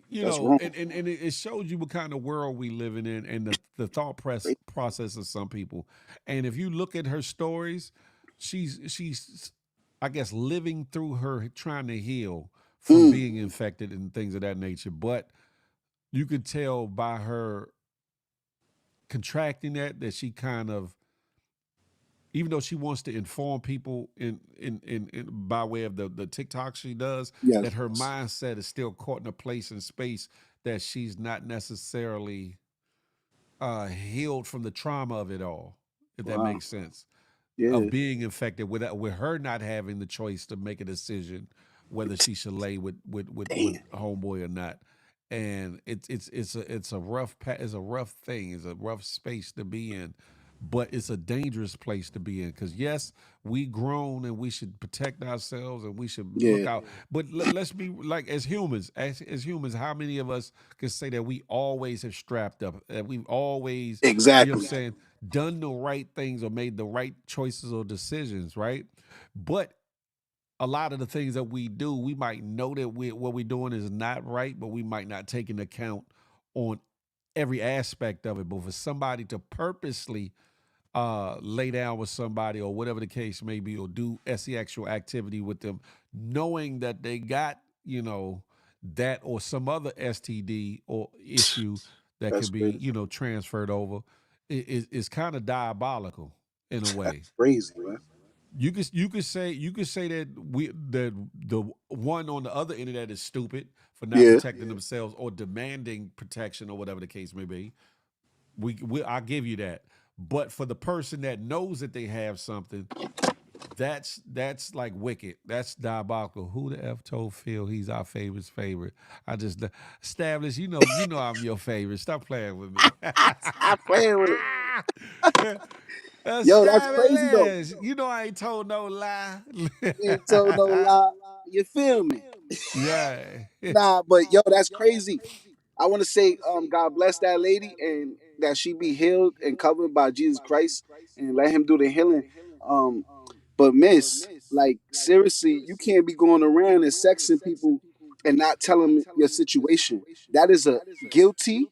you that's know, wrong. and it shows you what kind of world we living in, and the process of some people. And if you look at her stories, she's I guess living through her trying to heal from Mm, being infected and things of that nature. But you could tell by her contracting that she kind of, even though she wants to inform people in by way of the TikTok she does, yes. that her mindset is still caught in a place and space that she's not necessarily healed from the trauma of it all, if that Wow. makes sense, of Yeah. being infected with her not having the choice to make a decision whether she should lay with Damn. homeboy or not. And it's a it's a rough thing. It's a rough space to be in, but it's a dangerous place to be in because yes, we grown and we should protect ourselves and we should look Yeah. out. But let's be like as humans, how many of us can say that we always have strapped up, that we've always, you know what I'm Exactly. saying, done the right things or made the right choices or decisions, right? But a lot of the things that we do, we might know that what we're doing is not right, but we might not take into account on every aspect of it. But for somebody to purposely lay down with somebody or whatever the case may be, or do sexual activity with them, knowing that they got, you know, that or some other STD or issue that That's could be, crazy. you know, transferred over, is kind of diabolical in a way. That's crazy, man. You could say that the one on the other end of that is stupid for not Yeah. protecting themselves or demanding protection or whatever the case may be. We I give you that. But for the person that knows that they have something, that's like wicked. That's diabolical. Who the f told Phil he's our favorite? I just established. You know I'm your favorite. Stop playing with me. Stop playing with it. Yo, that's crazy though. Established. You know I ain't told no lie. You ain't told no lie. You feel me? Yeah. Nah, but yo, that's crazy. I want to say, God bless that lady and that she be healed and covered by Jesus Christ and let Him do the healing. Um, but miss, like seriously, you can't be going around and sexing people and not tell them your situation. That is a guilty,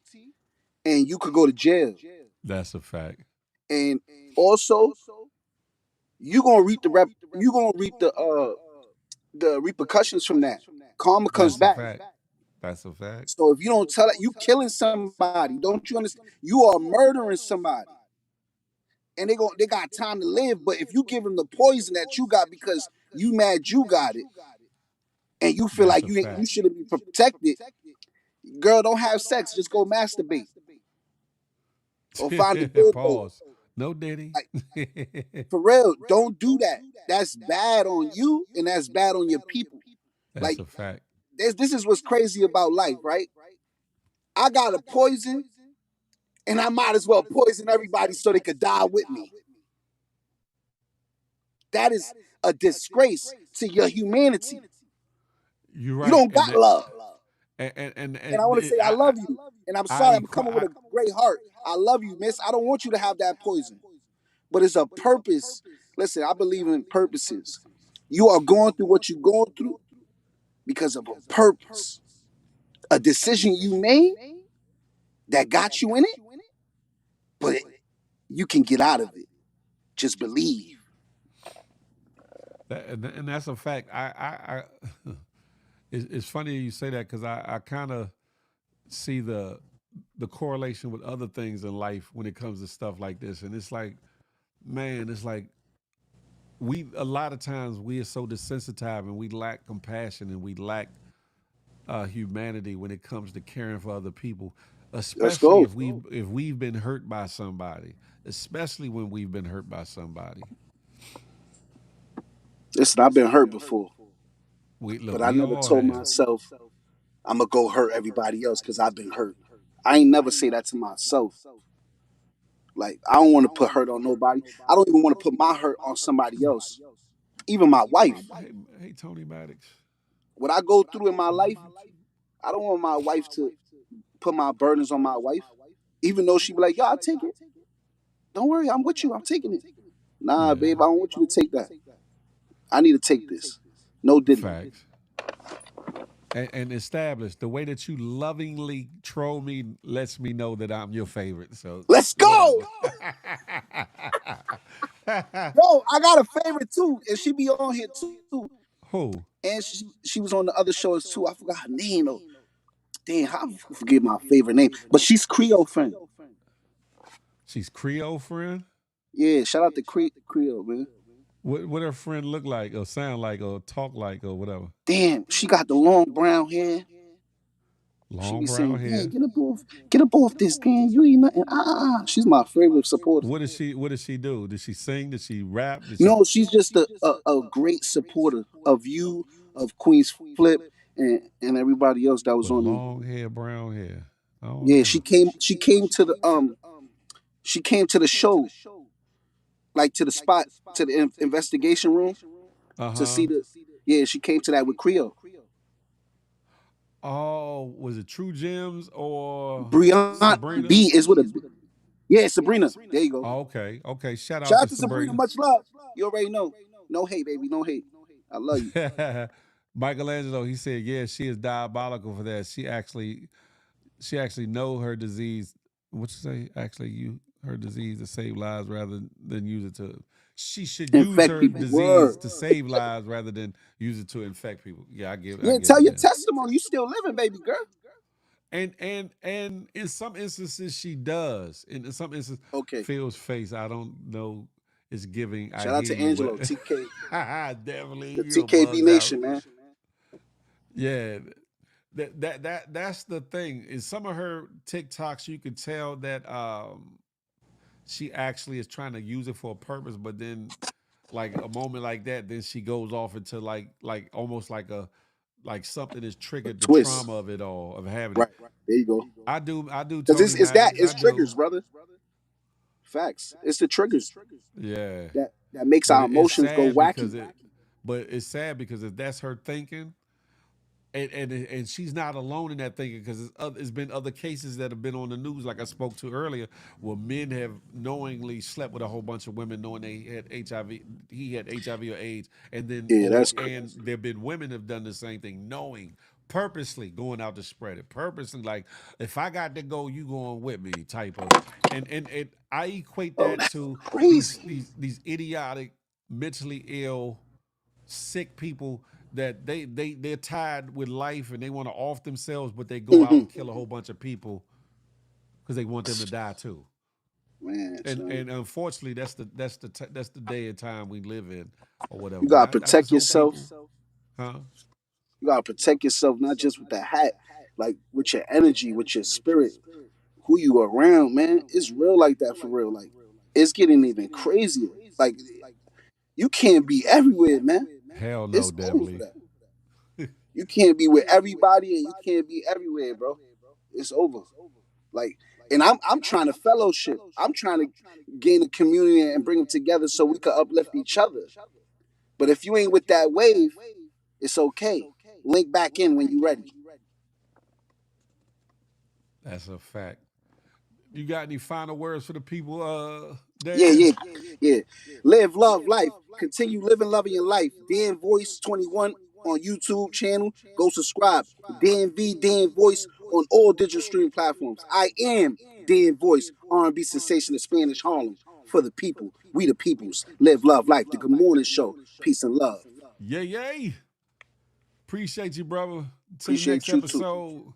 and you could go to jail. That's a fact. And also, you gonna reap the repercussions from that. Karma comes That's a back. fact. That's a fact. So if you don't tell it, you killing somebody. Don't you understand? You are murdering somebody, and they got time to live. But if you give them the poison that you got because you mad you got it, and you feel That's like a you fact. shouldn't be protected, girl, don't have sex. Just go masturbate or find a dildo. Pause. No Diddy. Like for real, don't do that. That's bad on you, and that's bad on your people. That's Like a fact. this is what's crazy about life, right? I got a poison, and I might as well poison everybody so they could die with me. That is a disgrace to your humanity. You're You right. don't got love. And I want to say I love you. And I'm I sorry, I'm equa- coming with a great heart. I love you, miss. I don't want you to have that poison. But it's a purpose. Listen, I believe in purposes. You are going through what you're going through because of a purpose. A decision you made that got you in it, but you can get out of it. Just believe. And that's a fact. It's funny you say that because I kind of see the correlation with other things in life when it comes to stuff like this, and it's like, man, it's like we a lot of times we are so desensitized and we lack compassion and we lack humanity when it comes to caring for other people, Let's especially go. if we've been hurt by somebody, especially when we've been hurt by somebody. Listen, I've been hurt before, We look, but I we never all told have. myself I'm gonna go hurt everybody else because I've been hurt. I ain't never say that to myself. Like I don't want to put hurt on nobody. I don't even want to put my hurt on somebody else, even my wife. Hey, Tony Maddox. What I go through in my life, I don't want my wife to put my burdens on my wife, even though she be like, "Yo, I'll take it. Don't worry, I'm with you. I'm taking it." Nah, Yeah. babe, I don't want you to take that. I need to take this. No diddy. Facts. And establish the way that you lovingly troll me lets me know that I'm your favorite. So Let's go. whatever. Yo, I got a favorite too, and she be on here too. Who? And she was on the other shows too. I forgot her name though. Damn, how I forget my favorite name? But she's Creole friend. She's Creole friend. Yeah, shout out to Creole, man. What her friend look like or sound like or talk like or whatever? Damn, she got the long brown hair. She Long be brown saying, "Man, hair. get up off this, man. You ain't nothing." She's my favorite supporter. What did she do? Did she sing? Did she rap? Did she No, she's just a great supporter of you, of Queen's Flip, and everybody else that was with on there. long hair, brown hair? I don't Yeah, know. she came to the show, like to the spot, to the investigation room to Uh-huh. see the. Yeah, she came to that with Creole. Oh, was it True Gems or Brianna Sabrina? B is with a. Yeah, Sabrina. There you go. Oh, okay. Okay. Shout out Shout to out to Sabrina. Sabrina. Much love. You already know. No hate, baby. No hate. I love you. Michelangelo, he said, yeah, she is diabolical for that. She actually know her disease. What you say? Actually, her disease to save lives rather than use it to. She should use Infect her people. Word. disease to save lives rather than use it to infect people. Yeah, I Yeah, give tell it your that. testimony. You still living, baby girl. And in some instances she does. And in some instances, Okay. Phil's face, I don't know, is giving. I Shout out hear to you, Angelo, but TK, definitely the you're TKB bugged out. Nation, man. Yeah, that's the thing. In some of her TikToks, you could tell that she actually is trying to use it for a purpose, but then like a moment like that, then she goes off into like almost like something has triggered the Twist. trauma of it all of having it. Right. There you go. I do Because Tony Maddox. I it's do. triggers, brother. Facts. It's the triggers Yeah. that makes But our it's emotions go sad wacky. because if that's her thinking, and she's not alone in that thinking because it's been other cases that have been on the news, like I spoke to earlier, where men have knowingly slept with a whole bunch of women knowing they had HIV, he had HIV or AIDS, and then Yeah, that's crazy. and there've been women have done the same thing, knowing, purposely going out to spread it, purposely like if I got to go, you going with me, type of, and I equate Oh, that that's to these crazy. these idiotic, mentally ill, sick people that they're tired with life and they want to off themselves, but they go out Hmm. and kill a whole bunch of people because they want them to die too. Man, son. And unfortunately, that's the day and time we live in, or whatever. You But gotta I protect just hope yourself. people, huh? You gotta protect yourself, not just with the hat, like with your energy, with your spirit, who you around, man. It's real like that for real. Like it's getting even crazier. Like you can't be everywhere, man. Hell no, It's over for definitely. that. You can't be with everybody and you can't be everywhere, bro. It's over. Like, and I'm trying to fellowship. I'm trying to gain a community and bring them together so we can uplift each other. But if you ain't with that wave, it's okay. Link back in when you ready. That's a fact. You got any final words for the people, Yeah, Dan? yeah, yeah. Live, love, life. Continue living, loving your life. Dan Voice 21 on YouTube channel. Go subscribe. Dan V, Dan Voice on all digital streaming platforms. I am Dan Voice, R&B sensation of Spanish Harlem. for the people. We the peoples. Live, love, life. The Good Morning Show. Peace and love. Yay, yay. Appreciate you, brother. To the Appreciate next you too. episode.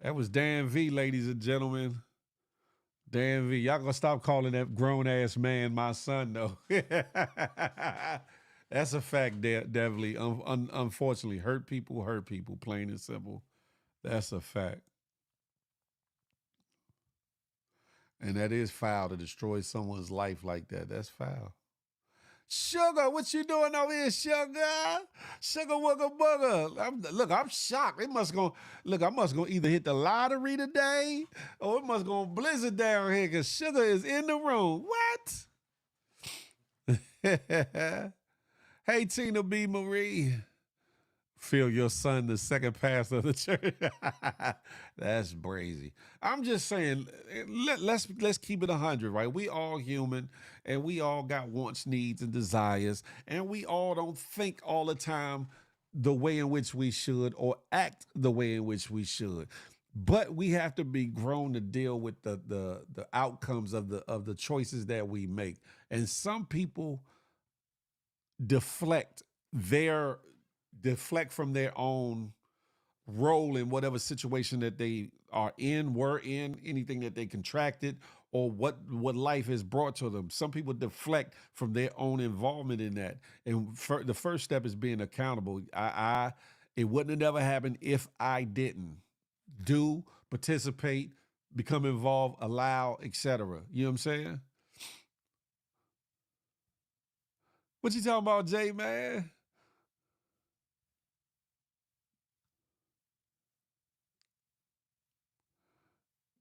That was Dan V, ladies and gentlemen. Dan V. Y'all gonna stop calling that grown ass man my son, though. That's a fact, definitely. Unfortunately, hurt people, plain and simple. That's a fact. And that is foul to destroy someone's life like that. That's foul. Sugar, what you doing over here, Sugar? Sugar wugga bugger. I'm shocked. I must gonna either hit the lottery today or it must go blizzard down here because Sugar is in the room. What? Hey, Tina B. Marie. Feel your son the second pastor of the church. That's brazy. I'm just saying, let's keep it 100, right? We all human, and we all got wants, needs, and desires, and we all don't think all the time the way in which we should or act the way in which we should. But we have to be grown to deal with the outcomes of the choices that we make. And some people deflect from their own role in whatever situation that they were in, anything that they contracted, or what life has brought to them. Some people deflect from their own involvement in that. And the first step is being accountable. It wouldn't have never happened if I didn't participate, become involved, allow, etc. You know what I'm saying? What you talking about, Jay, man?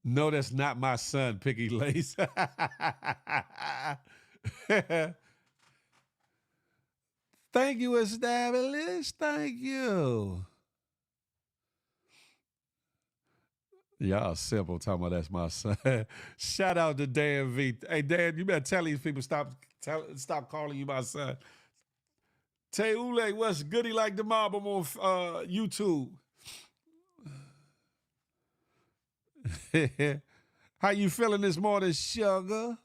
No, that's not my son, Picky Lace. Thank you, established. Thank you. Y'all simple talking about that's my son. Shout out to Dan V. Hey, Dan, you better tell these people stop calling you my son. Tay Ule, what's goody like the mob? I'm on YouTube. How you feeling this morning, Sugar?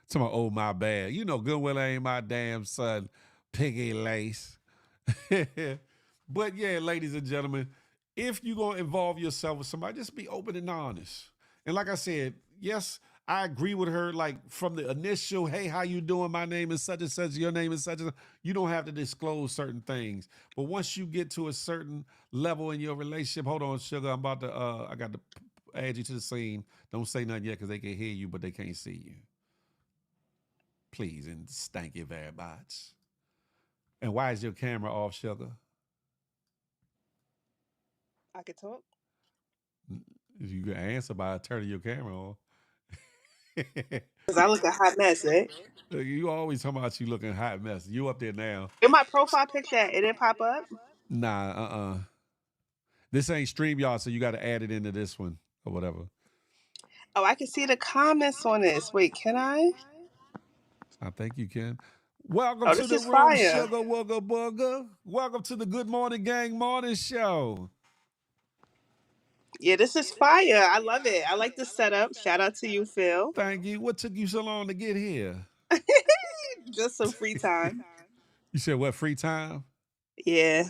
Somebody, oh, my bad. You know Goodwill ain't my damn son, Piggy Lace. But yeah, ladies and gentlemen, if you're going to involve yourself with somebody, just be open and honest. And like I said, yes, I agree with her. Like from the initial, hey, how you doing? My name is such and such. Your name is such and such. You don't have to disclose certain things. But once you get to a certain level in your relationship, hold on, Sugar, I'm about to, I got to add you to the scene. Don't say nothing yet because they can hear you, but they can't see you. Please, and thank you very much. And why is your camera off, Sugar? I could talk. If you can answer by turning your camera on. Because I look a hot mess, right? You always talking about you looking hot mess. You up there now. In my profile picture, it didn't pop up? Nah, This ain't StreamYard, so you got to add it into this one or whatever. Oh, I can see the comments on this. Wait, can I? I think you can. Welcome to the room, fire. Sugar Wugga Bugger. Welcome to the Good Morning Gang Morning Show. Yeah, this is fire. I love it. I like the setup. Shout out to you, Phil. Thank you. What took you so long to get here? Just some free time. You said what, free time? Yeah.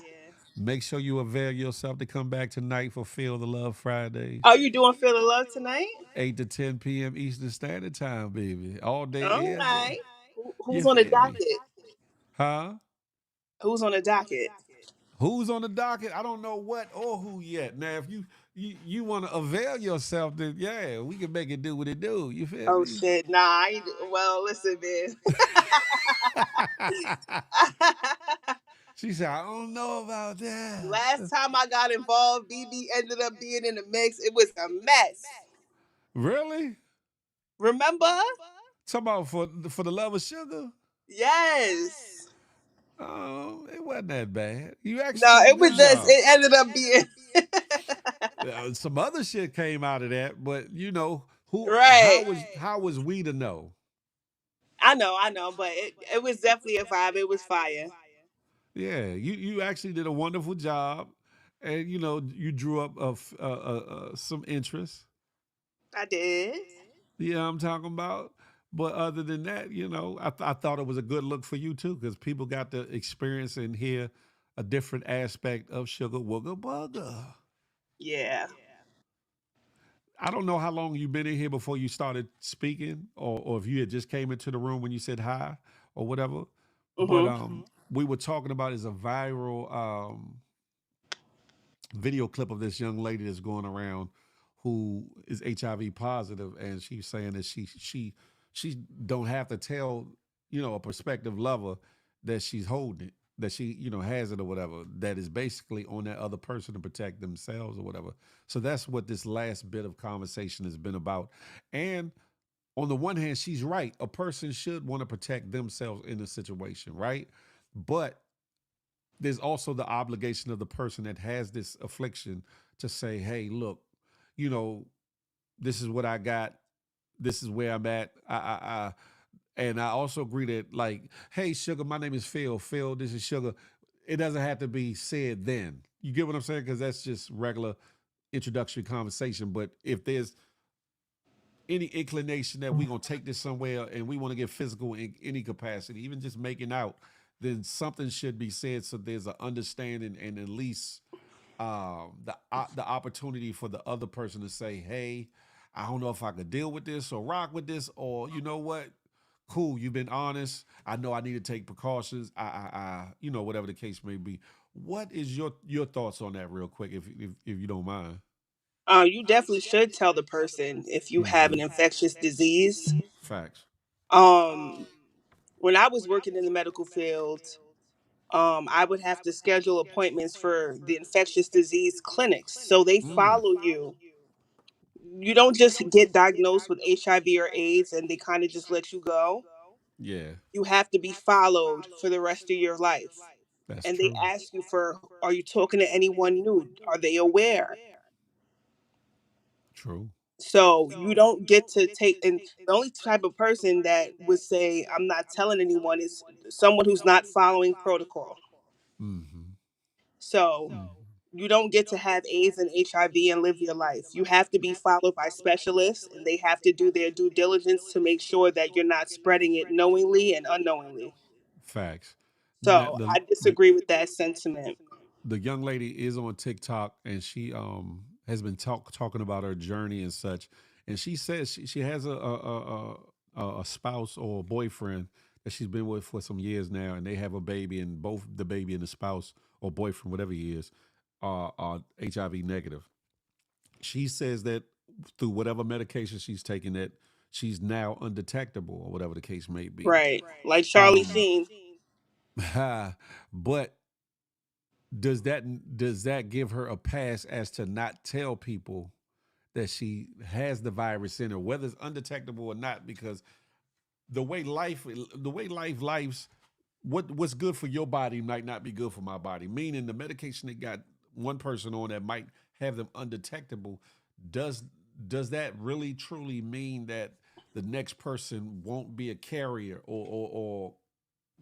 Make sure you avail yourself to come back tonight for Feel the Love Fridays. Oh, you doing Feel the Love tonight? 8 to 10 p.m. Eastern Standard Time, baby. All day, All every right. day. Who's on the docket? Huh? Who's on the docket? Who's on the docket? I don't know what or who yet. Now, if you want to avail yourself, then yeah, we can make it do what it do. You feel me? Oh shit, nah. Well, listen, man. She said, I don't know about that. Last time I got involved, BB ended up being in the mix. It was a mess. Really? Remember? Talking about for the love of sugar? Yes. Oh, it wasn't that bad. You actually No, it was just, it ended up being. Some other shit came out of that, but you know, how was we to know? I know, but it was definitely a vibe. It was fire. Yeah, you actually did a wonderful job, and you drew up some interest. I did. Yeah, I'm talking about. But other than that, I thought it was a good look for you too, because people got to experience and hear a different aspect of Sugar Wooga Bugger. Yeah. I don't know how long you've been in here before you started speaking, or if you had just came into the room when you said hi or whatever. But Mhm. we were talking about is a viral video clip of this young lady that's going around who is HIV positive, and she's saying that she don't have to tell a prospective lover that she's holding it, that she has it or whatever. That is basically on that other person to protect themselves or whatever. So that's what this last bit of conversation has been about. And on the one hand, she's right. A person should want to protect themselves in a situation, right? But there's also the obligation of the person that has this affliction to say, hey, look, you know, this is what I got. This is where I'm at. And I also agree that, like, hey, Sugar, my name is Phil. Phil, this is Sugar. It doesn't have to be said then. You get what I'm saying? Because that's just regular introductory conversation. But if there's any inclination that we're going to take this somewhere and we want to get physical in any capacity, even just making out, then something should be said so there's an understanding and at least the opportunity for the other person to say, "Hey, I don't know if I could deal with this or rock with this, or you know what, cool, you've been honest. I know I need to take precautions. Whatever the case may be." What is your thoughts on that, real quick, if you don't mind? You definitely should tell the person if you have an infectious disease. Facts. Um, when I was working in the medical field, I would have to schedule appointments for the infectious disease clinics. So they follow you. You don't just get diagnosed with HIV or AIDS and they kind of just let you go. Yeah, You have to be followed for the rest of your life. that's And they true. ask you for, are you talking to anyone new? Are they aware? True. So you don't get to take, and the only type of person that would say, I'm not telling anyone is someone who's not following protocol. Mm-hmm. So you don't get to have AIDS and HIV and live your life. You have to be followed by specialists and they have to do their due diligence to make sure that you're not spreading it knowingly and unknowingly. Facts. Now, So I disagree with that sentiment. the young lady is on TikTok, and she has been talking about her journey and such. And she says she has a spouse or a boyfriend that she's been with for some years now, and they have a baby, and both the baby and the spouse or boyfriend, whatever he is, are HIV negative. She says that through whatever medication she's taking, that she's now undetectable or whatever the case may be. Right. Like Charlie Um, Sheen. but does that give her a pass as to not tell people that she has the virus in her, whether it's undetectable or not? Because the way life lives, what's good for your body might not be good for my body. Meaning the medication that got one person on that might have them undetectable. Does does that really truly mean that the next person won't be a carrier or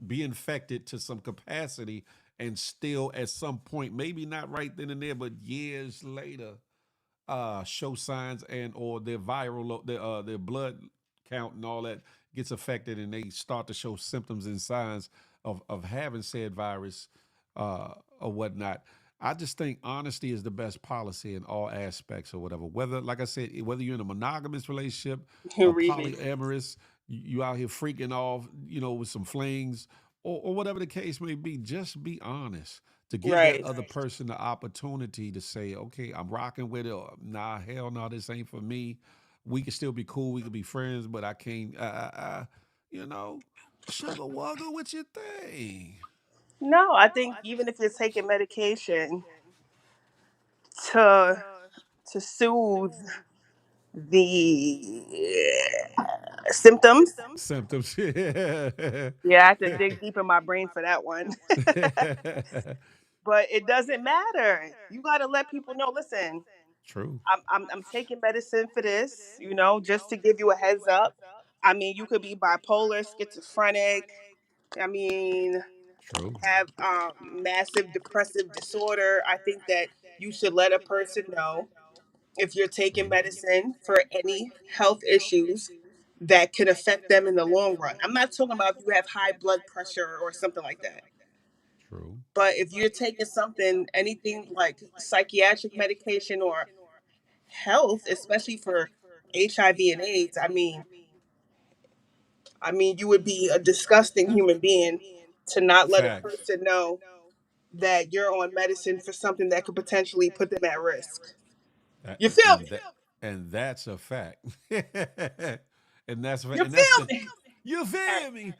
be infected to some capacity and still at some point, maybe not right then and there, but years later, show signs and or their their blood count and all that gets affected, and they start to show symptoms and signs of having said virus or whatnot. I just think honesty is the best policy in all aspects or whatever. Whether, like I said, whether you're in a monogamous relationship, a Remix. polyamorous, you out here freaking off, with some flings, or whatever the case may be, just be honest to give that Right. other person the opportunity to say, okay, I'm rocking with it. Or, nah, hell no, this ain't for me. We can still be cool. We can be friends, but I can't, you know, sugar wugger, what you think? No, I think even if you're taking medication to soothe the symptoms, Symptoms. Yeah. yeah, I have to dig deep in my brain for that one. But it doesn't matter. You got to let people know. Listen, True. I'm taking medicine for this. Just to give you a heads up. I mean, you could be bipolar, schizophrenic. I mean, True. have massive depressive disorder. I think that you should let a person know if you're taking medicine for any health issues that could affect them in the long run. I'm not talking about if you have high blood pressure or something like that. True. But if you're taking something, anything like psychiatric medication or health, especially for HIV and AIDS, I mean, you would be a disgusting human being to not let a Facts. person know that you're on medicine for something that could potentially put them at risk. You feel And me? that's a fact. And that's You and that's feel the me? you All feel right. me.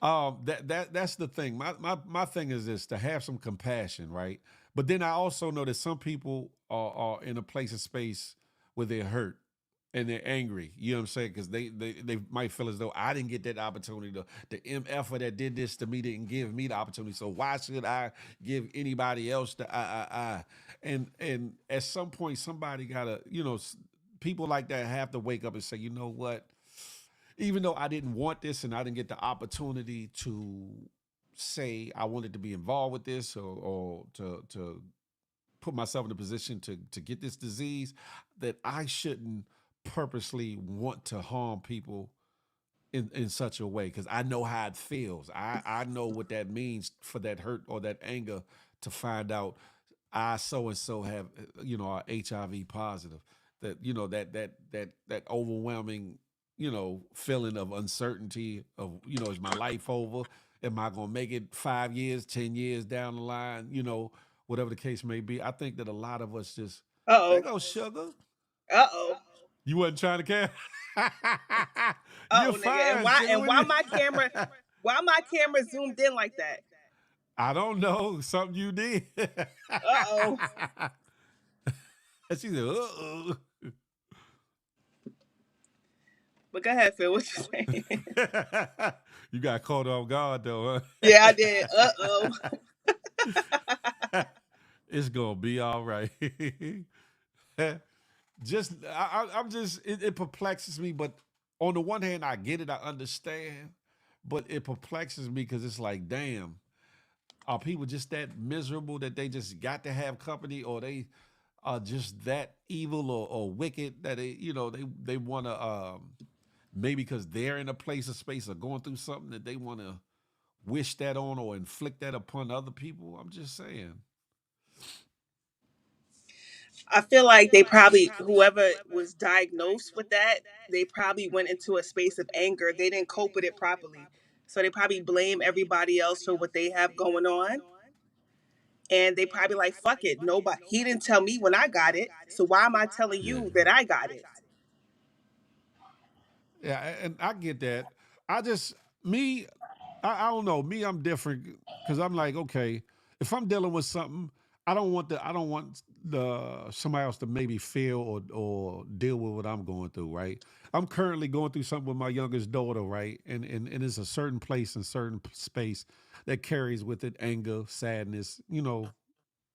That's the thing. My thing is this: to have some compassion, right? But then I also know that some people are in a place of space where they're hurt and they're angry. You know what I'm saying? Because they might feel as though I didn't get that opportunity. The MF that did this to me didn't give me the opportunity. So why should I give anybody else the I? And at some point, somebody gotta, people like that have to wake up and say, you know what? Even though I didn't want this and I didn't get the opportunity to say I wanted to be involved with this or to put myself in a position to get this disease, that I shouldn't purposely want to harm people in such a way, because I know how it feels. I know what that means for that hurt or that anger to find out I so and so have are HIV positive. That that overwhelming feeling of uncertainty of is my life over? Am I gonna make it 5 years, 10 years down the line? Whatever the case may be. I think that a lot of us just Uh there oh. goes sugar. Uh oh. You wasn't trying to care. Uh You're oh, nigga. And fine, why sugar. and When you why my camera zoomed in like that? I don't know, something you did. Uh oh. She said, uh-oh. But go ahead, Phil. What you saying? You got caught off guard though, Yeah, I did. Uh oh. huh? It's gonna be all right. I'm just it perplexes me, but on the one hand, I get it, I understand, but it perplexes me because it's like, damn, are people just that miserable that they just got to have company, or they are just that evil or wicked that they want to maybe because they're in a place of space or going through something that they want to wish that on or inflict that upon other people? I'm just saying. I feel like they probably, whoever was diagnosed with that, they probably went into a space of anger. They didn't cope with it properly. So they probably blame everybody else for what they have going on. And they probably like, fuck it. Nobody, he didn't tell me when I got it. So why am I telling Yeah. you that I got it? Yeah, and I get that. I just me, I don't know. Me, I'm different because I'm like, okay, if I'm dealing with something, I don't want the somebody else to maybe feel or deal with what I'm going through. Right. I'm currently going through something with my youngest daughter. Right. And it's a certain place and certain space that carries with it anger, sadness,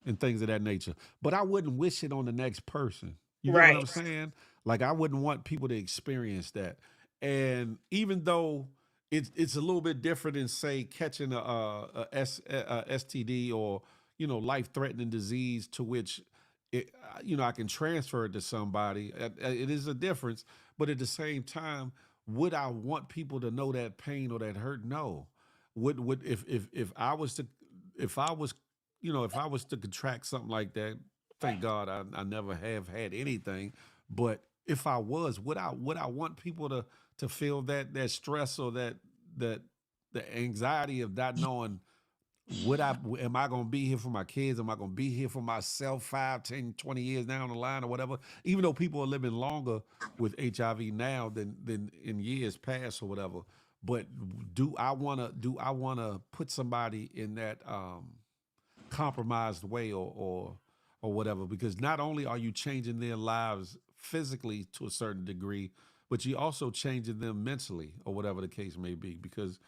and things of that nature. But I wouldn't wish it on the next person. You get what I'm Right. saying? Like I wouldn't want people to experience that. And even though it's a little bit different than say catching a STD or life threatening disease to which I can transfer it to somebody. It is a difference, but at the same time, would I want people to know that pain or that hurt? No. Would if I was to if I was if I was to contract something like that, thank God I never have had anything. But if I was, would I want people to feel that stress or that the anxiety of not knowing would I am I gonna be here for my kids? Am I gonna be here for myself 5, 10, 20 years down the line or whatever? Even though people are living longer with HIV now than in years past or whatever. But do I wanna put somebody in that compromised way or whatever, because not only are you changing their lives physically to a certain degree, but you also changing them mentally or whatever the case may be, because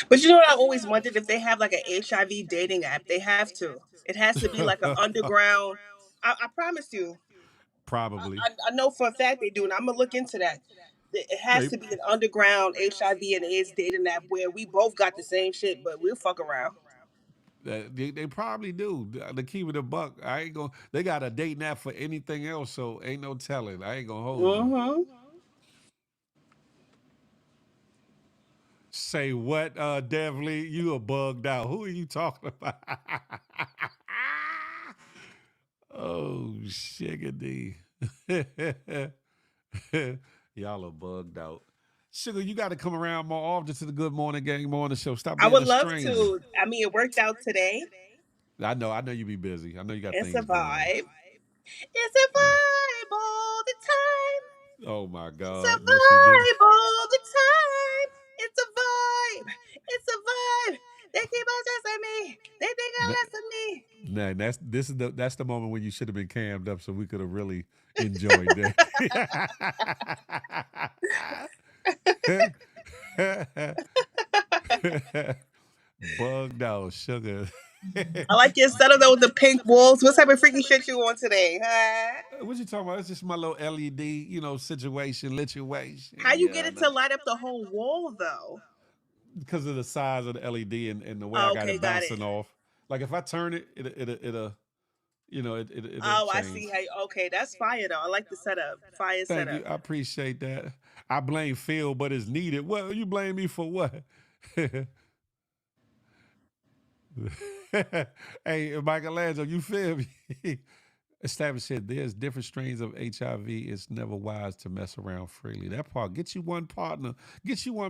But you know what I always wondered, if they have like an HIV dating app, they have to. It has to be like an underground. I promise you. probably. I know for a fact they do, and I'm gonna look into that. It has to be an underground HIV and AIDS dating app where we both got the same shit, but we'll fuck around. They probably do. To keep it a buck, I ain't gonna. They got a dating app for anything else, so ain't no telling. I ain't gonna hold you. Mm-hmm. Say what, Devly? You are bugged out. Who are you talking about? Oh, shiggity. Y'all are bugged out. Sugar, you got to come around more often to the Good Morning Gang Morning Show. Stop I being would a love stranger. to. I mean, it worked out today. I know you be busy. I know you got It's a things going on. vibe. It's a vibe all the time. Oh my It's a God. Yes, you do. vibe all the time. It's a vibe. It's a vibe. They keep assessing me. They think Nah, less of me. nah, that's the moment when you should have been cammed up so we could have really enjoyed that. Bugged out, sugar. I like your setup though with the pink walls. What type of freaky shit you on today, huh? What you talking about? It's just my little LED, situation, How you get yeah, it to light up the whole wall though? because of the size of the LED and the way I Oh, got okay, it got it. bouncing off. Like if I turn it, it'll Oh, I change. see. How okay, that's fire though. I like the setup. Fire Thank you. setup. I appreciate that. I blame Phil, but it's needed. Well, you blame me for what? Hey, Michelangelo, you feel me? Established said there's different strains of HIV. It's never wise to mess around freely. That part, get you one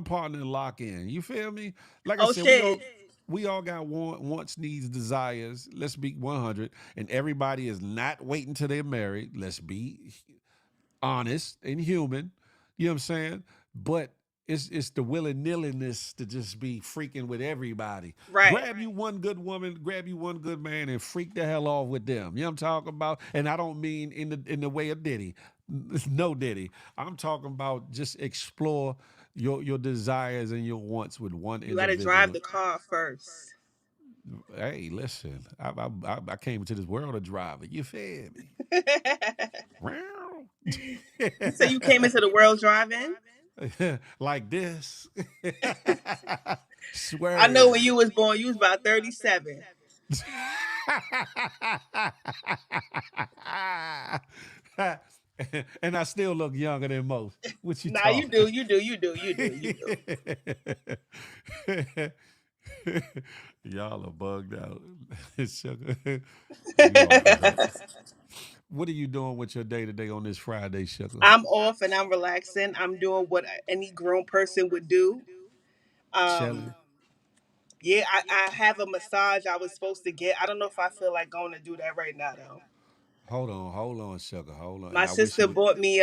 partner and lock in. You feel me? Like I Oh said, shit. we all got wants, needs, desires. Let's be 100. And everybody is not waiting till they're married. Let's be honest and human. You know what I'm saying? But it's the willy-nilliness to just be freaking with everybody. Right. Grab you one good woman, grab you one good man, and freak the hell off with them. You know what I'm talking about? And I don't mean in the way of Diddy. No Diddy. I'm talking about just explore your desires and your wants with one You gotta drive individual. the car first. Hey, listen, I came into this world a driver. You feel me? You say you came into the world driving? Like this. I know Swerve. when you was born, you was about 37. And I still look younger than most. What you Nah, you talking? do, you do, you do, you do, you do. Y'all are bugged out. Sugar. We off the hook. What are you doing with your day today on this Friday, Sugar? I'm off and I'm relaxing. I'm doing what any grown person would do. Um, Chilling. yeah, I have a massage I was supposed to get. I don't know if I feel like going to do that right now though. Hold on, Sugar. Hold on. My And I wish sister you would bought me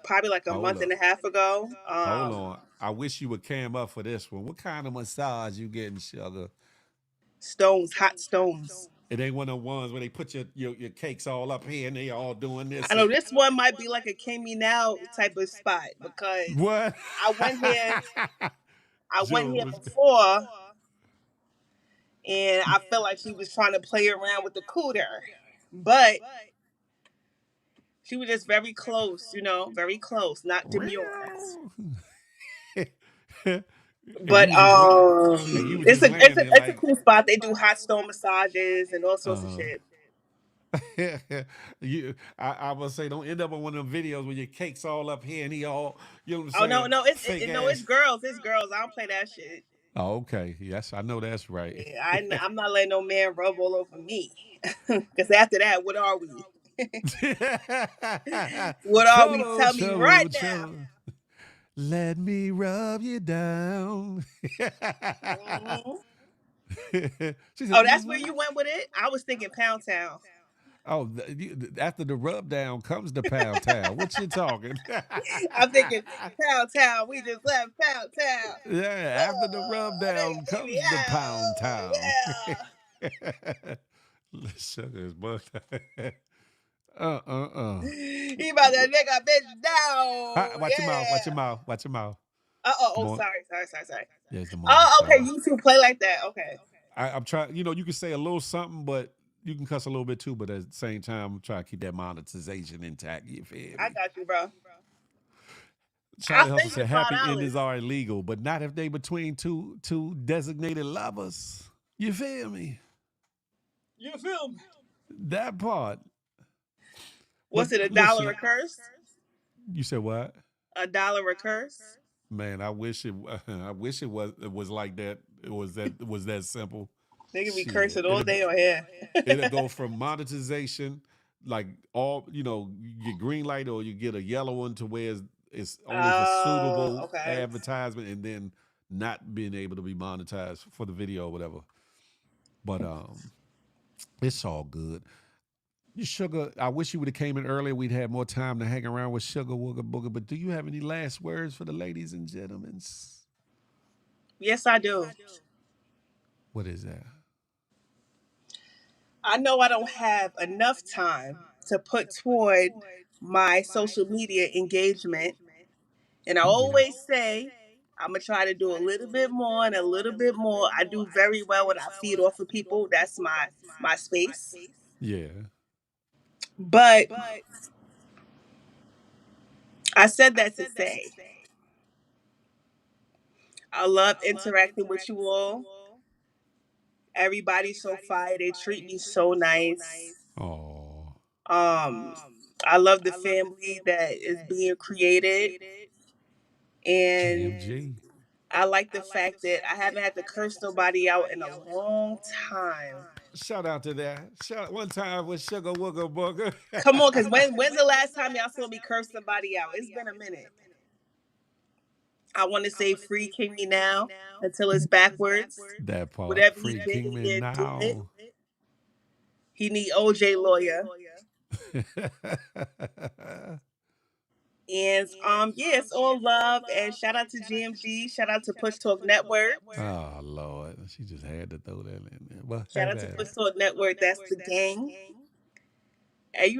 probably like a hold month and up. a half ago. Hold on. I wish you would cam up for this one. What kind of massage you getting, Sugar? Stones, hot stones. It ain't one of the ones where they put your cakes all up here and they all doing I this. know this one might be like a King Me Now type of spot because What? I went here I went here Jules. before and I felt like she was trying to play around with the cooter. But she was just very close, very close, not demure. And you But was just laying and you was it's just a it's laying a there it's a like cool spot. They do hot stone massages and all sorts of uh shit. I would say don't end up on one of them videos where your cake's all up here and he all you know what I'm Oh no, saying? no, Fake no, it's ass. girls, it's girls. I don't play that shit. Oh, okay. Yes, I know that's right. Yeah, I'm not letting no man rub all over me. Because after that, what are we? What are we? Trouble, Tell me right trouble, now. trouble. Let me rub you down. Mhm. She said, Oh, that's where mm-hmm. you went with it. I was thinking Pound Town. Oh, after the rub down comes the pound town. What you talking? I'm thinking Pound Town. We just left Pound Town. Yeah, after the rub They down kick me comes the pound out. town. Yeah. Sugar is bugged. Uh. He about to nigga bitch down. Watch your mouth. Watch Yeah. your mouth. Watch your mouth. Oh, Mo- sorry. There's the morning Oh, okay. show. You two play like that. Okay. I'm trying. You can say a little something, but you can cuss a little bit too. But at the same time, I'm trying to keep that monetization intact. You feel I me? got you, bro. Charlie I'll Hustle send you said the happy $5. endings are illegal, but not if they between two designated lovers. You feel me? You feel me? That part. But Was it $1 listen, a curse? you said what? $1 a curse? Man, I wish it. I wish it was like that. It was that simple. They can be Shit, cursing all day on here. it'll go from monetization, like all you get green light or you get a yellow one to where it's only for Oh, suitable okay. advertisement, and then not being able to be monetized for the video or whatever. But it's all good. You Sugar, I wish you would have came in earlier. We'd had more time to hang around with Sugar Wooga Booga. But do you have any last words for the ladies and gentlemen? Yes, I do. What is that? I know I don't have enough time to put toward my social media engagement. And I always say I'm going to try to do a little bit more and a little bit more. I do very well when I feed off of people. That's my space. Yeah. But I said that to say I love interacting with you all. Everybody's so fire. They treat me so nice. Oh. Um, I love the family that is being created. And GMG. I like the fact that I haven't had to curse nobody out in a long time. Shout out to that. Shout one time with Sugar Wooga Booga. Come on, because when's the last time y'all saw me curse somebody out? It's been a minute. I want to say free Kingy now until it's backwards. That part. Whatever he Free did, he Kingman did do it. now. He need OJ lawyer. And yeah, it's all love. And shout out to GMG. Shout out to Push Talk Network. Oh Lord, she just had to throw that in there. But Shout out to Push Talk Network. That's the gang. And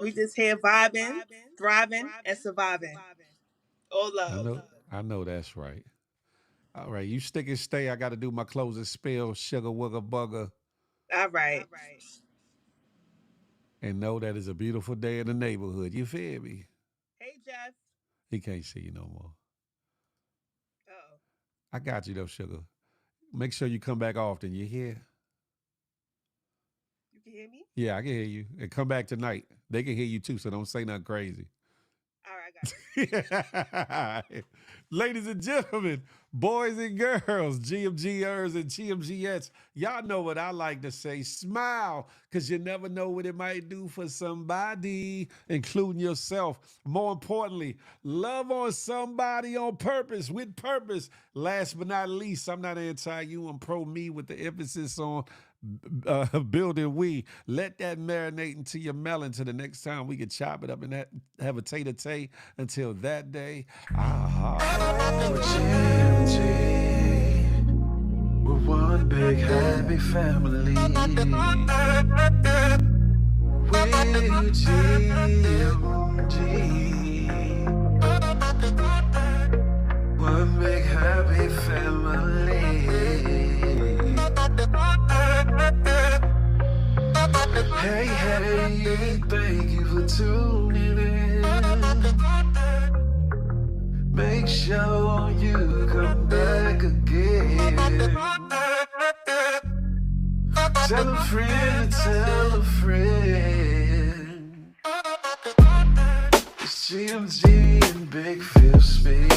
we just here vibing, thriving, and surviving. All love. I know that's right. All right, you stick and stay. I got to do my closing spill. Sugar Wooga Bugger. All right. And know that it's a beautiful day in the neighborhood. You feel me? Hey, Jeff. He can't see you no more. Uh-oh. I got you though, Sugar. Make sure you come back often. You hear? You can hear me? Yeah, I can hear you. And come back tonight. They can hear you too, so don't say nothing crazy. All right, I got you. Ladies and gentlemen, boys and girls, GMGers and GMGettes, y'all know what I like to say. Smile, because you never know what it might do for somebody, including yourself. More importantly, love on somebody on purpose, with purpose. Last but not least, I'm not anti-you, I'm pro-me with the emphasis on building we. Let that marinate into your melon till the next time we can chop it up and have a tay-to-tay. Until that day, we're one big happy family. We're GMG. One big happy family. Hey, thank you for tuning in. Make sure you come back again. Tell a friend, tell a friend. It's GMG and Big Phil Speech.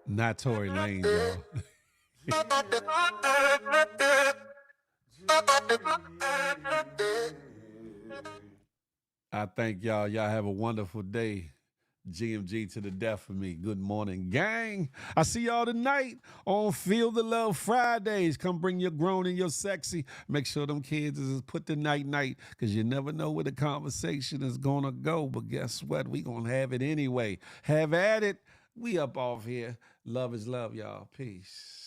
Not Tory Lanez, y'all. I thank y'all. Y'all have a wonderful day. GMG to the death for me. Good morning, gang. I see y'all tonight on Feel the Love Fridays. Come bring your grown and your sexy. Make sure them kids is put the night, because you never know where the conversation is going to go. But guess what? We going to have it anyway. Have at it. We up off here. Love is love, y'all. Peace.